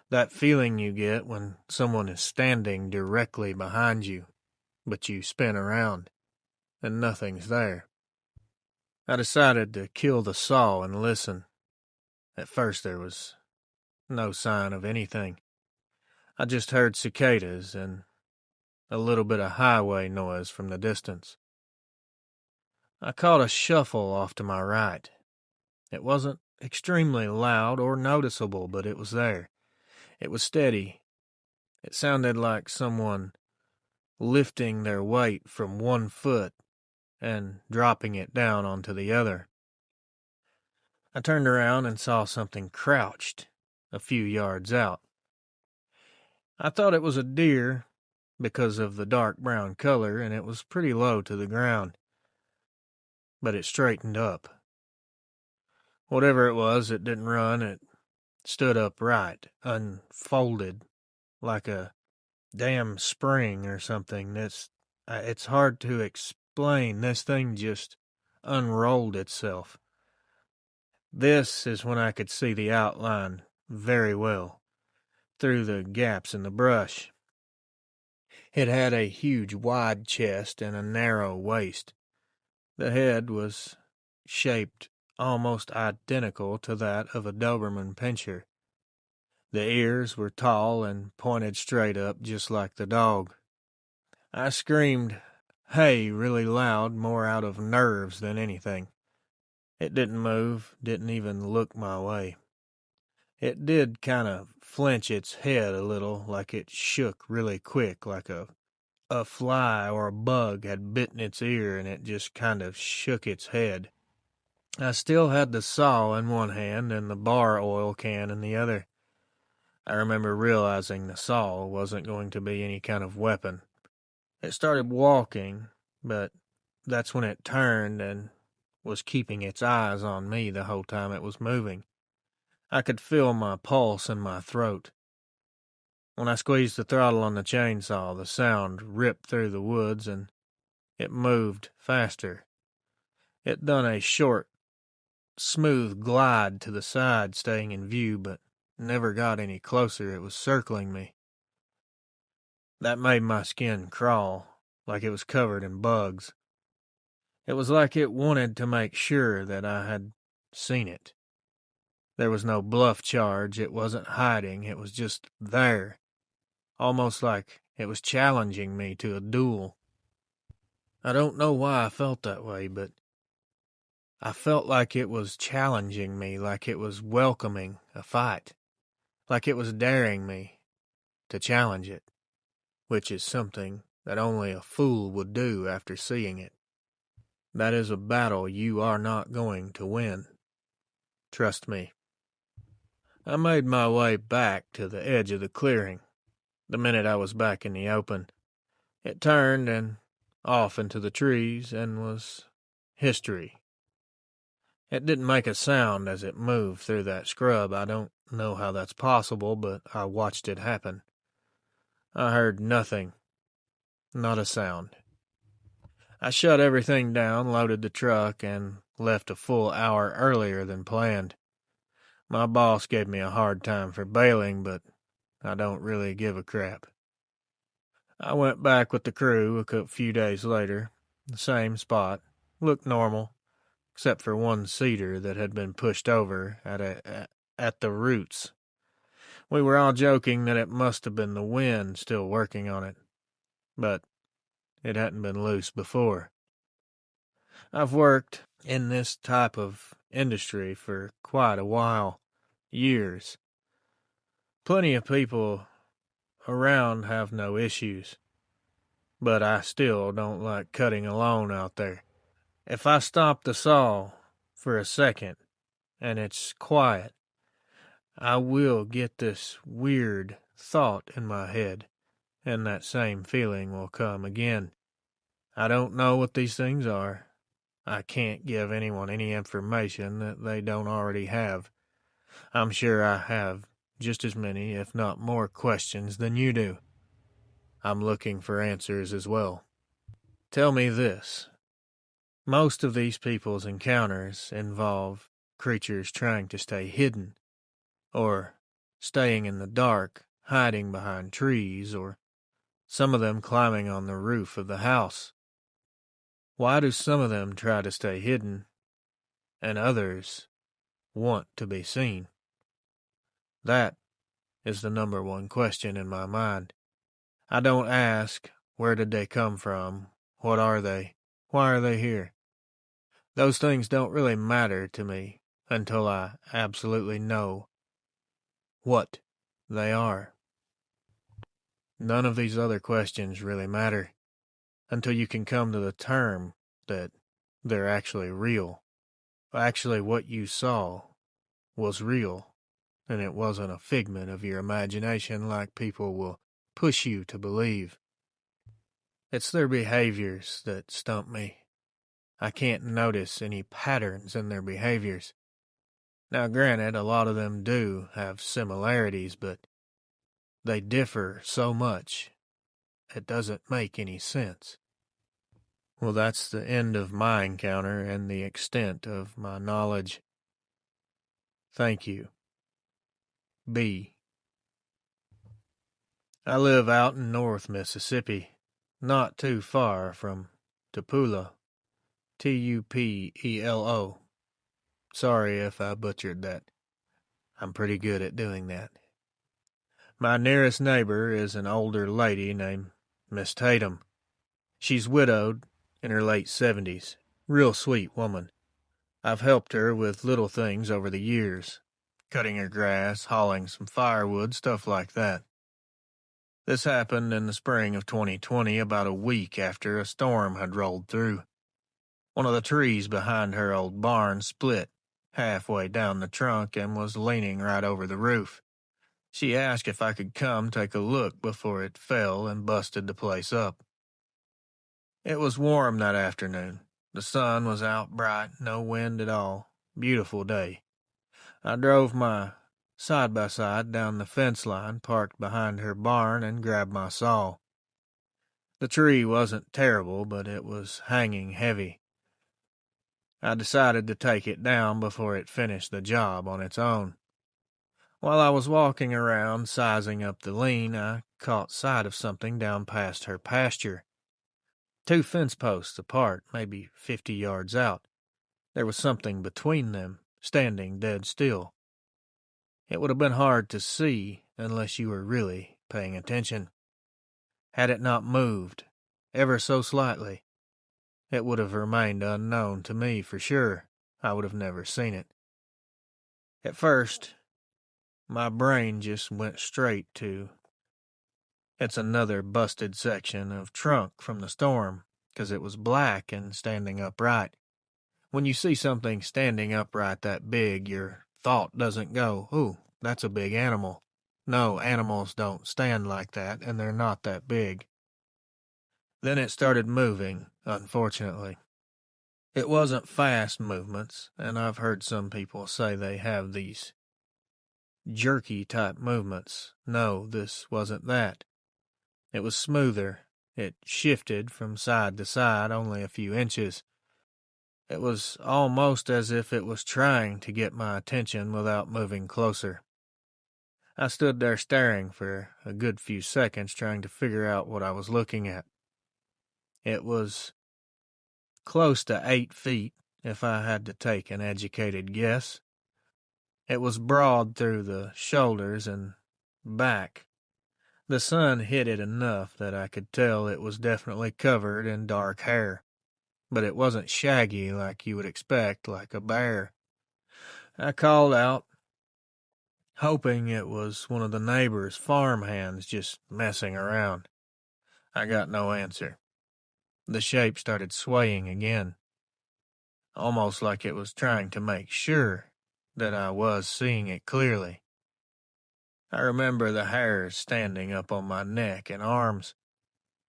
That feeling you get when someone is standing directly behind you, but you spin around, and nothing's there. I decided to kill the saw and listen. At first there was no sign of anything. I just heard cicadas and a little bit of highway noise from the distance. I caught a shuffle off to my right. It wasn't extremely loud or noticeable, but it was there. It was steady. It sounded like someone lifting their weight from one foot and dropping it down onto the other. I turned around and saw something crouched a few yards out. I thought it was a deer because of the dark brown color, and it was pretty low to the ground. But it straightened up. Whatever it was, it didn't run. It stood upright, unfolded, like a damn spring or something. It's hard to explain. This thing just unrolled itself. This is when I could see the outline very well, through the gaps in the brush. It had a huge wide chest and a narrow waist. The head was shaped almost identical to that of a Doberman pinscher. The ears were tall and pointed straight up just like the dog. I screamed, "Hey," really loud, more out of nerves than anything. It didn't move, didn't even look my way. It did kind of flinch its head a little, like it shook really quick, like a fly or a bug had bitten its ear and it just kind of shook its head. I still had the saw in one hand and the bar oil can in the other. I remember realizing the saw wasn't going to be any kind of weapon. It started walking, but that's when it turned and was keeping its eyes on me the whole time it was moving. I could feel my pulse in my throat. When I squeezed the throttle on the chainsaw, the sound ripped through the woods and it moved faster. It done a short, smooth glide to the side, staying in view, but never got any closer. It was circling me. That made my skin crawl, like it was covered in bugs. It was like it wanted to make sure that I had seen it. There was no bluff charge. It wasn't hiding. It was just there. Almost like it was challenging me to a duel. I don't know why I felt that way, but I felt like it was challenging me, like it was welcoming a fight, like it was daring me. to challenge it, which is something that only a fool would do after seeing it. That is a battle you are not going to win. Trust me. I made my way back to the edge of the clearing. The minute I was back in the open, it turned and off into the trees and was history. It didn't make a sound as it moved through that scrub. I don't know how that's possible, but I watched it happen. I heard nothing. Not a sound. I shut everything down, loaded the truck, and left a full hour earlier than planned. My boss gave me a hard time for bailing, but I don't really give a crap. I went back with the crew a few days later. The same spot. Looked normal, except for one cedar that had been pushed over at the roots. We were all joking that it must have been the wind still working on it, but it hadn't been loose before. I've worked in this type of industry for quite a while, years. Plenty of people around have no issues, but I still don't like cutting alone out there. If I stop the saw for a second and it's quiet, I will get this weird thought in my head, and that same feeling will come again. I don't know what these things are. I can't give anyone any information that they don't already have. I'm sure I have just as many, if not more, questions than you do. I'm looking for answers as well. Tell me this. Most of these people's encounters involve creatures trying to stay hidden, or staying in the dark, hiding behind trees, or some of them climbing on the roof of the house. Why do some of them try to stay hidden, and others want to be seen? That is the number one question in my mind. I don't ask, where did they come from? What are they? Why are they here? Those things don't really matter to me until I absolutely know what they are. None of these other questions really matter until you can come to the term that they're actually real. Actually, what you saw was real, and it wasn't a figment of your imagination like people will push you to believe. It's their behaviors that stump me. I can't notice any patterns in their behaviors. Now, granted, a lot of them do have similarities, but they differ so much, it doesn't make any sense. Well, that's the end of my encounter and the extent of my knowledge. Thank you. B. I live out in North Mississippi, not too far from Tupelo. Tupelo. Sorry if I butchered that. I'm pretty good at doing that. My nearest neighbor is an older lady named Miss Tatum. She's widowed, in her late 70s. Real sweet woman. I've helped her with little things over the years. Cutting her grass, hauling some firewood, stuff like that. This happened in the spring of 2020, about a week after a storm had rolled through. One of the trees behind her old barn split halfway down the trunk and was leaning right over the roof. She asked if I could come take a look before it fell and busted the place up. It was warm that afternoon. The sun was out bright, no wind at all. Beautiful day. I drove my side-by-side down the fence line, parked behind her barn, and grabbed my saw. The tree wasn't terrible, but it was hanging heavy. I decided to take it down before it finished the job on its own. While I was walking around sizing up the lean, I caught sight of something down past her pasture. 2 fence posts apart, maybe 50 yards out. There was something between them, standing dead still. It would have been hard to see unless you were really paying attention. Had it not moved, ever so slightly, it would have remained unknown to me for sure. I would have never seen it. At first, my brain just went straight to It's another busted section of trunk from the storm, 'cause it was black and standing upright. When you see something standing upright that big, your thought doesn't go, "Ooh, that's a big animal." No, animals don't stand like that, and they're not that big. Then it started moving, unfortunately. It wasn't fast movements, and I've heard some people say they have these jerky type movements. No, this wasn't that. It was smoother. It shifted from side to side only a few inches. It was almost as if it was trying to get my attention without moving closer. I stood there staring for a good few seconds trying to figure out what I was looking at. It was close to 8 feet, if I had to take an educated guess. It was broad through the shoulders and back. The sun hit it enough that I could tell it was definitely covered in dark hair, but it wasn't shaggy like you would expect, like a bear. I called out, hoping it was one of the neighbors' farm hands just messing around. I got no answer. The shape started swaying again, almost like it was trying to make sure that I was seeing it clearly. I remember the hairs standing up on my neck and arms.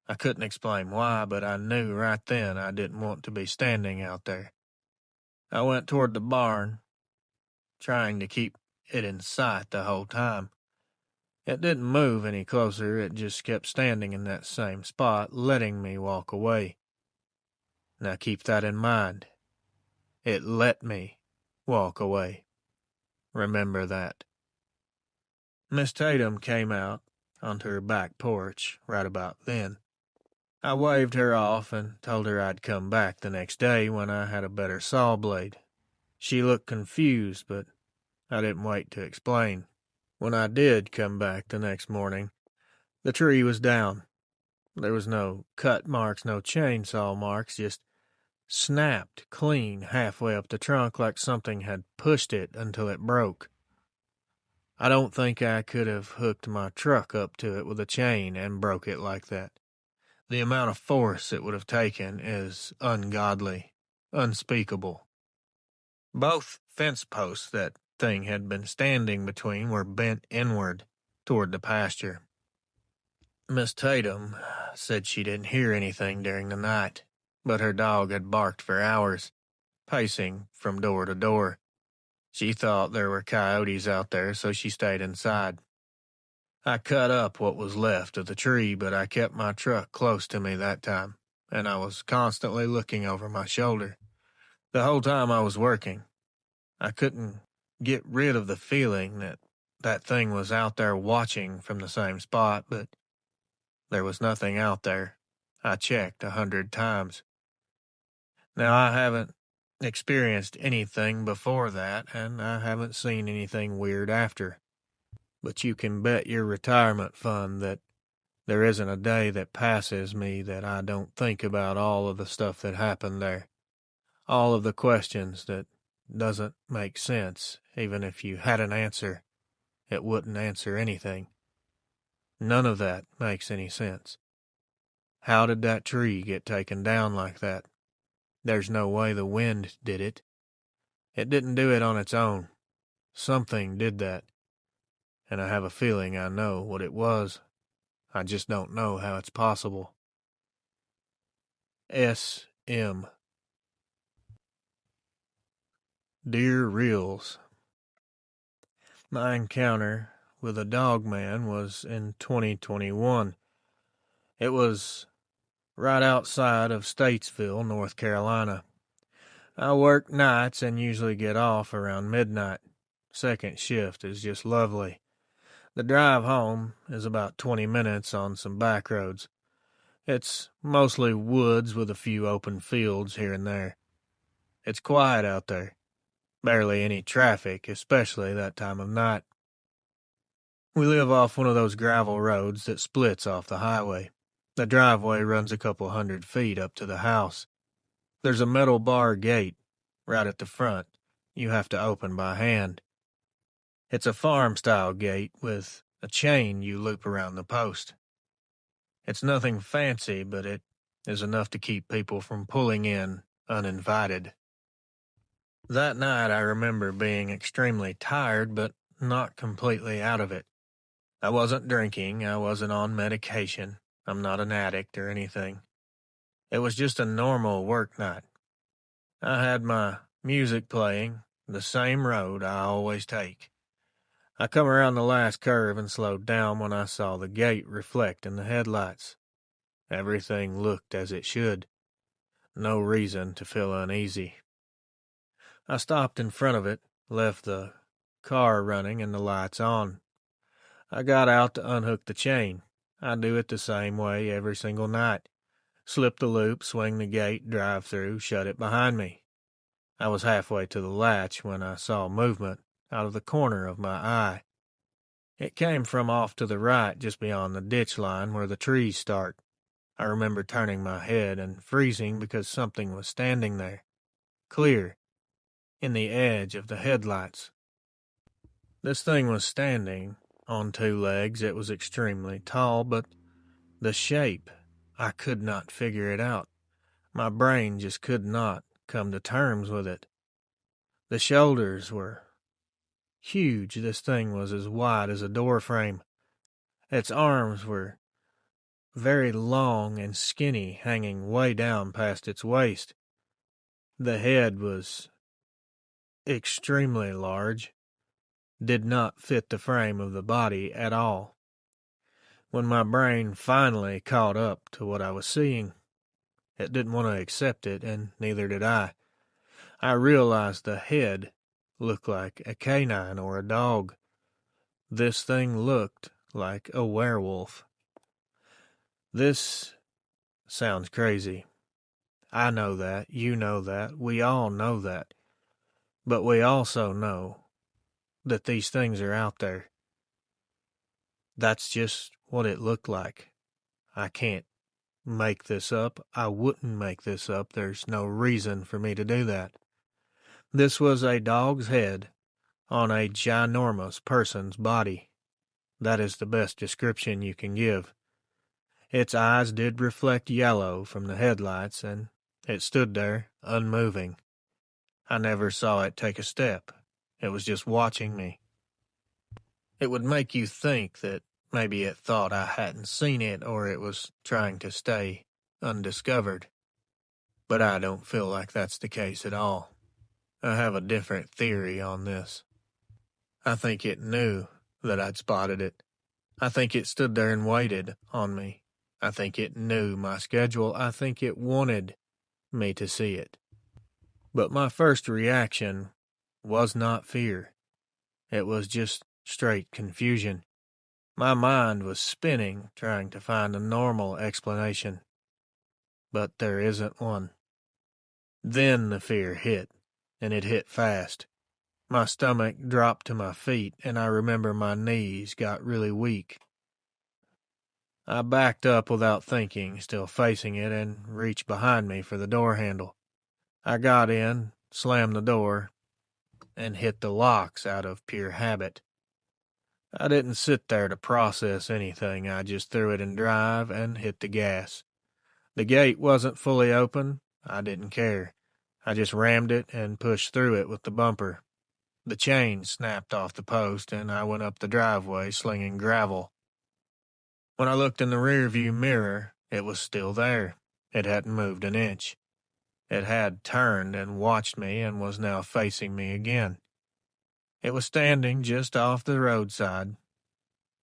I couldn't explain why, but I knew right then I didn't want to be standing out there. I went toward the barn, trying to keep it in sight the whole time. It didn't move any closer, it just kept standing in that same spot, letting me walk away. Now keep that in mind. It let me walk away. Remember that. Miss Tatum came out onto her back porch right about then. I waved her off and told her I'd come back the next day when I had a better saw blade. She looked confused, but I didn't wait to explain. When I did come back the next morning, the tree was down. There was no cut marks, no chainsaw marks, just snapped clean halfway up the trunk like something had pushed it until it broke. I don't think I could have hooked my truck up to it with a chain and broke it like that. The amount of force it would have taken is ungodly, unspeakable. Both fence posts that thing had been standing between were bent inward toward the pasture. Miss Tatum said she didn't hear anything during the night, but her dog had barked for hours, pacing from door to door. She thought there were coyotes out there, so she stayed inside. I cut up what was left of the tree, but I kept my truck close to me that time, and I was constantly looking over my shoulder. The whole time I was working, I couldn't get rid of the feeling that that thing was out there watching from the same spot, but there was nothing out there. I checked 100 times. Now, I haven't experienced anything before that, and I haven't seen anything weird after. But you can bet your retirement fund that there isn't a day that passes me that I don't think about all of the stuff that happened there. All of the questions that doesn't make sense. Even if you had an answer, it wouldn't answer anything. None of that makes any sense. How did that tree get taken down like that? There's no way the wind did it. It didn't do it on its own. Something did that. And I have a feeling I know what it was. I just don't know how it's possible. S.M. Dear Reels, my encounter with a Dogman was in 2021. It was right outside of Statesville, North Carolina. I work nights and usually get off around midnight. Second shift is just lovely. The drive home is about 20 minutes on some back roads. It's mostly woods with a few open fields here and there. It's quiet out there. Barely any traffic, especially that time of night. We live off one of those gravel roads that splits off the highway. The driveway runs a couple 100 feet up to the house. There's a metal bar gate right at the front you have to open by hand. It's a farm-style gate with a chain you loop around the post. It's nothing fancy, but it is enough to keep people from pulling in uninvited. That night I remember being extremely tired, but not completely out of it. I wasn't drinking, I wasn't on medication, I'm not an addict or anything. It was just a normal work night. I had my music playing, the same road I always take. I come around the last curve and slowed down when I saw the gate reflect in the headlights. Everything looked as it should. No reason to feel uneasy. I stopped in front of it, left the car running and the lights on. I got out to unhook the chain. I do it the same way every single night. Slip the loop, swing the gate, drive through, shut it behind me. I was halfway to the latch when I saw movement out of the corner of my eye. It came from off to the right just beyond the ditch line where the trees start. I remember turning my head and freezing because something was standing there, clear, in the edge of the headlights. This thing was standing on two legs. It was extremely tall, but the shape, I could not figure it out. My brain just could not come to terms with it. The shoulders were huge. This thing was as wide as a door frame. Its arms were very long and skinny, hanging way down past its waist. The head was extremely large, did not fit the frame of the body at all. When my brain finally caught up to what I was seeing, it didn't want to accept it, and neither did I. I realized the head looked like a canine or a dog. This thing looked like a werewolf. This sounds crazy. I know that, you know that, we all know that. But we also know that these things are out there. That's just what it looked like. I can't make this up. I wouldn't make this up. There's no reason for me to do that. This was a dog's head on a ginormous person's body. That is the best description you can give. Its eyes did reflect yellow from the headlights, and it stood there, unmoving. I never saw it take a step. It was just watching me. It would make you think that maybe it thought I hadn't seen it or it was trying to stay undiscovered. But I don't feel like that's the case at all. I have a different theory on this. I think it knew that I'd spotted it. I think it stood there and waited on me. I think it knew my schedule. I think it wanted me to see it. But my first reaction was not fear. It was just straight confusion. My mind was spinning, trying to find a normal explanation. But there isn't one. Then the fear hit, and it hit fast. My stomach dropped to my feet, and I remember my knees got really weak. I backed up without thinking, still facing it, and reached behind me for the door handle. I got in, slammed the door, and hit the locks out of pure habit. I didn't sit there to process anything. I just threw it in drive and hit the gas. The gate wasn't fully open. I didn't care. I just rammed it and pushed through it with the bumper. The chain snapped off the post, and I went up the driveway slinging gravel. When I looked in the rearview mirror, it was still there. It hadn't moved an inch. It had turned and watched me and was now facing me again. It was standing just off the roadside,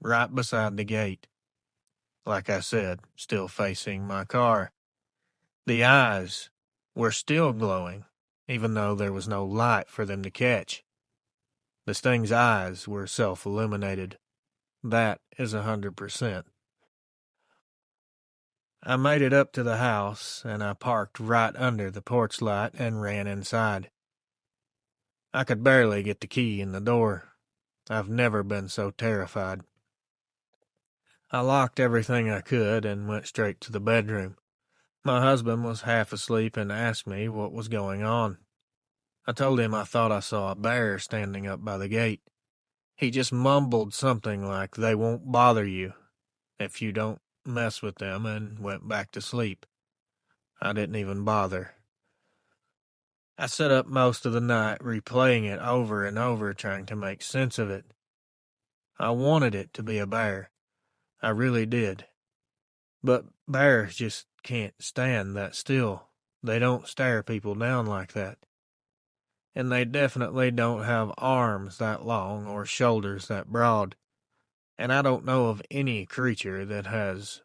right beside the gate. Like I said, still facing my car. The eyes were still glowing, even though there was no light for them to catch. This thing's eyes were self-illuminated. That is 100%. I made it up to the house, and I parked right under the porch light and ran inside. I could barely get the key in the door. I've never been so terrified. I locked everything I could and went straight to the bedroom. My husband was half asleep and asked me what was going on. I told him I thought I saw a bear standing up by the gate. He just mumbled something like, "They won't bother you if you don't mess with them and went back to sleep. I didn't even bother. I sat up most of the night replaying it over and over, trying to make sense of it. I wanted it to be a bear. I really did. But bears just can't stand that still. They don't stare people down like that. And they definitely don't have arms that long or shoulders that broad. And I don't know of any creature that has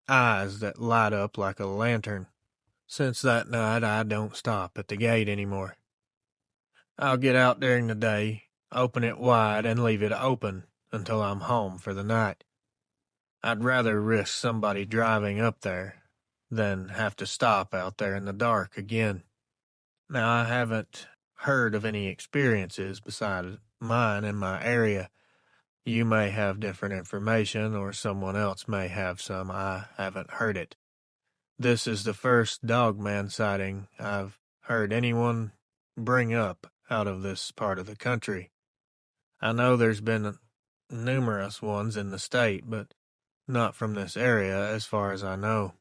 eyes that light up like a lantern. Since that night, I don't stop at the gate anymore. I'll get out during the day, open it wide, and leave it open until I'm home for the night. I'd rather risk somebody driving up there than have to stop out there in the dark again. Now, I haven't heard of any experiences besides mine in my area. You may have different information, or someone else may have some. I haven't heard it. This is the first Dogman sighting I've heard anyone bring up out of this part of the country. I know there's been numerous ones in the state, but not from this area as far as I know.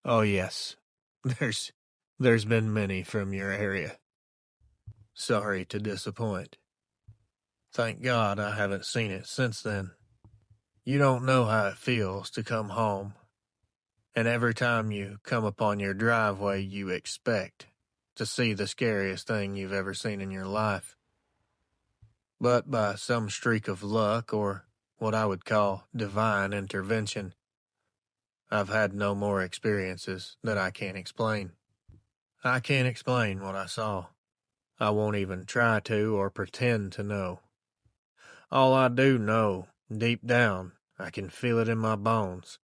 Oh yes, there's been many from your area. Sorry to disappoint. Thank God I haven't seen it since then. You don't know how it feels to come home, and every time you come upon your driveway you expect to see the scariest thing you've ever seen in your life. But by some streak of luck, or what I would call divine intervention, I've had no more experiences that I can't explain. I can't explain what I saw. I won't even try to or pretend to know. All I do know, deep down, I can feel it in my bones.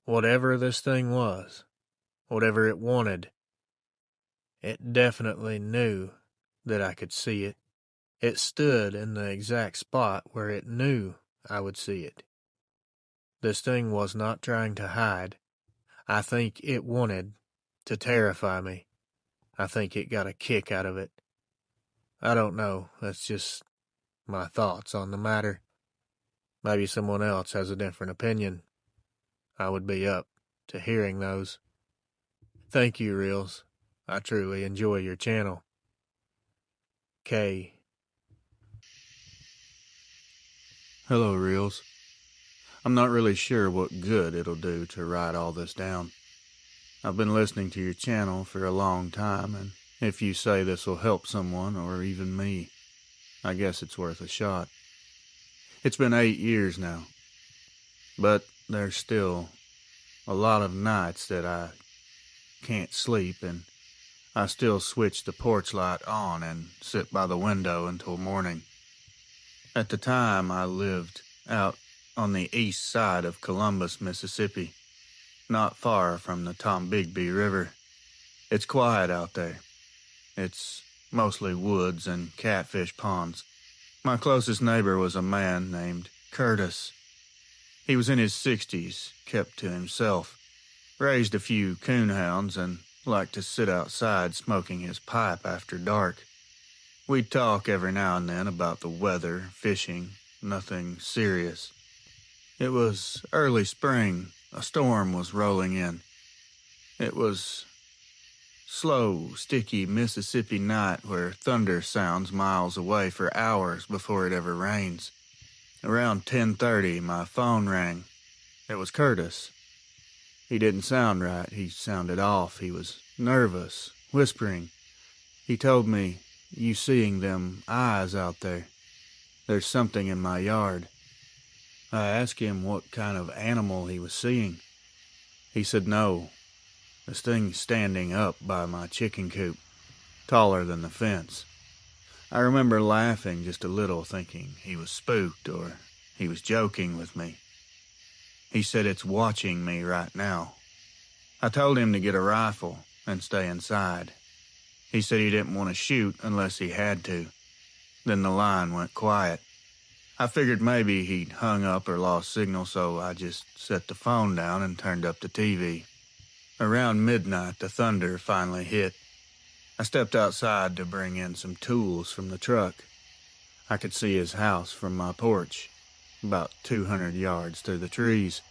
Whatever this thing was, whatever it wanted, it definitely knew that I could see it. It stood in the exact spot where it knew I would see it. This thing was not trying to hide. I think it wanted to terrify me. I think it got a kick out of it. I don't know. That's just my thoughts on the matter. Maybe someone else has a different opinion. I would be up to hearing those. Thank you, Reels. I truly enjoy your channel. K. Hello, Reels. I'm not really sure what good it'll do to write all this down. I've been listening to your channel for a long time, and if you say this will help someone, or even me, I guess it's worth a shot. It's been 8 years now, but there's still a lot of nights that I can't sleep, and I still switch the porch light on and sit by the window until morning. At the time, I lived out on the east side of Columbus, Mississippi, not far from the Tombigbee River. It's quiet out there. It's mostly woods and catfish ponds. My closest neighbor was a man named Curtis. He was in his 60s, kept to himself, raised a few coonhounds, and liked to sit outside smoking his pipe after dark. We'd talk every now and then about the weather, fishing, nothing serious. It was early spring. A storm was rolling in. It was slow, sticky Mississippi night where thunder sounds miles away for hours before it ever rains. Around 10:30, my phone rang. It was Curtis. He didn't sound right. He sounded off. He was nervous, whispering. He told me, "You seeing them eyes out there? There's something in my yard." I asked him what kind of animal he was seeing. He said no. This thing's standing up by my chicken coop, taller than the fence. I remember laughing just a little, thinking he was spooked or he was joking with me. He said it's watching me right now. I told him to get a rifle and stay inside. He said he didn't want to shoot unless he had to. Then the line went quiet. I figured maybe he'd hung up or lost signal, so I just set the phone down and turned up the TV. Around midnight, the thunder finally hit. I stepped outside to bring in some tools from the truck. I could see his house from my porch, about 200 yards through the trees.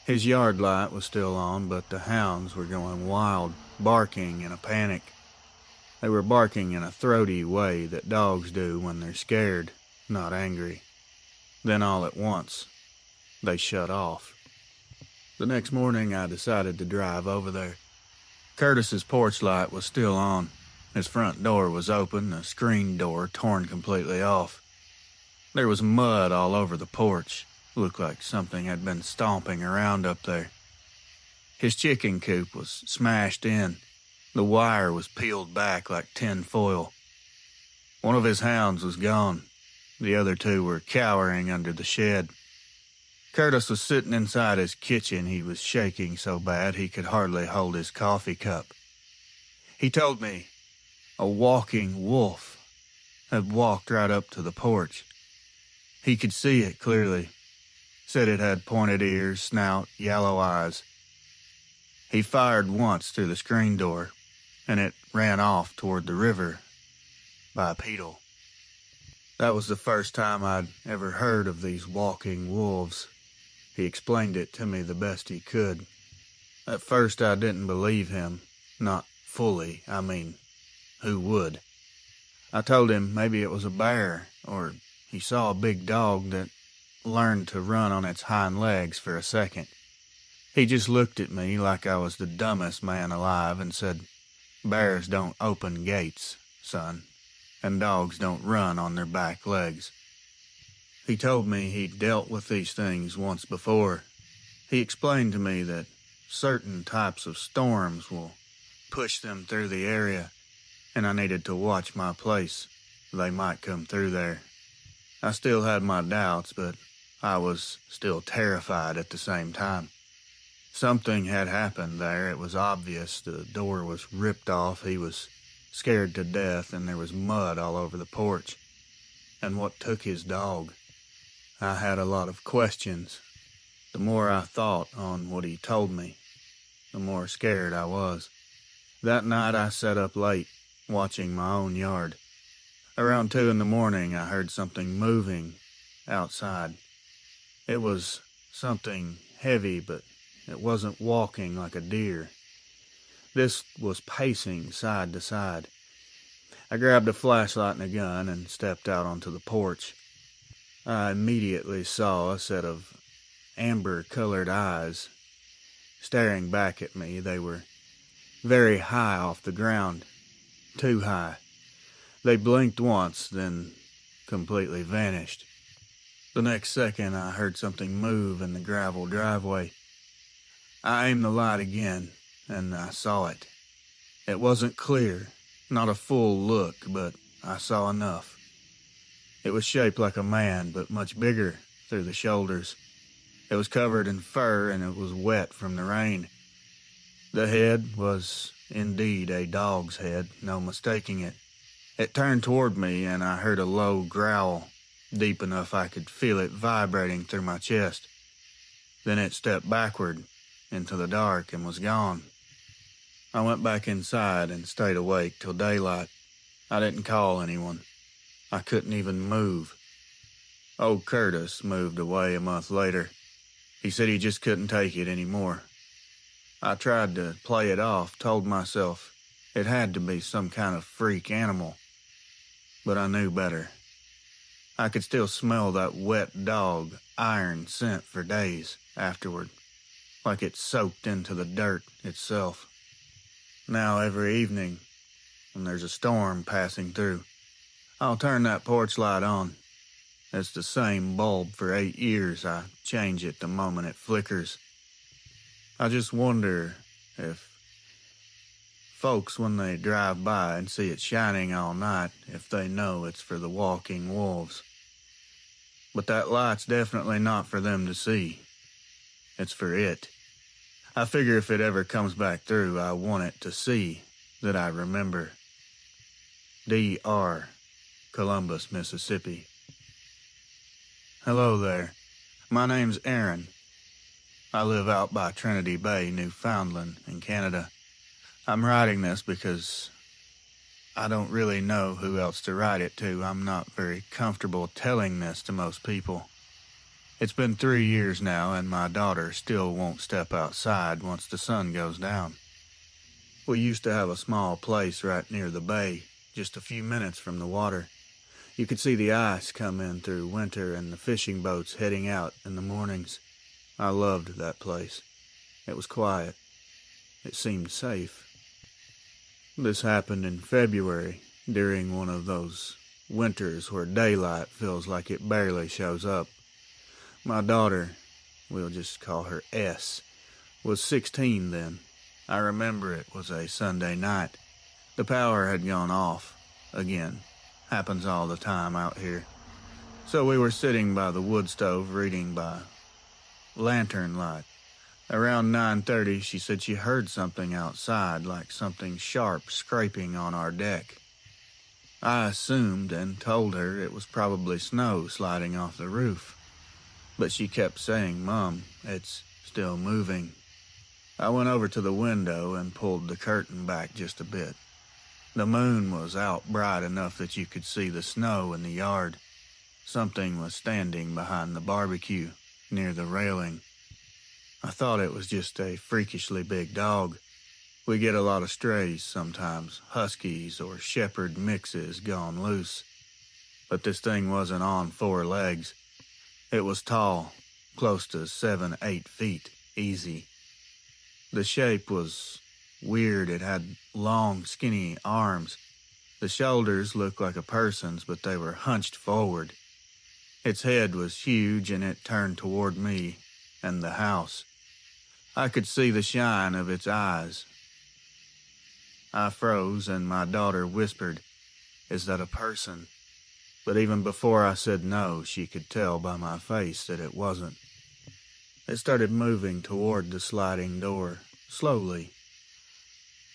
His yard light was still on, but the hounds were going wild, barking in a panic. They were barking in a throaty way that dogs do when they're scared, not angry. Then all at once, they shut off. The next morning I decided to drive over there. Curtis's porch light was still on. His front door was open, the screen door torn completely off. There was mud all over the porch. Looked like something had been stomping around up there. His chicken coop was smashed in. The wire was peeled back like tin foil. One of his hounds was gone. The other two were cowering under the shed. Curtis was sitting inside his kitchen. He was shaking so bad he could hardly hold his coffee cup. He told me a walking wolf had walked right up to the porch. He could see it clearly. Said it had pointed ears, snout, yellow eyes. He fired once through the screen door, and it ran off toward the river, bipedal. That was the first time I'd ever heard of these walking wolves. He explained it to me the best he could. At first I didn't believe him. Not fully, I mean, who would? I told him maybe it was a bear, or he saw a big dog that learned to run on its hind legs for a second. He just looked at me like I was the dumbest man alive and said, "Bears don't open gates, son, and dogs don't run on their back legs." He told me he'd dealt with these things once before. He explained to me that certain types of storms will push them through the area, and I needed to watch my place. They might come through there. I still had my doubts, but I was still terrified at the same time. Something had happened there. It was obvious. The door was ripped off. He was scared to death, and there was mud all over the porch. And what took his dog? I had a lot of questions. The more I thought on what he told me, the more scared I was. That night I sat up late, watching my own yard. Around 2 a.m, I heard something moving outside. It was something heavy, but it wasn't walking like a deer. This was pacing side to side. I grabbed a flashlight and a gun and stepped out onto the porch. I immediately saw a set of amber-colored eyes staring back at me. They were very high off the ground, too high. They blinked once, then completely vanished. The next second, I heard something move in the gravel driveway. I aimed the light again, and I saw it. It wasn't clear, not a full look, but I saw enough. It was shaped like a man, but much bigger through the shoulders. It was covered in fur, and it was wet from the rain. The head was indeed a dog's head, no mistaking it. It turned toward me, and I heard a low growl, deep enough I could feel it vibrating through my chest. Then it stepped backward into the dark and was gone. I went back inside and stayed awake till daylight. I didn't call anyone. I couldn't even move. Old Curtis moved away a month later. He said he just couldn't take it anymore. I tried to play it off, told myself it had to be some kind of freak animal. But I knew better. I could still smell that wet dog iron scent for days afterward, like it soaked into the dirt itself. Now every evening, when there's a storm passing through, I'll turn that porch light on. It's the same bulb for 8 years. I change it the moment it flickers. I just wonder if folks, when they drive by and see it shining all night, if they know it's for the walking wolves. But that light's definitely not for them to see. It's for it. I figure if it ever comes back through, I want it to see that I remember. D.R., Columbus, Mississippi. Hello there. My name's Aaron. I live out by Trinity Bay, Newfoundland, in Canada. I'm writing this because I don't really know who else to write it to. I'm not very comfortable telling this to most people. It's been 3 years now, and my daughter still won't step outside once the sun goes down. We used to have a small place right near the bay, just a few minutes from the water. You could see the ice come in through winter and the fishing boats heading out in the mornings. I loved that place. It was quiet. It seemed safe. This happened in February, during one of those winters where daylight feels like it barely shows up. My daughter, we'll just call her S, was 16 then. I remember it was a Sunday night. The power had gone off. Again, happens all the time out here. So we were sitting by the wood stove reading by lantern light. Around 9:30, she said she heard something outside, like something sharp scraping on our deck. I assumed and told her it was probably snow sliding off the roof. But she kept saying, "Mom, it's still moving." I went over to the window and pulled the curtain back just a bit. The moon was out bright enough that you could see the snow in the yard. Something was standing behind the barbecue, near the railing. I thought it was just a freakishly big dog. We get a lot of strays sometimes, huskies or shepherd mixes gone loose. But this thing wasn't on 4 legs. It was tall, close to 7-8 feet, easy. The shape was weird. It had long, skinny arms. The shoulders looked like a person's, but they were hunched forward. Its head was huge, and it turned toward me and the house. I could see the shine of its eyes. I froze, and my daughter whispered, "Is that a person?" But even before I said no, she could tell by my face that it wasn't. It started moving toward the sliding door, slowly.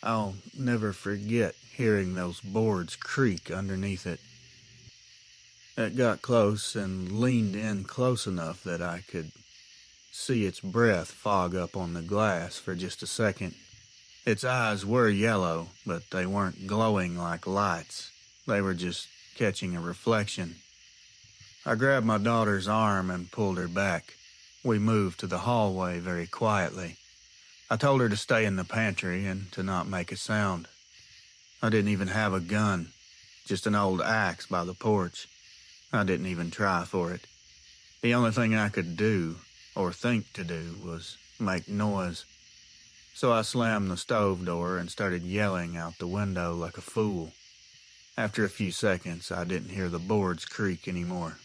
I'll never forget hearing those boards creak underneath it. It got close and leaned in close enough that I could see its breath fog up on the glass for just a second. Its eyes were yellow, but they weren't glowing like lights. They were just catching a reflection. I grabbed my daughter's arm and pulled her back. We moved to the hallway very quietly. I told her to stay in the pantry and to not make a sound. I didn't even have a gun, just an old axe by the porch. I didn't even try for it. The only thing I could do, or think to do, was make noise. So I slammed the stove door and started yelling out the window like a fool. After a few seconds, I didn't hear the boards creak anymore.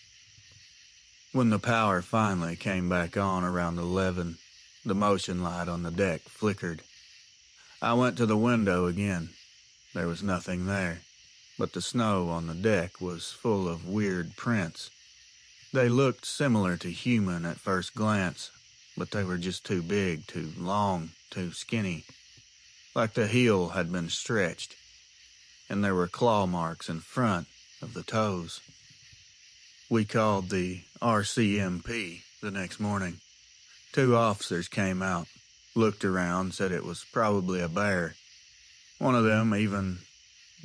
When the power finally came back on around 11, the motion light on the deck flickered. I went to the window again. There was nothing there, but the snow on the deck was full of weird prints. They looked similar to human at first glance, but they were just too big, too long, too skinny. Like the heel had been stretched, and there were claw marks in front of the toes. We called the RCMP the next morning. 2 officers came out, looked around, said it was probably a bear. One of them even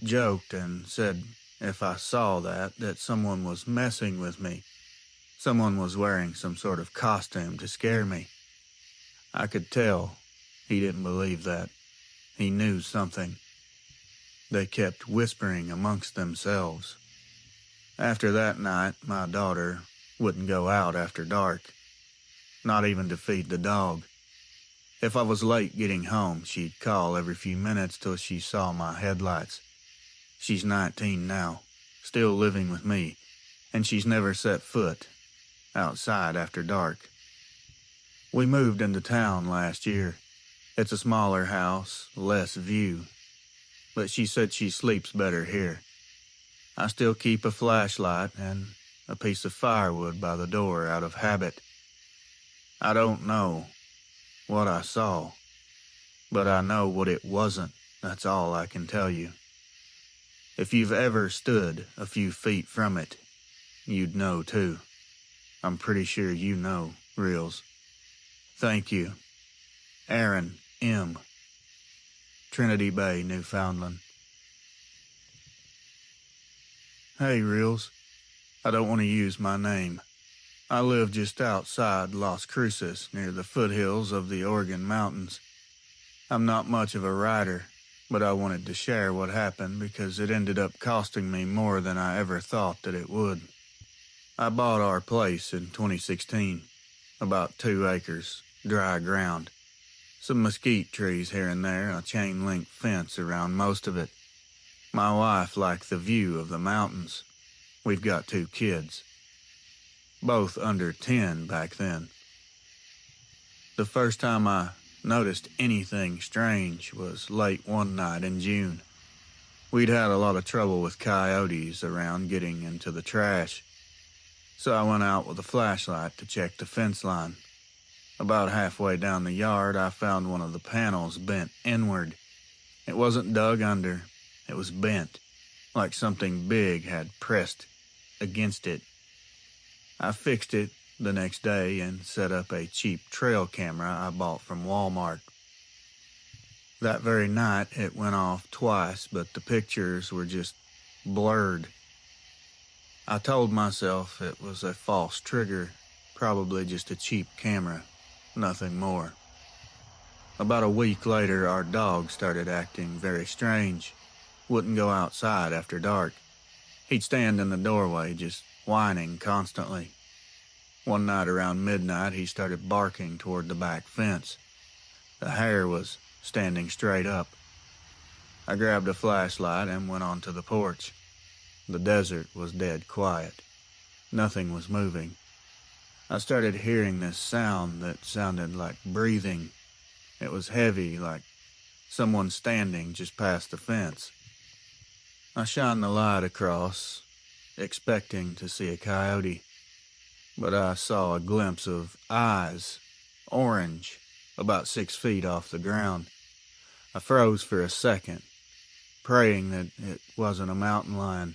joked and said if I saw that someone was messing with me. Someone was wearing some sort of costume to scare me. I could tell he didn't believe that. He knew something. They kept whispering amongst themselves. After that night, my daughter wouldn't go out after dark, not even to feed the dog. If I was late getting home, she'd call every few minutes till she saw my headlights. She's 19 now, still living with me, and she's never set foot outside after dark. We moved into town last year. It's a smaller house, less view, but she said she sleeps better here. I still keep a flashlight and a piece of firewood by the door out of habit. I don't know what I saw, but I know what it wasn't. That's all I can tell you. If you've ever stood a few feet from it, you'd know too. I'm pretty sure you know, Reels. Thank you. Aaron M. Trinity Bay, Newfoundland. Hey, Reels. I don't want to use my name. I live just outside Las Cruces, near the foothills of the Oregon Mountains. I'm not much of a writer, but I wanted to share what happened because it ended up costing me more than I ever thought that it would. I bought our place in 2016, about 2 acres, dry ground. Some mesquite trees here and there, and a chain-link fence around most of it. My wife liked the view of the mountains. We've got 2 kids. Both under 10 back then. The first time I noticed anything strange was late one night in June. We'd had a lot of trouble with coyotes around getting into the trash, so I went out with a flashlight to check the fence line. About halfway down the yard, I found one of the panels bent inward. It wasn't dug under, it was bent, like something big had pressed against it. I fixed it the next day and set up a cheap trail camera I bought from Walmart. That very night, it went off twice, but the pictures were just blurred. I told myself it was a false trigger, probably just a cheap camera, nothing more. About a week later, our dog started acting very strange. Wouldn't go outside after dark. He'd stand in the doorway, just whining constantly. One night around midnight, he started barking toward the back fence. The hair was standing straight up. I grabbed a flashlight and went onto the porch. The desert was dead quiet. Nothing was moving. I started hearing this sound that sounded like breathing. It was heavy, like someone standing just past the fence. I shined the light across, expecting to see a coyote, but I saw a glimpse of eyes, orange, about 6 feet off the ground. I froze for a second, praying that it wasn't a mountain lion.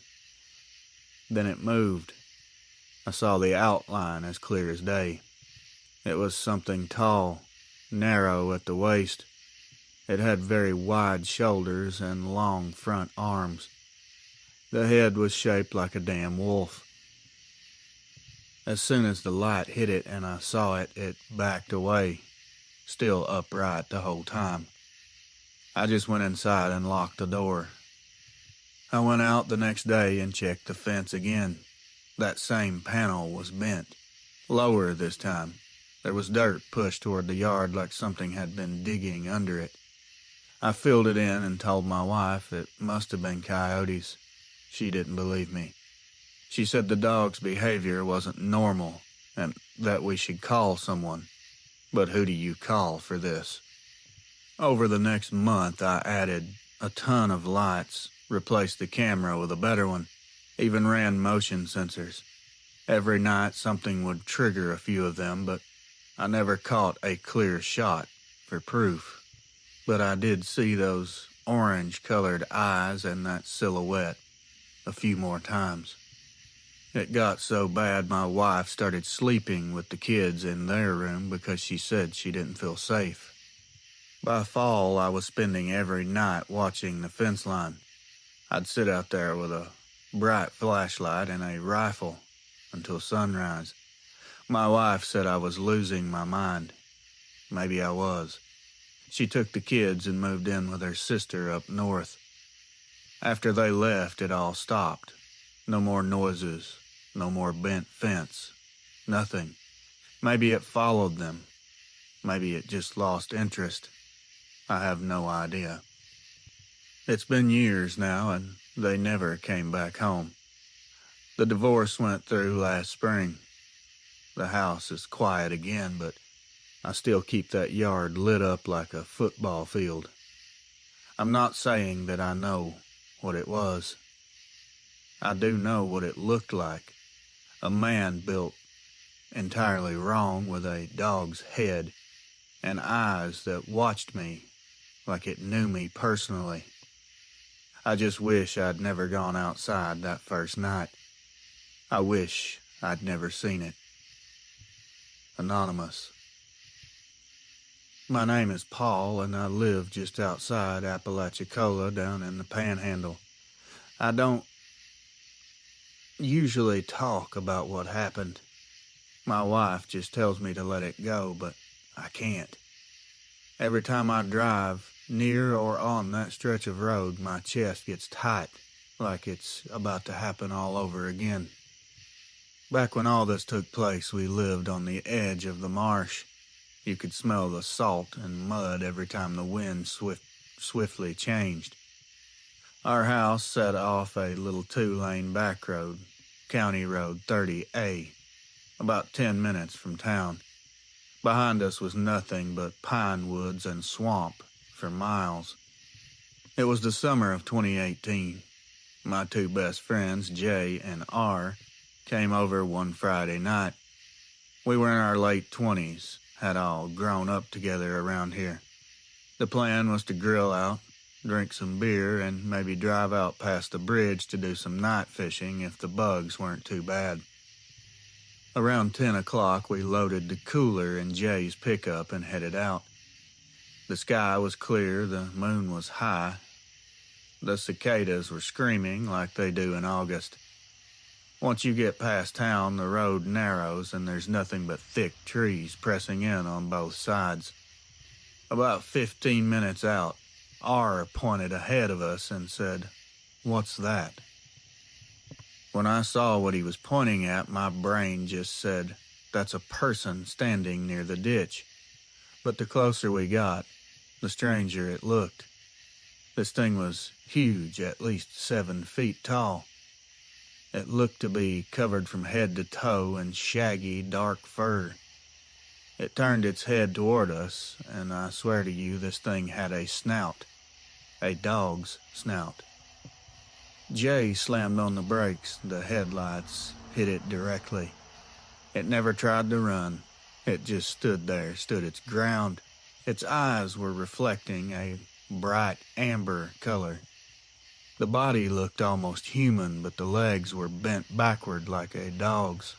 Then it moved. I saw the outline as clear as day. It was something tall, narrow at the waist. It had very wide shoulders and long front arms. The head was shaped like a damn wolf. As soon as the light hit it and I saw it, it backed away, still upright the whole time. I just went inside and locked the door. I went out the next day and checked the fence again. That same panel was bent, lower this time. There was dirt pushed toward the yard like something had been digging under it. I filled it in and told my wife it must have been coyotes. She didn't believe me. She said the dog's behavior wasn't normal and that we should call someone. But who do you call for this? Over the next month, I added a ton of lights, replaced the camera with a better one, even ran motion sensors. Every night something would trigger a few of them, but I never caught a clear shot for proof. But I did see those orange-colored eyes and that silhouette a few more times. It got so bad my wife started sleeping with the kids in their room because she said she didn't feel safe. By fall, I was spending every night watching the fence line. I'd sit out there with a bright flashlight and a rifle until sunrise. My wife said I was losing my mind. Maybe I was. She took the kids and moved in with her sister up north. After they left, it all stopped. No more noises, no more bent fence, nothing. Maybe it followed them. Maybe it just lost interest. I have no idea. It's been years now, and they never came back home. The divorce went through last spring. The house is quiet again, but I still keep that yard lit up like a football field. I'm not saying that I know what it was. I do know what it looked like. A man built entirely wrong with a dog's head and eyes that watched me like it knew me personally. I just wish I'd never gone outside that first night. I wish I'd never seen it. Anonymous. My name is Paul, and I live just outside Apalachicola down in the Panhandle. I don't usually talk about what happened. My wife just tells me to let it go, but I can't. Every time I drive near or on that stretch of road, my chest gets tight, like it's about to happen all over again. Back when all this took place, we lived on the edge of the marsh. You could smell the salt and mud every time the wind swiftly changed. Our house set off a little 2-lane back road, County Road 30A, about 10 minutes from town. Behind us was nothing but pine woods and swamp for miles. It was the summer of 2018. My two best friends, Jay and R, came over one Friday night. We were in our late 20s, had all grown up together around here. The plan was to grill out, drink some beer, and maybe drive out past the bridge to do some night fishing if the bugs weren't too bad. Around 10 o'clock, we loaded the cooler in Jay's pickup and headed out. The sky was clear, the moon was high. The cicadas were screaming like they do in August. Once you get past town, the road narrows and there's nothing but thick trees pressing in on both sides. About 15 minutes out, R pointed ahead of us and said, "What's that?" When I saw what he was pointing at, my brain just said, "That's a person standing near the ditch." But the closer we got, the stranger it looked. This thing was huge, at least 7 feet tall. It looked to be covered from head to toe in shaggy, dark fur. It turned its head toward us, and I swear to you, this thing had a snout. A dog's snout. Jay slammed on the brakes. The headlights hit it directly. It never tried to run. It just stood there, stood its ground. Its eyes were reflecting a bright amber color. The body looked almost human, but the legs were bent backward like a dog's.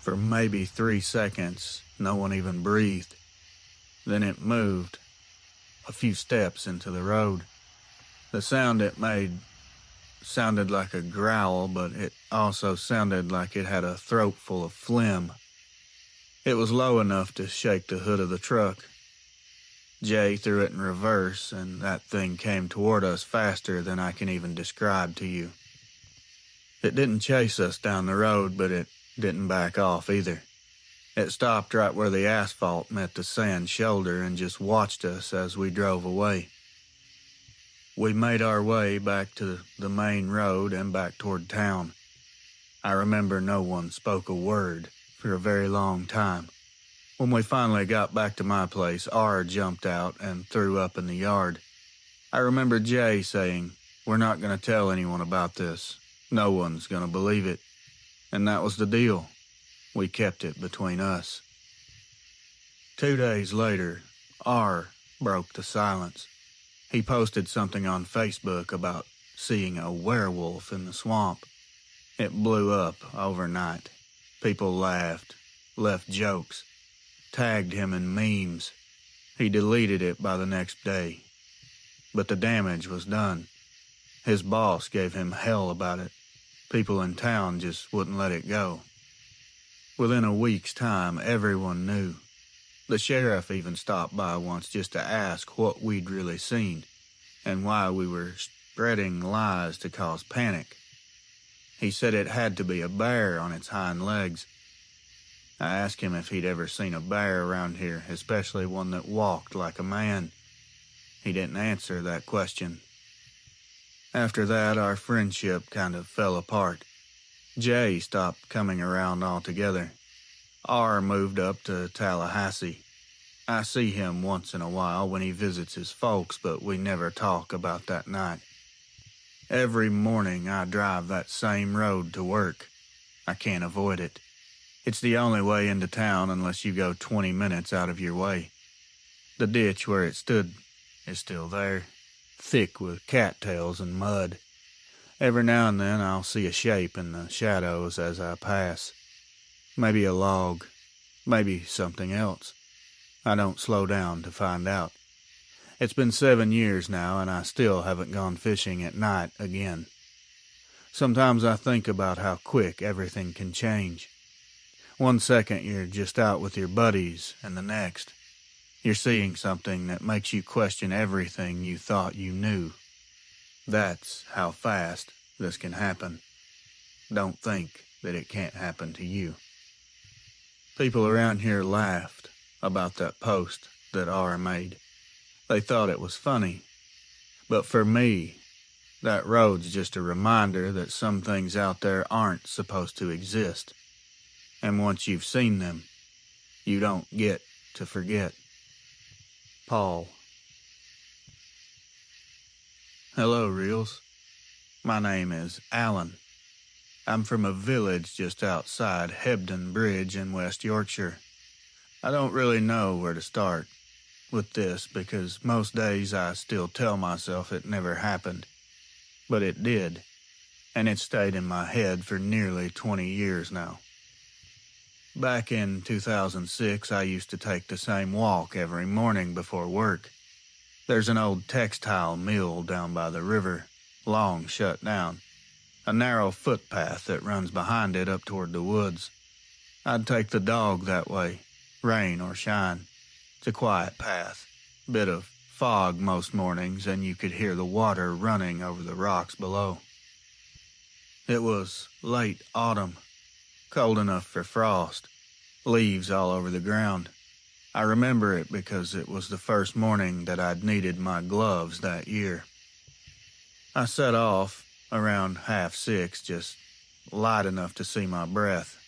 For maybe 3 seconds, no one even breathed. Then it moved, a few steps into the road. The sound it made sounded like a growl, but it also sounded like it had a throat full of phlegm. It was low enough to shake the hood of the truck. Jay threw it in reverse, and that thing came toward us faster than I can even describe to you. It didn't chase us down the road, but it didn't back off either. It stopped right where the asphalt met the sand shoulder and just watched us as we drove away. We made our way back to the main road and back toward town. I remember no one spoke a word for a very long time. When we finally got back to my place, R jumped out and threw up in the yard. I remember Jay saying, "We're not going to tell anyone about this. No one's going to believe it." And that was the deal. We kept it between us. 2 days later, R broke the silence. He posted something on Facebook about seeing a werewolf in the swamp. It blew up overnight. People laughed, left jokes, tagged him in memes. He deleted it by the next day. But the damage was done. His boss gave him hell about it. People in town just wouldn't let it go. Within a week's time, everyone knew. The sheriff even stopped by once just to ask what we'd really seen and why we were spreading lies to cause panic. He said it had to be a bear on its hind legs. I asked him if he'd ever seen a bear around here, especially one that walked like a man. He didn't answer that question. After that, our friendship kind of fell apart. Jay stopped coming around altogether. R moved up to Tallahassee. I see him once in a while when he visits his folks, but we never talk about that night. Every morning I drive that same road to work. I can't avoid it. It's the only way into town unless you go 20 minutes out of your way. The ditch where it stood is still there, thick with cattails and mud. Every now and then I'll see a shape in the shadows as I pass. Maybe a log, maybe something else. I don't slow down to find out. It's been 7 years now, and I still haven't gone fishing at night again. Sometimes I think about how quick everything can change. One second you're just out with your buddies, and the next, you're seeing something that makes you question everything you thought you knew. That's how fast this can happen. Don't think that it can't happen to you. People around here laughed about that post that R made. They thought it was funny. But for me, that road's just a reminder that some things out there aren't supposed to exist. And once you've seen them, you don't get to forget. Paul. Hello, Reels. My name is Alan. I'm from a village just outside Hebden Bridge in West Yorkshire. I don't really know where to start with this because most days I still tell myself it never happened. But it did, and it stayed in my head for nearly 20 years now. Back in 2006, I used to take the same walk every morning before work. There's an old textile mill down by the river, long shut down. A narrow footpath that runs behind it up toward the woods. I'd take the dog that way, rain or shine. It's a quiet path. Bit of fog most mornings, and you could hear the water running over the rocks below. It was late autumn, cold enough for frost, leaves all over the ground. I remember it because it was the first morning that I'd needed my gloves that year. I set off around 5:30, just light enough to see my breath.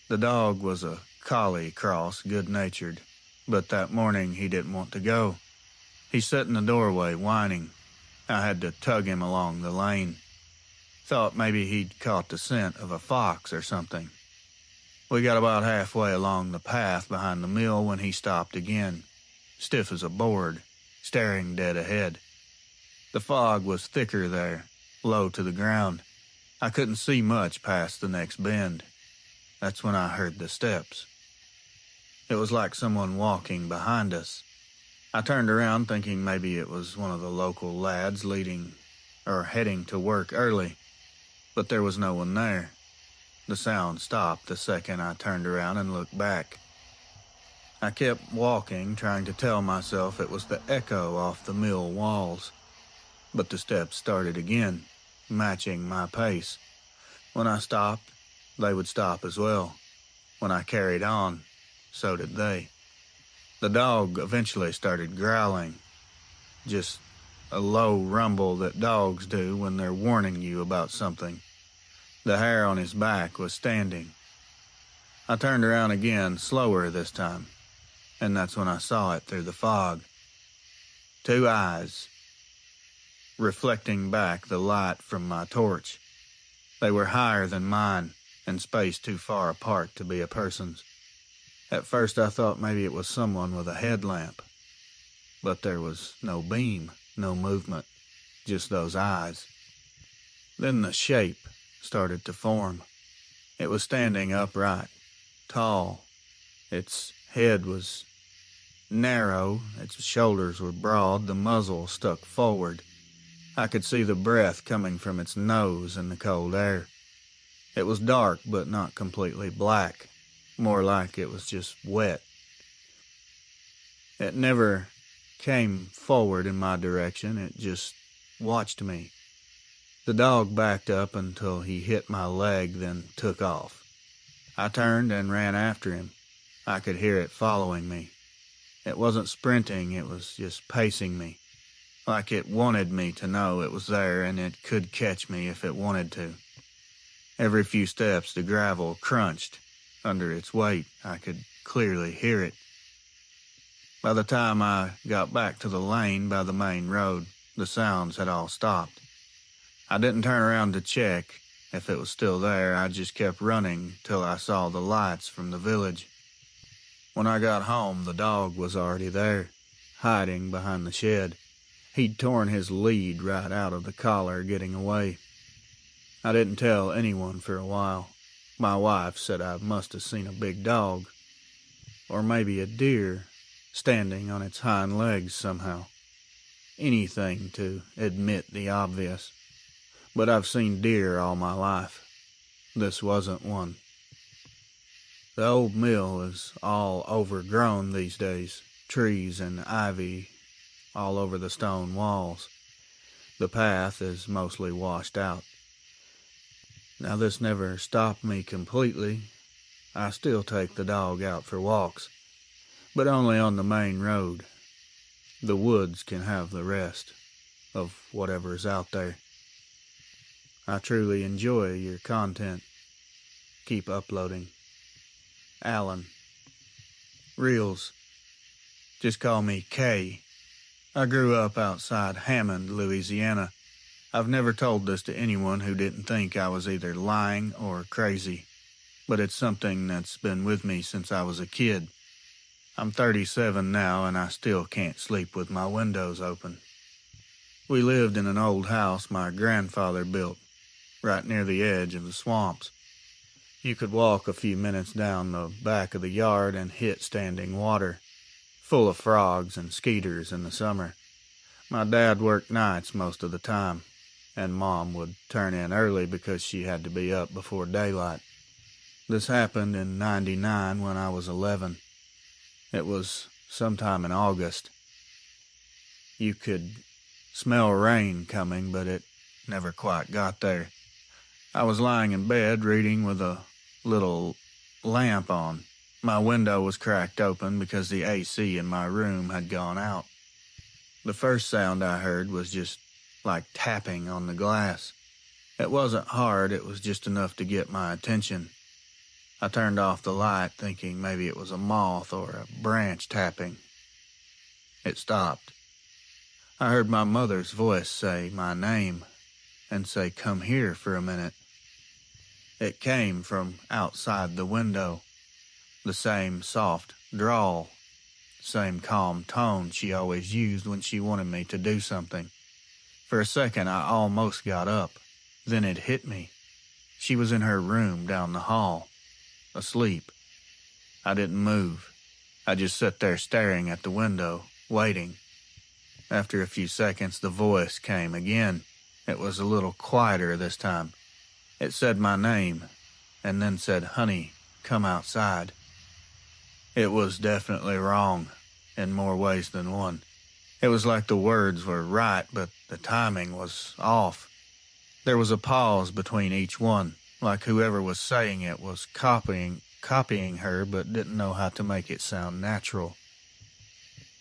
The dog was a collie cross, good-natured, but that morning he didn't want to go. He sat in the doorway whining. I had to tug him along the lane. Thought maybe he'd caught the scent of a fox or something. We got about halfway along the path behind the mill when he stopped again, stiff as a board, staring dead ahead. The fog was thicker there, low to the ground. I couldn't see much past the next bend. That's when I heard the steps. It was like someone walking behind us. I turned around thinking maybe it was one of the local lads heading to work early, but there was no one there. The sound stopped the second I turned around and looked back. I kept walking, trying to tell myself it was the echo off the mill walls, but the steps started again, matching my pace. When I stopped, they would stop as well. When I carried on, so did they. The dog eventually started growling, just a low rumble that dogs do when they're warning you about something. The hair on his back was standing. I turned around again, slower this time, and that's when I saw it through the fog. Two eyes, reflecting back the light from my torch. They were higher than mine and spaced too far apart to be a person's. At first I thought maybe it was someone with a headlamp, but there was no beam, no movement, just those eyes. Then the shape started to form. It was standing upright, tall. Its head was narrow, its shoulders were broad, the muzzle stuck forward. I could see the breath coming from its nose in the cold air. It was dark, but not completely black, more like it was just wet. It never came forward in my direction, it just watched me. The dog backed up until he hit my leg, then took off. I turned and ran after him. I could hear it following me. It wasn't sprinting, it was just pacing me. Like it wanted me to know it was there and it could catch me if it wanted to. Every few steps the gravel crunched under its weight. I could clearly hear it. By the time I got back to the lane by the main road, the sounds had all stopped. I didn't turn around to check if it was still there. I just kept running till I saw the lights from the village. When I got home, the dog was already there, hiding behind the shed. He'd torn his lead right out of the collar, getting away. I didn't tell anyone for a while. My wife said I must have seen a big dog, or maybe a deer, standing on its hind legs somehow. Anything to admit the obvious. But I've seen deer all my life. This wasn't one. The old mill is all overgrown these days, trees and ivy all over the stone walls. The path is mostly washed out. Now, this never stopped me completely. I still take the dog out for walks, but only on the main road. The woods can have the rest of whatever's out there. I truly enjoy your content. Keep uploading. Alan. Reels. Just call me K. I grew up outside Hammond, Louisiana. I've never told this to anyone who didn't think I was either lying or crazy, but it's something that's been with me since I was a kid. I'm 37 now, and I still can't sleep with my windows open. We lived in an old house my grandfather built, right near the edge of the swamps. You could walk a few minutes down the back of the yard and hit standing water, full of frogs and skeeters in the summer. My dad worked nights most of the time, and Mom would turn in early because she had to be up before daylight. This happened in '99 when I was 11. It was sometime in August. You could smell rain coming, but it never quite got there. I was lying in bed reading with a little lamp on. My window was cracked open because the AC in my room had gone out. The first sound I heard was just like tapping on the glass. It wasn't hard, it was just enough to get my attention. I turned off the light thinking maybe it was a moth or a branch tapping. It stopped. I heard my mother's voice say my name and say, "Come here for a minute." It came from outside the window, the same soft drawl, same calm tone she always used when she wanted me to do something. For a second, I almost got up. Then it hit me. She was in her room down the hall, asleep. I didn't move. I just sat there staring at the window, waiting. After a few seconds, the voice came again. It was a little quieter this time. It said my name, and then said, "Honey, come outside." It was definitely wrong, in more ways than one. It was like the words were right, but the timing was off. There was a pause between each one, like whoever was saying it was copying her, but didn't know how to make it sound natural.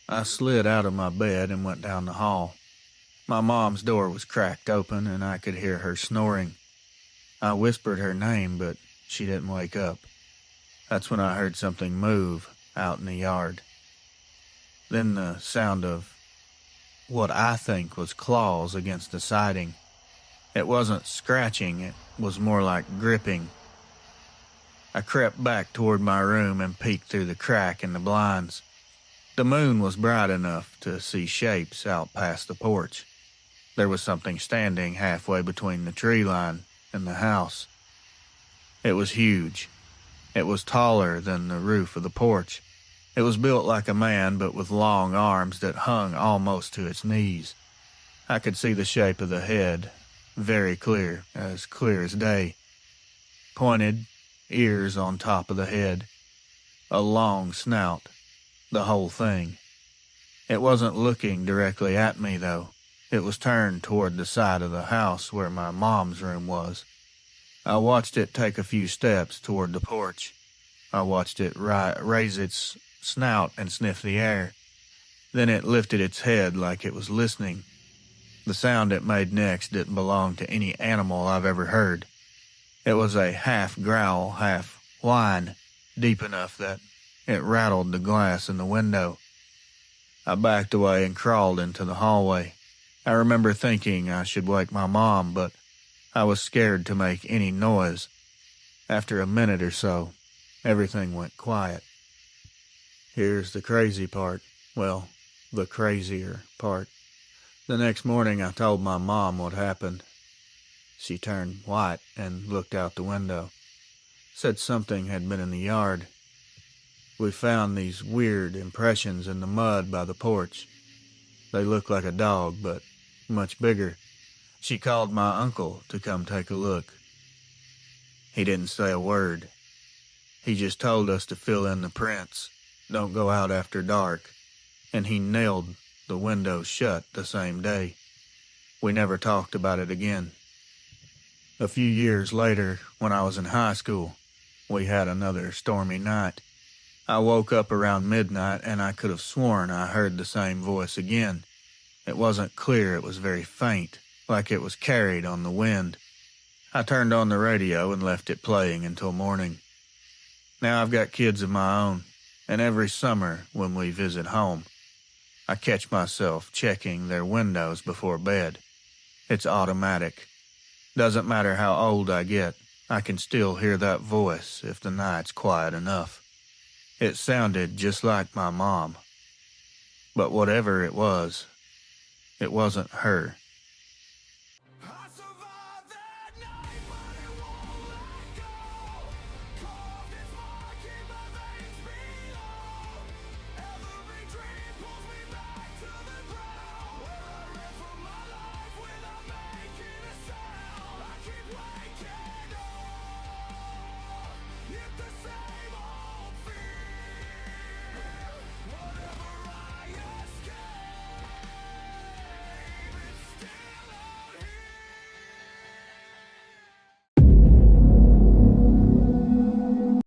I slid out of my bed and went down the hall. My mom's door was cracked open, and I could hear her snoring. I whispered her name, but she didn't wake up. That's when I heard something move out in the yard. Then the sound of what I think was claws against the siding. It wasn't scratching, it was more like gripping. I crept back toward my room and peeked through the crack in the blinds. The moon was bright enough to see shapes out past the porch. There was something standing halfway between the tree line and the house. It was huge. It was taller than the roof of the porch. It was built like a man, but with long arms that hung almost to its knees. I could see the shape of the head, very clear as day. Pointed, ears on top of the head, a long snout, the whole thing. It wasn't looking directly at me, though. It was turned toward the side of the house where my mom's room was. I watched it take a few steps toward the porch. I watched it raise its snout and sniff the air. Then it lifted its head like it was listening. The sound it made next didn't belong to any animal I've ever heard. It was a half growl, half whine, deep enough that it rattled the glass in the window. I backed away and crawled into the hallway. I remember thinking I should wake my mom, but I was scared to make any noise. After a minute or so, everything went quiet. Here's the crazy part. Well, the crazier part. The next morning I told my mom what happened. She turned white and looked out the window. Said something had been in the yard. We found these weird impressions in the mud by the porch. They looked like a dog, but much bigger. She called my uncle to come take a look. He didn't say a word. He just told us to fill in the prints, don't go out after dark, and he nailed the windows shut the same day. We never talked about it again. A few years later, when I was in high school, we had another stormy night. I woke up around midnight and I could have sworn I heard the same voice again. It wasn't clear, it was very faint, like it was carried on the wind. I turned on the radio and left it playing until morning. Now I've got kids of my own, and every summer when we visit home, I catch myself checking their windows before bed. It's automatic. Doesn't matter how old I get, I can still hear that voice if the night's quiet enough. It sounded just like my mom. But whatever it wasn't her.